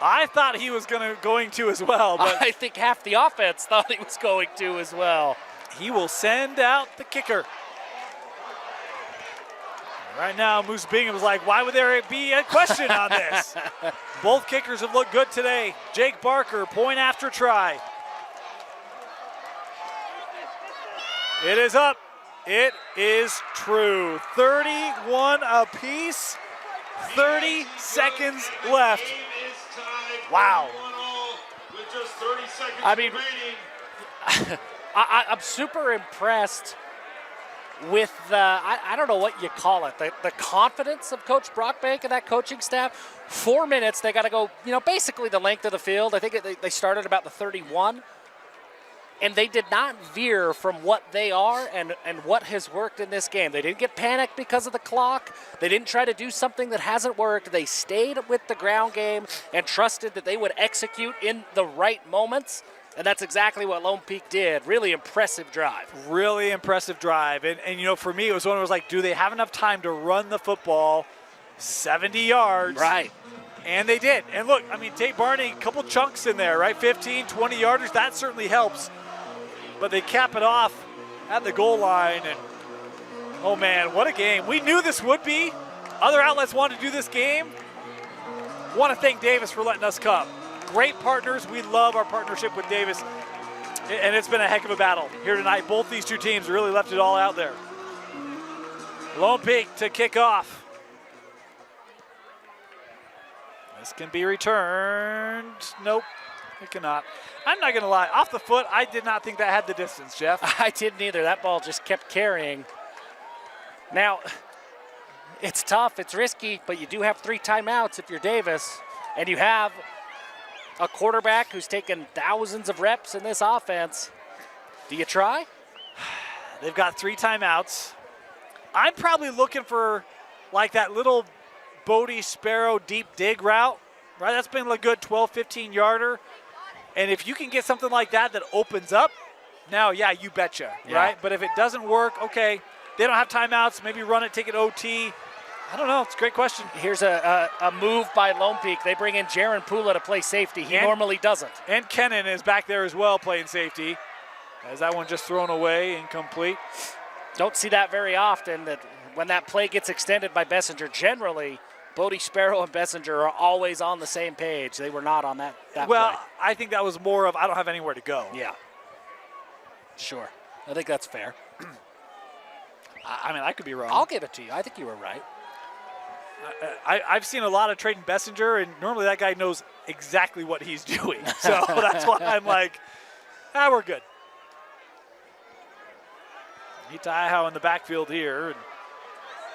I thought he was going to as well, but I think half the offense thought he was going to as well. He will send out the kicker. Right now, Moose Bingham's like, why would there be a question on this? Both kickers have looked good today. Jake Barker, point after try. It is up. It is true. 31 apiece. 30 seconds left. Game is tied Wow. 1-1 with just 30 seconds I mean, remaining. I'm super impressed with the, I don't know what you call it, the confidence of Coach Brockbank and that coaching staff. 4 minutes, they got to go, basically the length of the field. I think they started about the 31. And they did not veer from what they are and what has worked in this game. They didn't get panicked because of the clock. They didn't try to do something that hasn't worked. They stayed with the ground game and trusted that they would execute in the right moments. And that's exactly what Lone Peak did. Really impressive drive. Really impressive drive. And for me, it was one where it was like, do they have enough time to run the football 70 yards? Right. And they did. And look, I mean, Tate Barney, a couple chunks in there, right? 15, 20 yarders, that certainly helps. But they cap it off at the goal line. And, oh, man, what a game. We knew this would be. Other outlets wanted to do this game. Want to thank Davis for letting us come. Great partners. We love our partnership with Davis. And it's been a heck of a battle here tonight. Both these two teams really left it all out there. Lone Peak to kick off. This can be returned. Nope, it cannot. I'm not going to lie. Off the foot, I did not think that had the distance, Jeff. I didn't either. That ball just kept carrying. Now, it's tough. It's risky, but you do have 3 timeouts if you're Davis, and you have a quarterback who's taken thousands of reps in this offense. Do you try? They've got 3 timeouts. I'm probably looking for like that little Bodie Sparrow deep dig route, right? That's been a good 12, 15 yarder. And if you can get something like that that opens up, now, yeah, you betcha, right? But if it doesn't work, okay, they don't have timeouts, maybe run it, take it OT. I don't know. It's a great question. Here's a move by Lone Peak. They bring in Jaron Pula to play safety. He normally doesn't. And Kennan is back there as well playing safety. As that one just thrown away, incomplete. Don't see that very often, that when that play gets extended by Bessinger. Generally, Bodie Sparrow and Bessinger are always on the same page. They were not on that well, play. I think that was more of I don't have anywhere to go. Yeah. Sure. I think that's fair. I mean, I could be wrong. I'll give it to you. I think you were right. I've seen a lot of trading Bessinger, and normally that guy knows exactly what he's doing. So that's why I'm like, we're good. Nita Ihow in the backfield here. And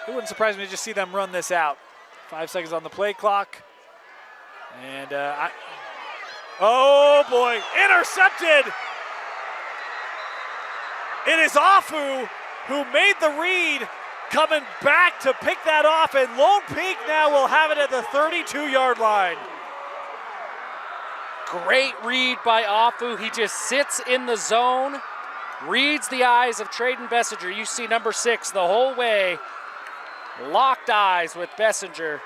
it wouldn't surprise me to just see them run this out. 5 seconds on the play clock. And, oh boy, intercepted. It is Afu who made the read, coming back to pick that off, and Lone Peak now will have it at the 32-yard line. Great read by Afu. He just sits in the zone, reads the eyes of Traden Bessinger. You see number 6 the whole way, locked eyes with Bessinger,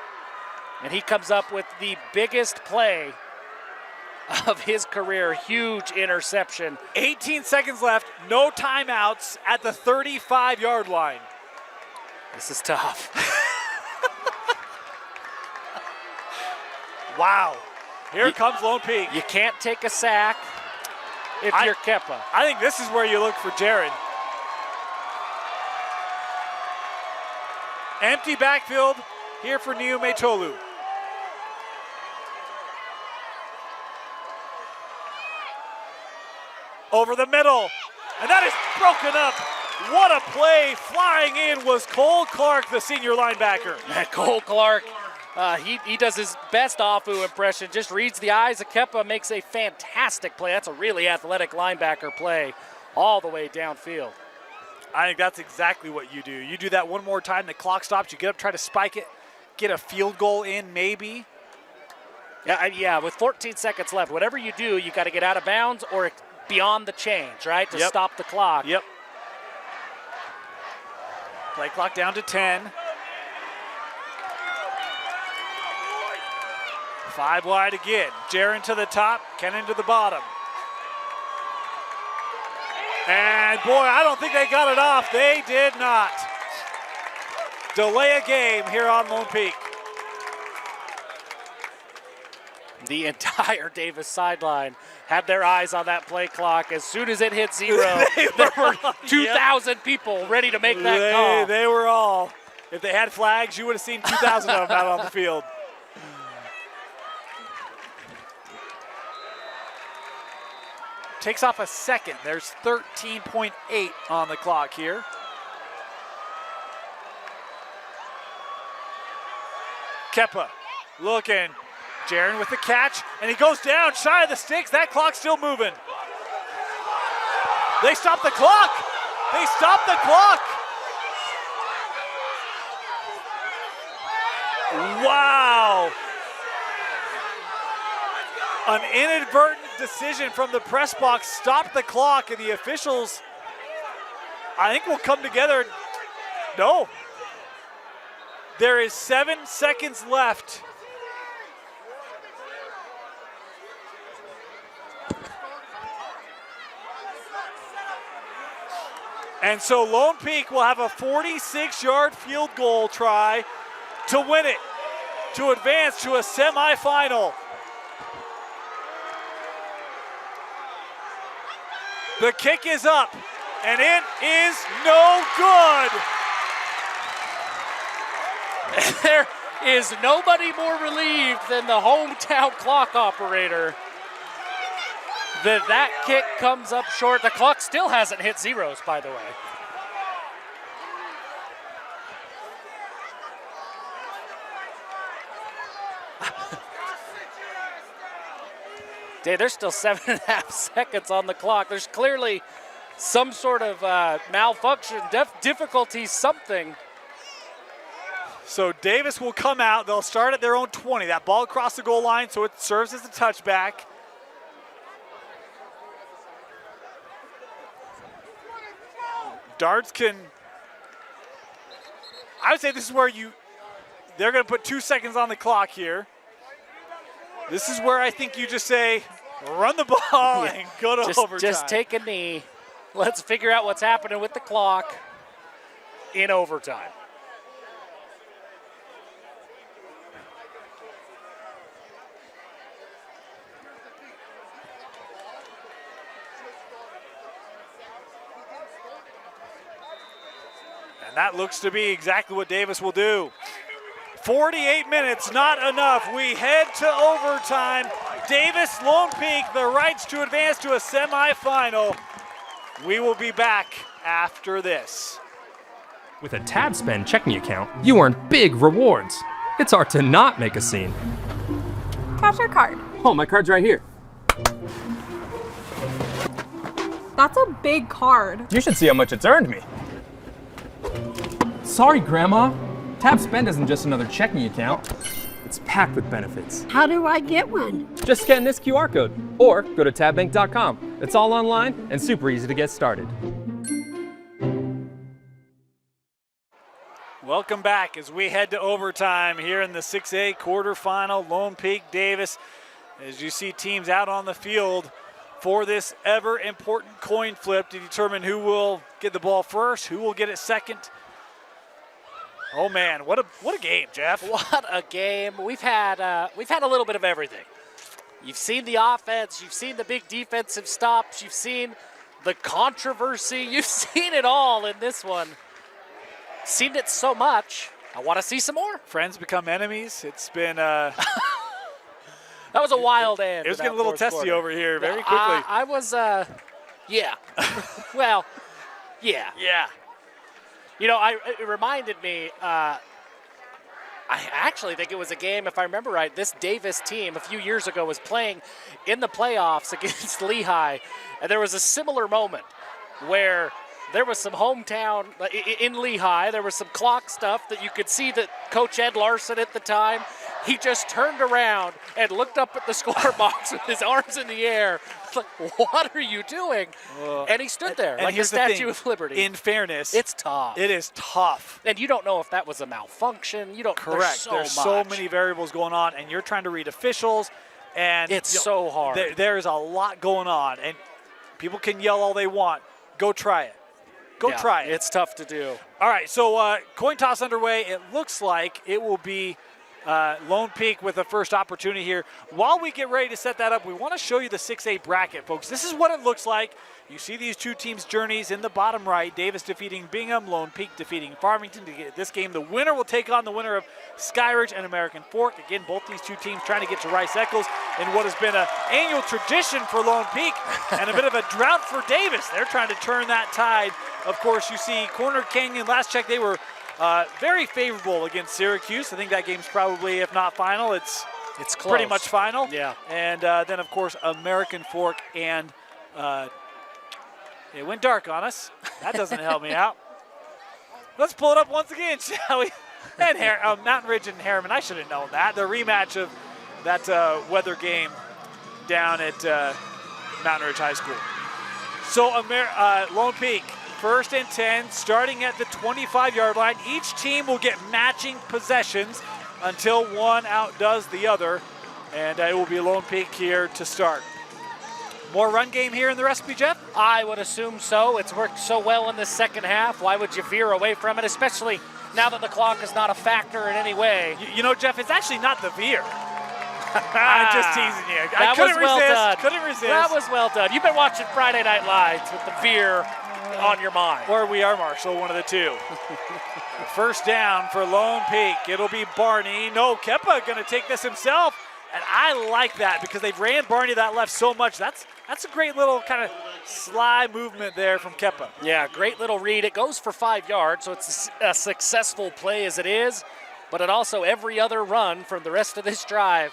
and he comes up with the biggest play of his career. Huge interception. 18 seconds left, no timeouts at the 35-yard line. This is tough. Wow. Here comes Lone Peak. You can't take a sack if you're Kepa. I think this is where you look for Jared. Empty backfield here for Niume Tolu. Over the middle, and that is broken up. What a play. Flying in was Cole Clark, the senior linebacker. Cole Clark, he does his best Afu impression, just reads the eyes of Kepa, makes a fantastic play. That's a really athletic linebacker play all the way downfield. I think that's exactly what you do. You do that one more time, the clock stops, you get up, try to spike it, get a field goal in maybe. Yeah, with 14 seconds left, whatever you do, you got to get out of bounds or beyond the change, right, to stop the clock. Yep. Play clock down to 10. 5 wide again. Jaron to the top, Kennan to the bottom. And boy, I don't think they got it off. They did not. Delay a game here on Lone Peak. The entire Davis sideline had their eyes on that play clock. As soon as it hit 0, there were 2,000 people ready to make that call. They were all. If they had flags, you would have seen 2,000 of them out on the field. Takes off a second. There's 13.8 on the clock here. Kepa looking. Jaron with the catch, and he goes down shy of the sticks. That clock's still moving. They stop the clock. They stop the clock. Wow. An inadvertent decision from the press box stopped the clock, and the officials, I think, will come together. No. There is 7 seconds left. And so Lone Peak will have a 46-yard field goal try to win it, to advance to a semifinal. The kick is up, and it is no good. There is nobody more relieved than the hometown clock operator that kick comes up short. The clock still hasn't hit zeros, by the way. Dave, there's still 7.5 seconds on the clock. There's clearly some sort of malfunction, difficulty, something. So Davis will come out. They'll start at their own 20. That ball across the goal line, so it serves as a touchback. Darts can, I would say this is where they're going to put 2 seconds on the clock here. This is where I think you just say, run the ball and go to overtime. Just take a knee. Let's figure out what's happening with the clock in overtime. And that looks to be exactly what Davis will do. 48 minutes, not enough. We head to overtime. Davis, Lone Peak, the rights to advance to a semifinal. We will be back after this. With a TabSpend checking account, you earn big rewards. It's hard to not make a scene. Cash your card. Oh, my card's right here. That's a big card. You should see how much it's earned me. Sorry, Grandma. TabSpend isn't just another checking account. It's packed with benefits. How do I get one? Just scan this QR code or go to tabbank.com. It's all online and super easy to get started. Welcome back as we head to overtime here in the 6A quarterfinal. Lone Peak, Davis, as you see teams out on the field for this ever important coin flip to determine who will get the ball first, who will get it second. Oh man, what a game, Jeff. What a game. We've had a little bit of everything. You've seen the offense, you've seen the big defensive stops, you've seen the controversy, you've seen it all in this one. Seen it so much, I want to see some more. Friends become enemies. It's been that was a wild end. It was getting a little testy over here very quickly. I was yeah. Well, yeah. Yeah. You know, it reminded me, I actually think it was a game, if I remember right, this Davis team a few years ago was playing in the playoffs against Lehigh, and there was a similar moment where there was some hometown, in Lehigh, there was some clock stuff that you could see that Coach Ed Larson at the time, he just turned around and looked up at the score box with his arms in the air. Like, what are you doing? And he stood there like a Statue of Liberty. In fairness, it's tough. It is tough. And you don't know if that was a malfunction. You don't. Correct. There's so many variables going on, and you're trying to read officials, and it's so hard. There's a lot going on, and people can yell all they want. Go try it. Go try it. It's tough to do. All right, so coin toss underway. It looks like it will be Lone Peak with the first opportunity here. While we get ready to set that up, we want to show you the 6A bracket, folks. This is what it looks like. You see these two teams' journeys in the bottom right. Davis defeating Bingham, Lone Peak defeating Farmington. To get this game, the winner will take on the winner of Skyridge and American Fork. Again, both these two teams trying to get to Rice Eccles in what has been an annual tradition for Lone Peak and a bit of a drought for Davis. They're trying to turn that tide. Of course, you see Corner Canyon, last check, they were very favorable against Syracuse. I think that game's probably, if not final, it's close. Pretty much final. Yeah. And then, of course, American Fork and it went dark on us. That doesn't help me out. Let's pull it up once again, shall we? And Mountain Ridge and Harriman. I should have known that. The rematch of that weather game down at Mountain Ridge High School. So Lone Peak, 1st and 10, starting at the 25-yard line. Each team will get matching possessions until one outdoes the other, and it will be Lone Peak here to start. More run game here in the recipe, Jeff? I would assume so. It's worked so well in the second half. Why would you veer away from it, especially now that the clock is not a factor in any way? You know, Jeff, it's actually not the veer. I'm just teasing you. I couldn't resist. Couldn't resist. That was well done. You've been watching Friday Night Lights with the veer on your mind. Or we are, Marshall, one of the two. First down for Lone Peak. It'll be Barney. No, Kepa going to take this himself. And I like that because they've ran Barney that left so much. That's a great little kind of sly movement there from Kepa. Yeah, great little read. It goes for 5 yards, so it's a successful play as it is. But it also, every other run from the rest of this drive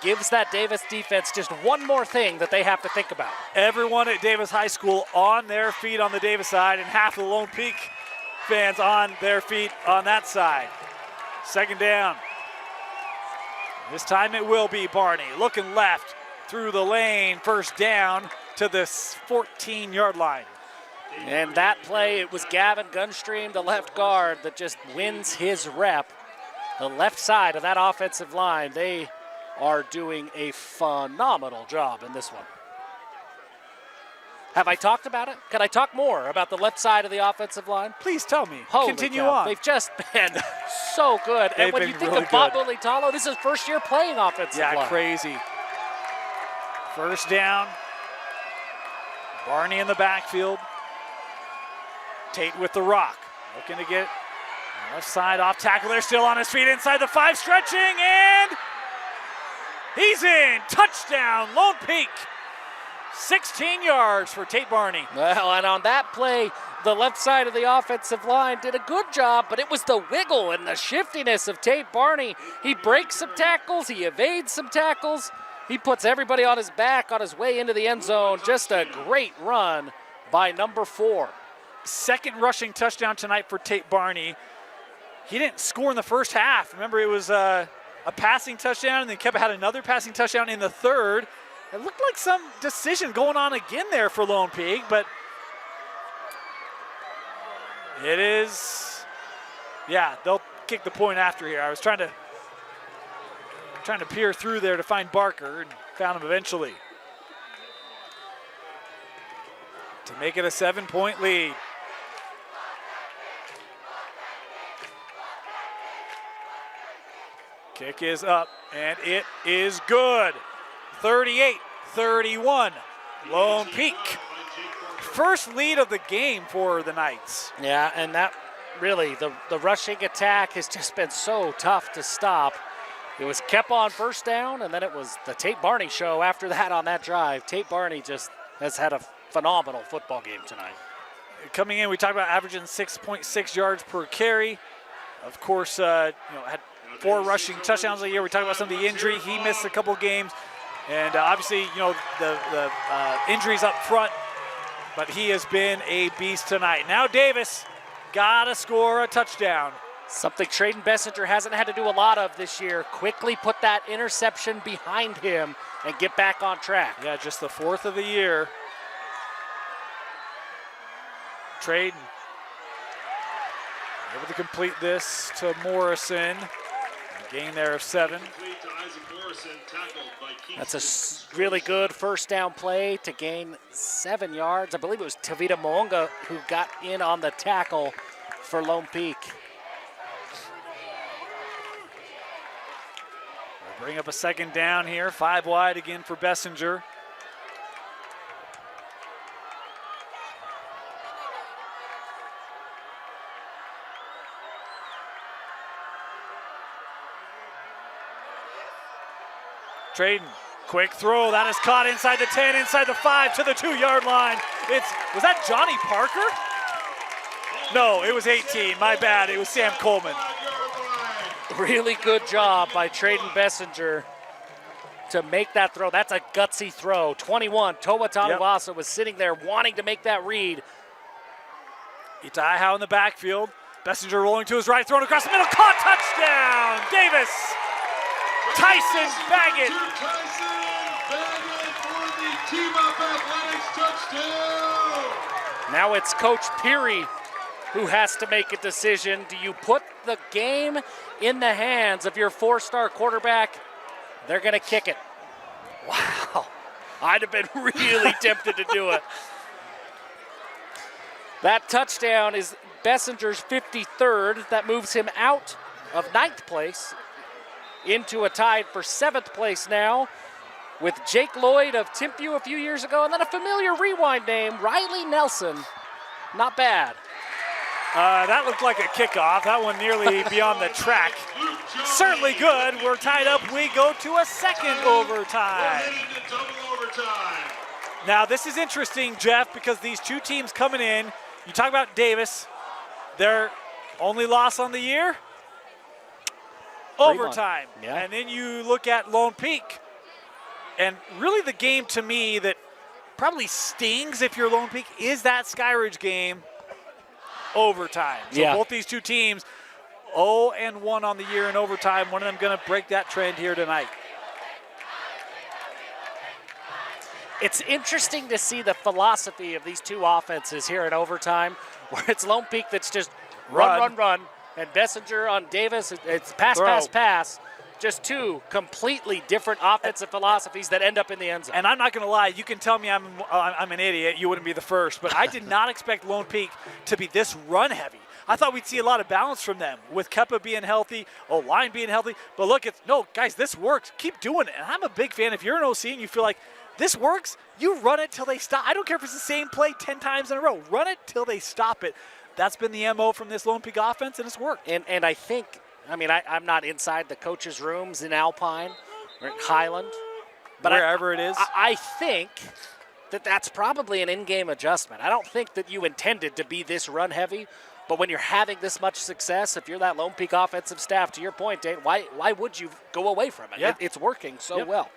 gives that Davis defense just one more thing that they have to think about. Everyone at Davis High School on their feet on the Davis side, and half the Lone Peak fans on their feet on that side. Second down. This time it will be Barney. Looking left through the lane. First down to the 14-yard line. And that play, it was Gavin Gunstream, the left guard, that just wins his rep. The left side of that offensive line, they are doing a phenomenal job in this one. Have I talked about it? Can I talk more about the left side of the offensive line? Please tell me. Holy Continue cow. on. They've just been so good. And when been you think really of Bob Litalo, this is his first year playing offensive line. Yeah, crazy. First down. Barney in the backfield. Tate with the rock. Looking to get left side off tackle. They're still on his feet inside the 5, stretching, and he's in. Touchdown, Lone Peak. 16 yards for Tate Barney. Well, and on that play, the left side of the offensive line did a good job, but it was the wiggle and the shiftiness of Tate Barney. He breaks some tackles, he evades some tackles, he puts everybody on his back on his way into the end zone. Just a great run by number 4. Second rushing touchdown tonight for Tate Barney. He didn't score in the first half. Remember, it was a passing touchdown, and then Kepa had another passing touchdown in the third. It looked like some decision going on again there for Lone Peak, but it is, yeah, they'll kick the point after here. I was trying to peer through there to find Barker and found him eventually. To make it a 7-point lead. Kick is up, and it is good. 38-31, Lone Peak. First lead of the game for the Knights. Yeah, and that really, the rushing attack has just been so tough to stop. It was Kepa on first down, and then it was the Tate Barney show after that on that drive. Tate Barney just has had a phenomenal football game tonight. Coming in, we talked about averaging 6.6 yards per carry. Of course, had 4 rushing touchdowns a year. We talked about some of the injury. He missed a couple games. And obviously, the injuries up front, but he has been a beast tonight. Now Davis got to score a touchdown. Something Trayden Bessinger hasn't had to do a lot of this year. Quickly put that interception behind him and get back on track. Yeah, just the 4th of the year. Trayden able to complete this to Morrison. A gain there of 7. That's a really good first down play to gain 7 yards. I believe it was Tavita Moonga who got in on the tackle for Lone Peak. Bring up a second down here, 5 wide again for Bessinger. Traden, quick throw, that is caught inside the 10, inside the 5 to the 2-yard line. Was that Johnny Parker? No, it was 18, my bad, it was Sam Coleman. Really good job by Traden Bessinger to make that throw. That's a gutsy throw. 21, Toa Tanuvasa was sitting there wanting to make that read. Itaiahau in the backfield. Bessinger rolling to his right, thrown across the middle, caught, touchdown! Davis! Tyson Baggett! Tyson Baggett for the Team Up Athletics touchdown! Now it's Coach Peary who has to make a decision. Do you put the game in the hands of your 4-star quarterback? They're going to kick it. Wow. I'd have been really tempted to do it. That touchdown is Bessinger's 53rd. That moves him out of 9th place into a tie for 7th place now with Jake Lloyd of Timpview a few years ago, and then a familiar rewind name, Riley Nelson. Not bad. That looked like a kickoff. That one nearly beyond the track. Certainly good. We're tied up. We go to a second overtime. We're headed to double overtime. Now, this is interesting, Jeff, because these two teams coming in, you talk about Davis, their only loss on the year, overtime. Yeah. And then you look at Lone Peak, and really the game to me that probably stings if you're Lone Peak is that Skyridge game, overtime. So both these two teams, 0-1 on the year in overtime. One of them going to break that trend here tonight. It's interesting to see the philosophy of these two offenses here in overtime, where it's Lone Peak that's just run, and Bessinger on Davis, it's pass. Just two completely different offensive philosophies that end up in the end zone. And I'm not going to lie, you can tell me I'm an idiot, you wouldn't be the first, but I did not expect Lone Peak to be this run heavy. I thought we'd see a lot of balance from them with Keppa being healthy, line being healthy, but look, guys, this works. Keep doing it. And I'm a big fan. If you're an OC and you feel like this works, you run it till they stop. I don't care if it's the same play 10 times in a row. Run it till they stop it. That's been the MO from this Lone Peak offense, and it's worked. And I think, I'm not inside the coaches' rooms in Alpine or in Highland. But wherever it is. I think that that's probably an in-game adjustment. I don't think that you intended to be this run heavy, but when you're having this much success, if you're that Lone Peak offensive staff, to your point, Dave, why would you go away from it? Yeah. It's working so well.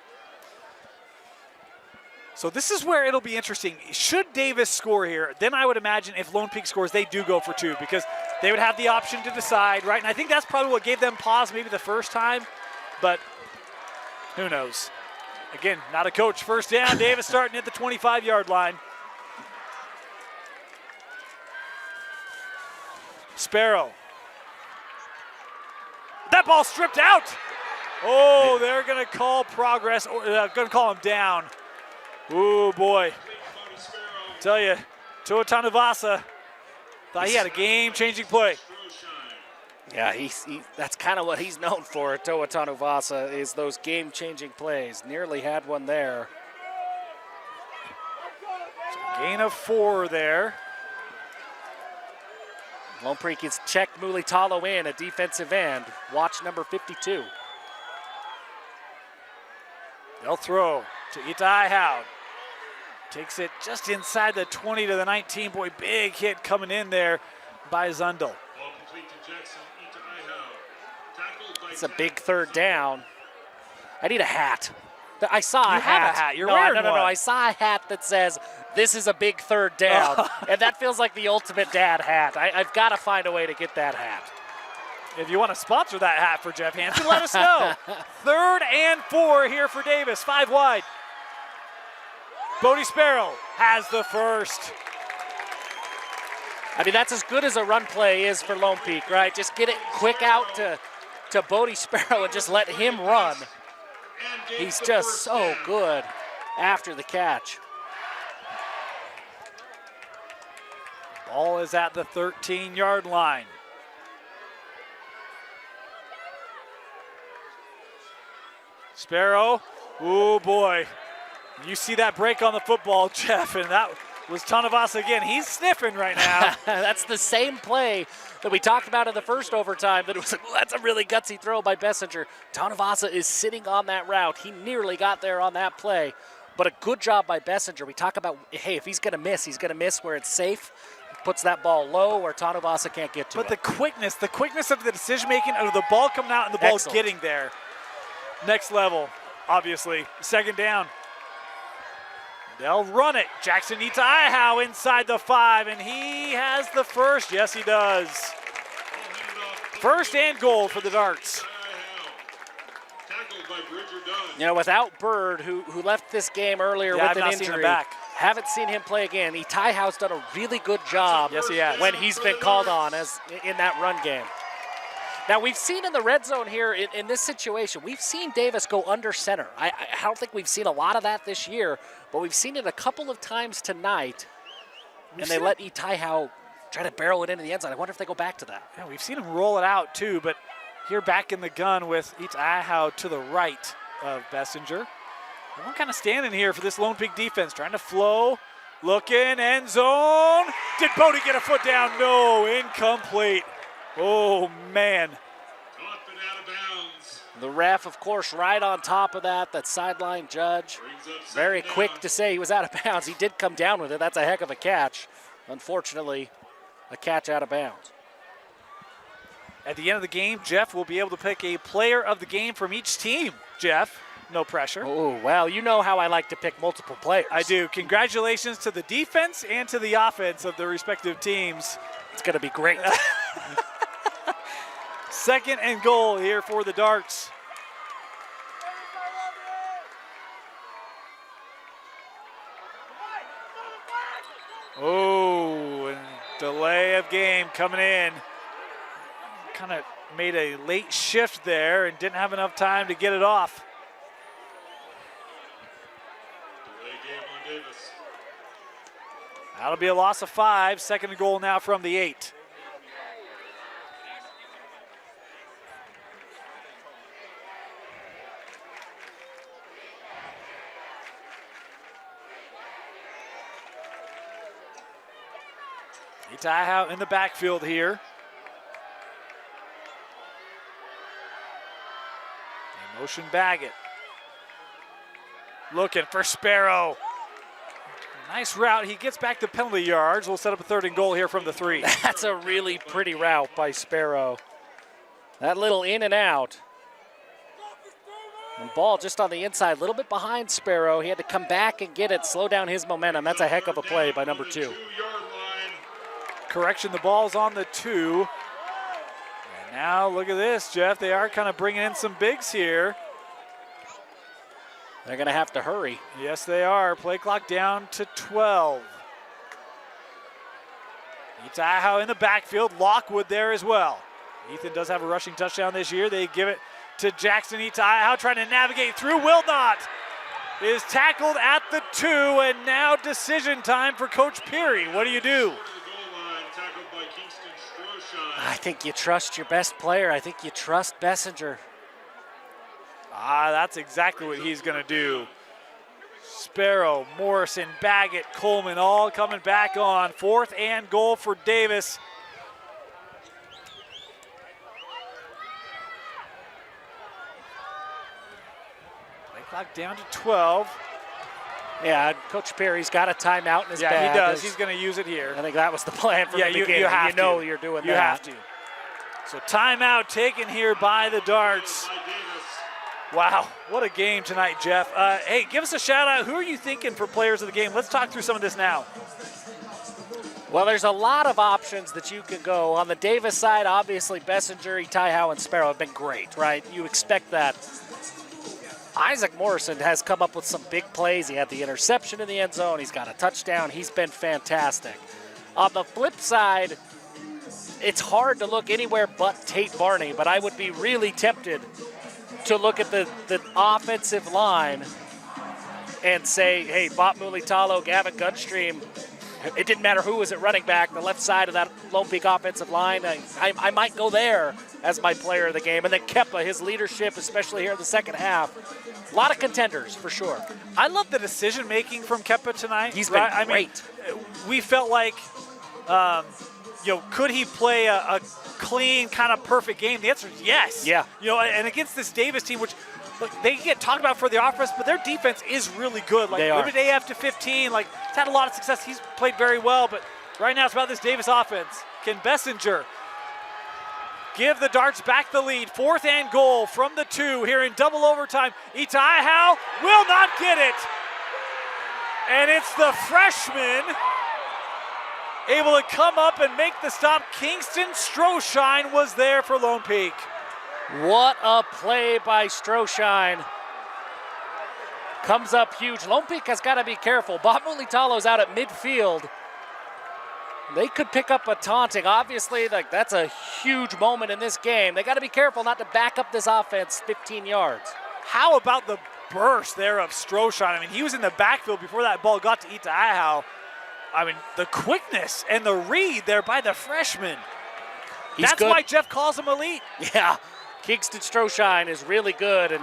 So this is where it'll be interesting. Should Davis score here, then I would imagine if Lone Peak scores, they do go for 2 because they would have the option to decide, right? And I think that's probably what gave them pause maybe the first time, but who knows? Again, not a coach. First down, Davis starting at the 25-yard line. Sparrow. That ball stripped out. Oh, they're going to call progress, or going to call him down. Oh, boy. Tell you, Toa Tanuvasa thought he had a game-changing play. Yeah, that's kind of what he's known for, Toa Tanuvasa, is those game-changing plays. Nearly had one there. So gain of 4 there. Lone Peak has checked Mulitalo in at defensive end. Watch number 52. They'll throw to Itaiahau. Takes it just inside the 20 to the 19. Boy, big hit coming in there by Zundel. Ball complete to Jackson Itaiahau. Tackled by It's a big third down. I need a hat. I saw a You hat. have a hat. You're wearing no. one. I saw a hat that says, "This is a big third down." And that feels like the ultimate dad hat. I've got to find a way to get that hat. If you want to sponsor that hat for Jeff Hansen, let us know. 3rd and 4 here for Davis, 5 wide. Bodie Sparrow has the first. That's as good as a run play is for Lone Peak, right? Just get it quick out to Bodie Sparrow and just let him run. He's just so good after the catch. Ball is at the 13-yard line. Sparrow, oh boy. You see that break on the football, Jeff, and that was Tanavasa again. He's sniffing right now. That's the same play that we talked about in the first overtime. That it was like, well, that's a really gutsy throw by Bessinger. Tanavasa is sitting on that route. He nearly got there on that play, but a good job by Bessinger. We talk about, hey, if he's going to miss where it's safe. Puts that ball low where Tanavasa can't get to it. But the quickness of the decision-making, of the ball coming out and the ball getting there. Next level, obviously. Second down. They'll run it. Jackson Itaihow inside the 5, and he has the first. Yes, he does. First and goal for the Darts. You know, without Bird, who left this game earlier with an injury, haven't seen him play again. Itaiho's done a really good job when he's been called on as in that run game. Now, we've seen in the red zone here in this situation, we've seen Davis go under center. I don't think we've seen a lot of that this year, but we've seen it a couple of times tonight, and they let Itaihow try to barrel it into the end zone. I wonder if they go back to that. Yeah, we've seen him roll it out too, but here back in the gun with Itaihow to the right of Bessinger. Everyone kind of standing here for this Lone Peak defense, trying to flow, looking, end zone. Did Bodie get a foot down? No, incomplete. Oh, man. The ref, of course, right on top of that sideline judge. Very quick to say he was out of bounds. He did come down with it. That's a heck of a catch. Unfortunately, a catch out of bounds. At the end of the game, Jeff will be able to pick a player of the game from each team. Jeff, no pressure. Oh, well, you know how I like to pick multiple players. I do. Congratulations to the defense and to the offense of the respective teams. It's going to be great. Second and goal here for the Darts. Oh, and delay of game coming in. Kind of made a late shift there and didn't have enough time to get it off. Delay game on Davis. That'll be a loss of 5. Second and goal now from the 8. Itaihow in the backfield here. Motion Baggett. Looking for Sparrow. Nice route. He gets back to penalty yards. We'll set up a third and goal here from the 3. That's a really pretty route by Sparrow. That little in and out. And ball just on the inside, a little bit behind Sparrow. He had to come back and get it, slow down his momentum. That's a heck of a play by number 2. Correction, the ball's on the 2. And now look at this, Jeff. They are kind of bringing in some bigs here. They're going to have to hurry. Yes, they are. Play clock down to 12. Itaihow in the backfield. Lockwood there as well. Ethan does have a rushing touchdown this year. They give it to Jackson Itaihow, trying to navigate through. Will not. Is tackled at the 2, and now decision time for Coach Peary. What do you do? I think you trust your best player. I think you trust Bessinger. That's exactly what he's going to do. Sparrow, Morrison, Baggett, Coleman all coming back on. Fourth and goal for Davis. Play clock down to 12. Yeah, Coach Perry's got a timeout in his bag. Yeah, he does. He's going to use it here. I think that was the plan from the beginning. You know you're doing that. You have to. So timeout taken here by the Darts. Wow, what a game tonight, Jeff. Hey, give us a shout out. Who are you thinking for players of the game? Let's talk through some of this now. Well, there's a lot of options that you can go. On the Davis side, obviously, Bessinger, Itaihow, and Sparrow have been great, right? You expect that. Isaac Morrison has come up with some big plays. He had the interception in the end zone. He's got a touchdown. He's been fantastic. On the flip side, it's hard to look anywhere but Tate Barney, but I would be really tempted to look at the offensive line and say, hey, Bob Mulitalo, Gavin Gunstream, it didn't matter who was at running back, the left side of that Lone Peak offensive line. I might go there as my player of the game. And then Kepa, his leadership, especially here in the second half. A lot of contenders, for sure. I love the decision-making from Kepa tonight. He's been great. I mean, we felt like, could he play a clean, kind of perfect game? The answer is yes. Yeah. And against this Davis team, which look, they get talked about for the offense, but their defense is really good. Like, they are. limited AF to 15. Like, he's had a lot of success. He's played very well, but right now it's about this Davis offense. Can Bessinger give the Darts back the lead? 4th and goal from the 2 here in double overtime. Itaiahau will not get it. And it's the freshman able to come up and make the stop. Kingston Stroshine was there for Lone Peak. What a play by Stroshine. Comes up huge. Lone Peak has got to be careful. Bob Mulitalo's out at midfield. They could pick up a taunting. Obviously, that's a huge moment in this game. They got to be careful not to back up this offense 15 yards. How about the burst there of Stroshine? I mean, he was in the backfield before that ball got to Itaiahau. I mean, the quickness and the read there by the freshman. That's good. why Jeff calls him elite. Yeah, Kingston Stroshine is really good. And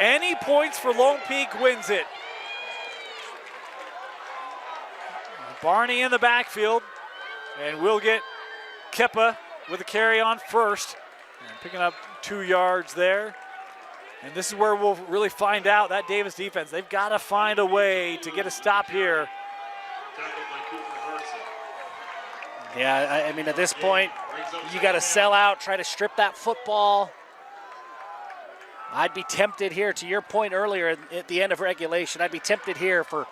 any points for Lone Peak wins it. Barney in the backfield, and we'll get Kepa with a carry on first. And picking up 2 yards there. And this is where we'll really find out that Davis defense. They've got to find a way to get a stop here. Yeah, I mean, at this point, you got to sell out, try to strip that football. I'd be tempted here, to your point earlier at the end of regulation, I'd be tempted here for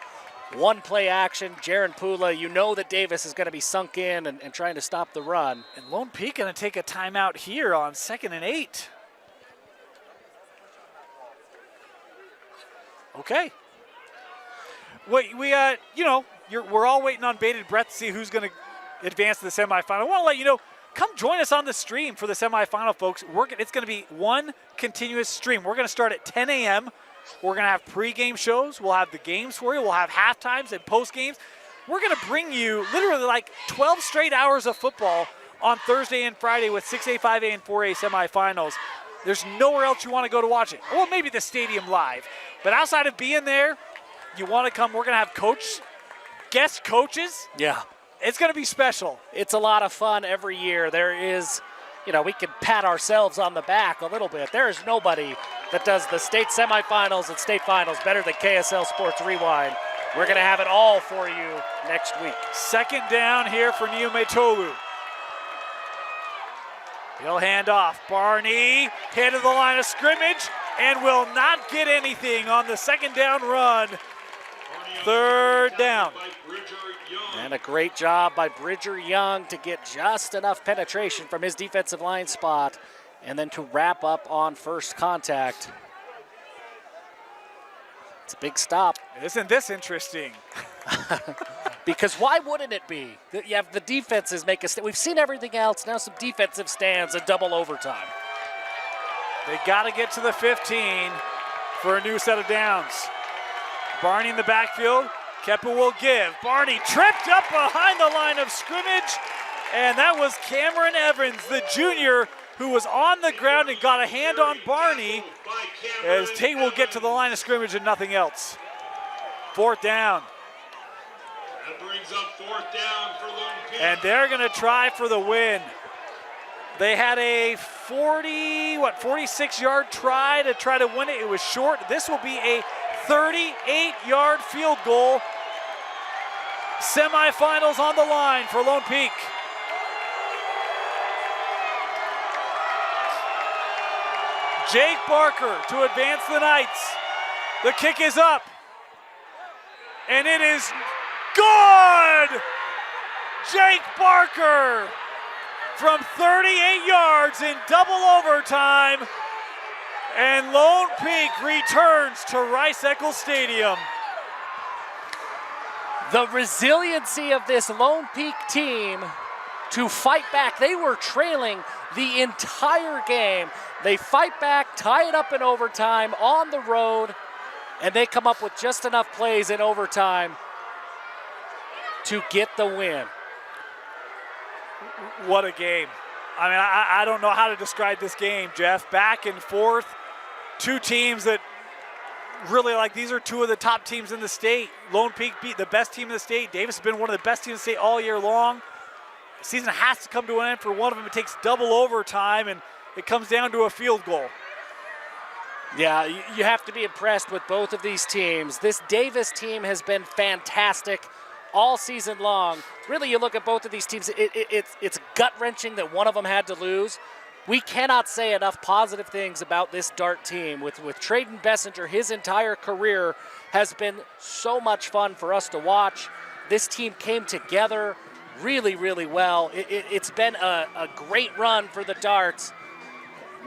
one play action. Jaron Pula, you know that Davis is going to be sunk in and trying to stop the run. And Lone Peak going to take a timeout here on 2nd and 8. Okay. We're all waiting on bated breath to see who's going to advance to the semifinal. I want to let you know, come join us on the stream for the semifinal, folks. It's going to be one continuous stream. We're going to start at 10 a.m. We're going to have pregame shows. We'll have the games for you. We'll have halftimes and postgames. We're going to bring you literally like 12 straight hours of football on Thursday and Friday with 6A, 5A, and 4A semifinals. There's nowhere else you want to go to watch it. Well, maybe the stadium live. But outside of being there, you want to come. We're going to have guest coaches. Yeah. It's going to be special. It's a lot of fun every year. There is, we can pat ourselves on the back a little bit. There is nobody that does the state semifinals and state finals better than KSL Sports Rewind. We're going to have it all for you next week. 2nd down here for Niumetolu. He'll hand off. Barney head of the line of scrimmage and will not get anything on the 2nd down run. 3rd down. And a great job by Bridger Young to get just enough penetration from his defensive line spot and then to wrap up on first contact. It's a big stop. Isn't this interesting? Because why wouldn't it be? You have the defenses make a stand. We've seen everything else. Now some defensive stands and double overtime. They got to get to the 15 for a new set of downs. Barney in the backfield. Kepa will give. Barney tripped up behind the line of scrimmage, and that was Cameron Evans, the junior, who was on the ground and got a hand on Barney as Tate will get to the line of scrimmage and nothing else. 4th down. That brings up 4th down for Lone Peak. And they're going to try for the win. They had a 46-yard try to win it. It was short. This will be a 38-yard field goal. Semifinals on the line for Lone Peak. Jake Barker to advance the Knights. The kick is up. And it is good! Jake Barker from 38 yards in double overtime. And Lone Peak returns to Rice-Eccles Stadium. The resiliency of this Lone Peak team to fight back. They were trailing the entire game. They fight back, tie it up in overtime on the road, and they come up with just enough plays in overtime to get the win. What a game. I mean, I don't know how to describe this game, Jeff. Back and forth, two teams that really, like, these are two of the top teams in the state. Lone Peak beat the best team in the state. Davis has been one of the best teams in the state all year long. The season has to come to an end for one of them. It takes double overtime, and it comes down to a field goal. Yeah, you have to be impressed with both of these teams. This Davis team has been fantastic all season long. Really, you look at both of these teams, it's gut-wrenching that one of them had to lose. We cannot say enough positive things about this Dart team. With Trayden Bessinger, his entire career has been so much fun for us to watch. This team came together really, really well. It's been a great run for the Darts.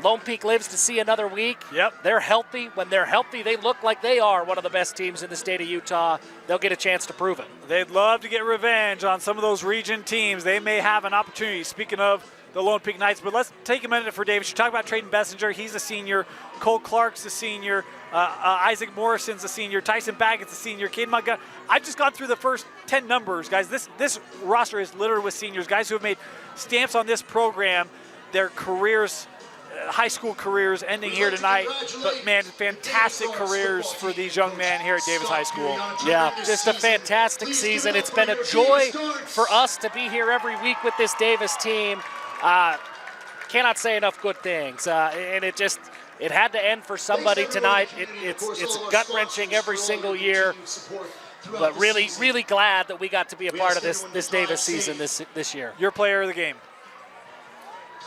Lone Peak lives to see another week. Yep. They're healthy. When they're healthy, they look like they are one of the best teams in the state of Utah. They'll get a chance to prove it. They'd love to get revenge on some of those region teams. They may have an opportunity. Speaking of the Lone Peak Knights, but let's take a minute for Davis. You talk about Trayden Bessinger. He's a senior. Cole Clark's a senior. Isaac Morrison's a senior. Tyson Baggett's a senior. Caden Montgomery. I've just gone through the first 10 numbers, guys. This roster is littered with seniors, guys who have made stamps on this program, their careers, high school careers ending here tonight. But, man, fantastic careers for these young men here at Davis High School. Yeah, just a fantastic season. It's been a joy for us to be here every week with this Davis team. Cannot say enough good things. And it had to end for somebody tonight. It's gut-wrenching every single year. But really, really glad that we got to be a part of this Davis season this year. Your player of the game.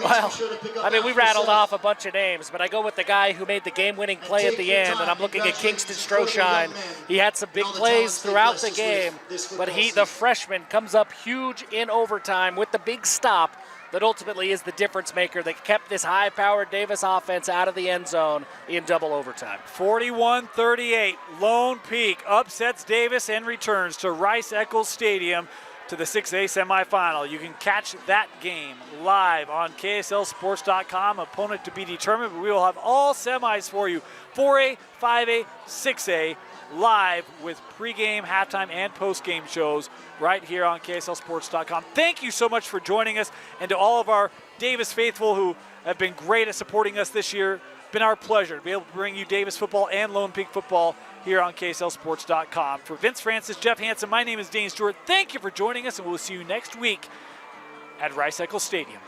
Well, I mean, we rattled off a bunch of names, but I go with the guy who made the game-winning play at the end, and I'm looking at Kingston Stroshine. He had some big plays throughout the game, but the freshman comes up huge in overtime with the big stop that ultimately is the difference maker that kept this high-powered Davis offense out of the end zone in double overtime. 41-38, Lone Peak upsets Davis and returns to Rice-Eccles Stadium to the 6A semifinal. You can catch that game live on KSLSports.com. Opponent to be determined, but we will have all semis for you. 4A, 5A, 6A, live with pregame, halftime, and postgame shows right here on KSLSports.com. Thank you so much for joining us, and to all of our Davis faithful who have been great at supporting us this year. Been our pleasure to be able to bring you Davis football and Lone Peak football here on KSLSports.com. For Vince Francis, Jeff Hansen, my name is Dane Stewart. Thank you for joining us, and we'll see you next week at Rice-Eccles Stadium.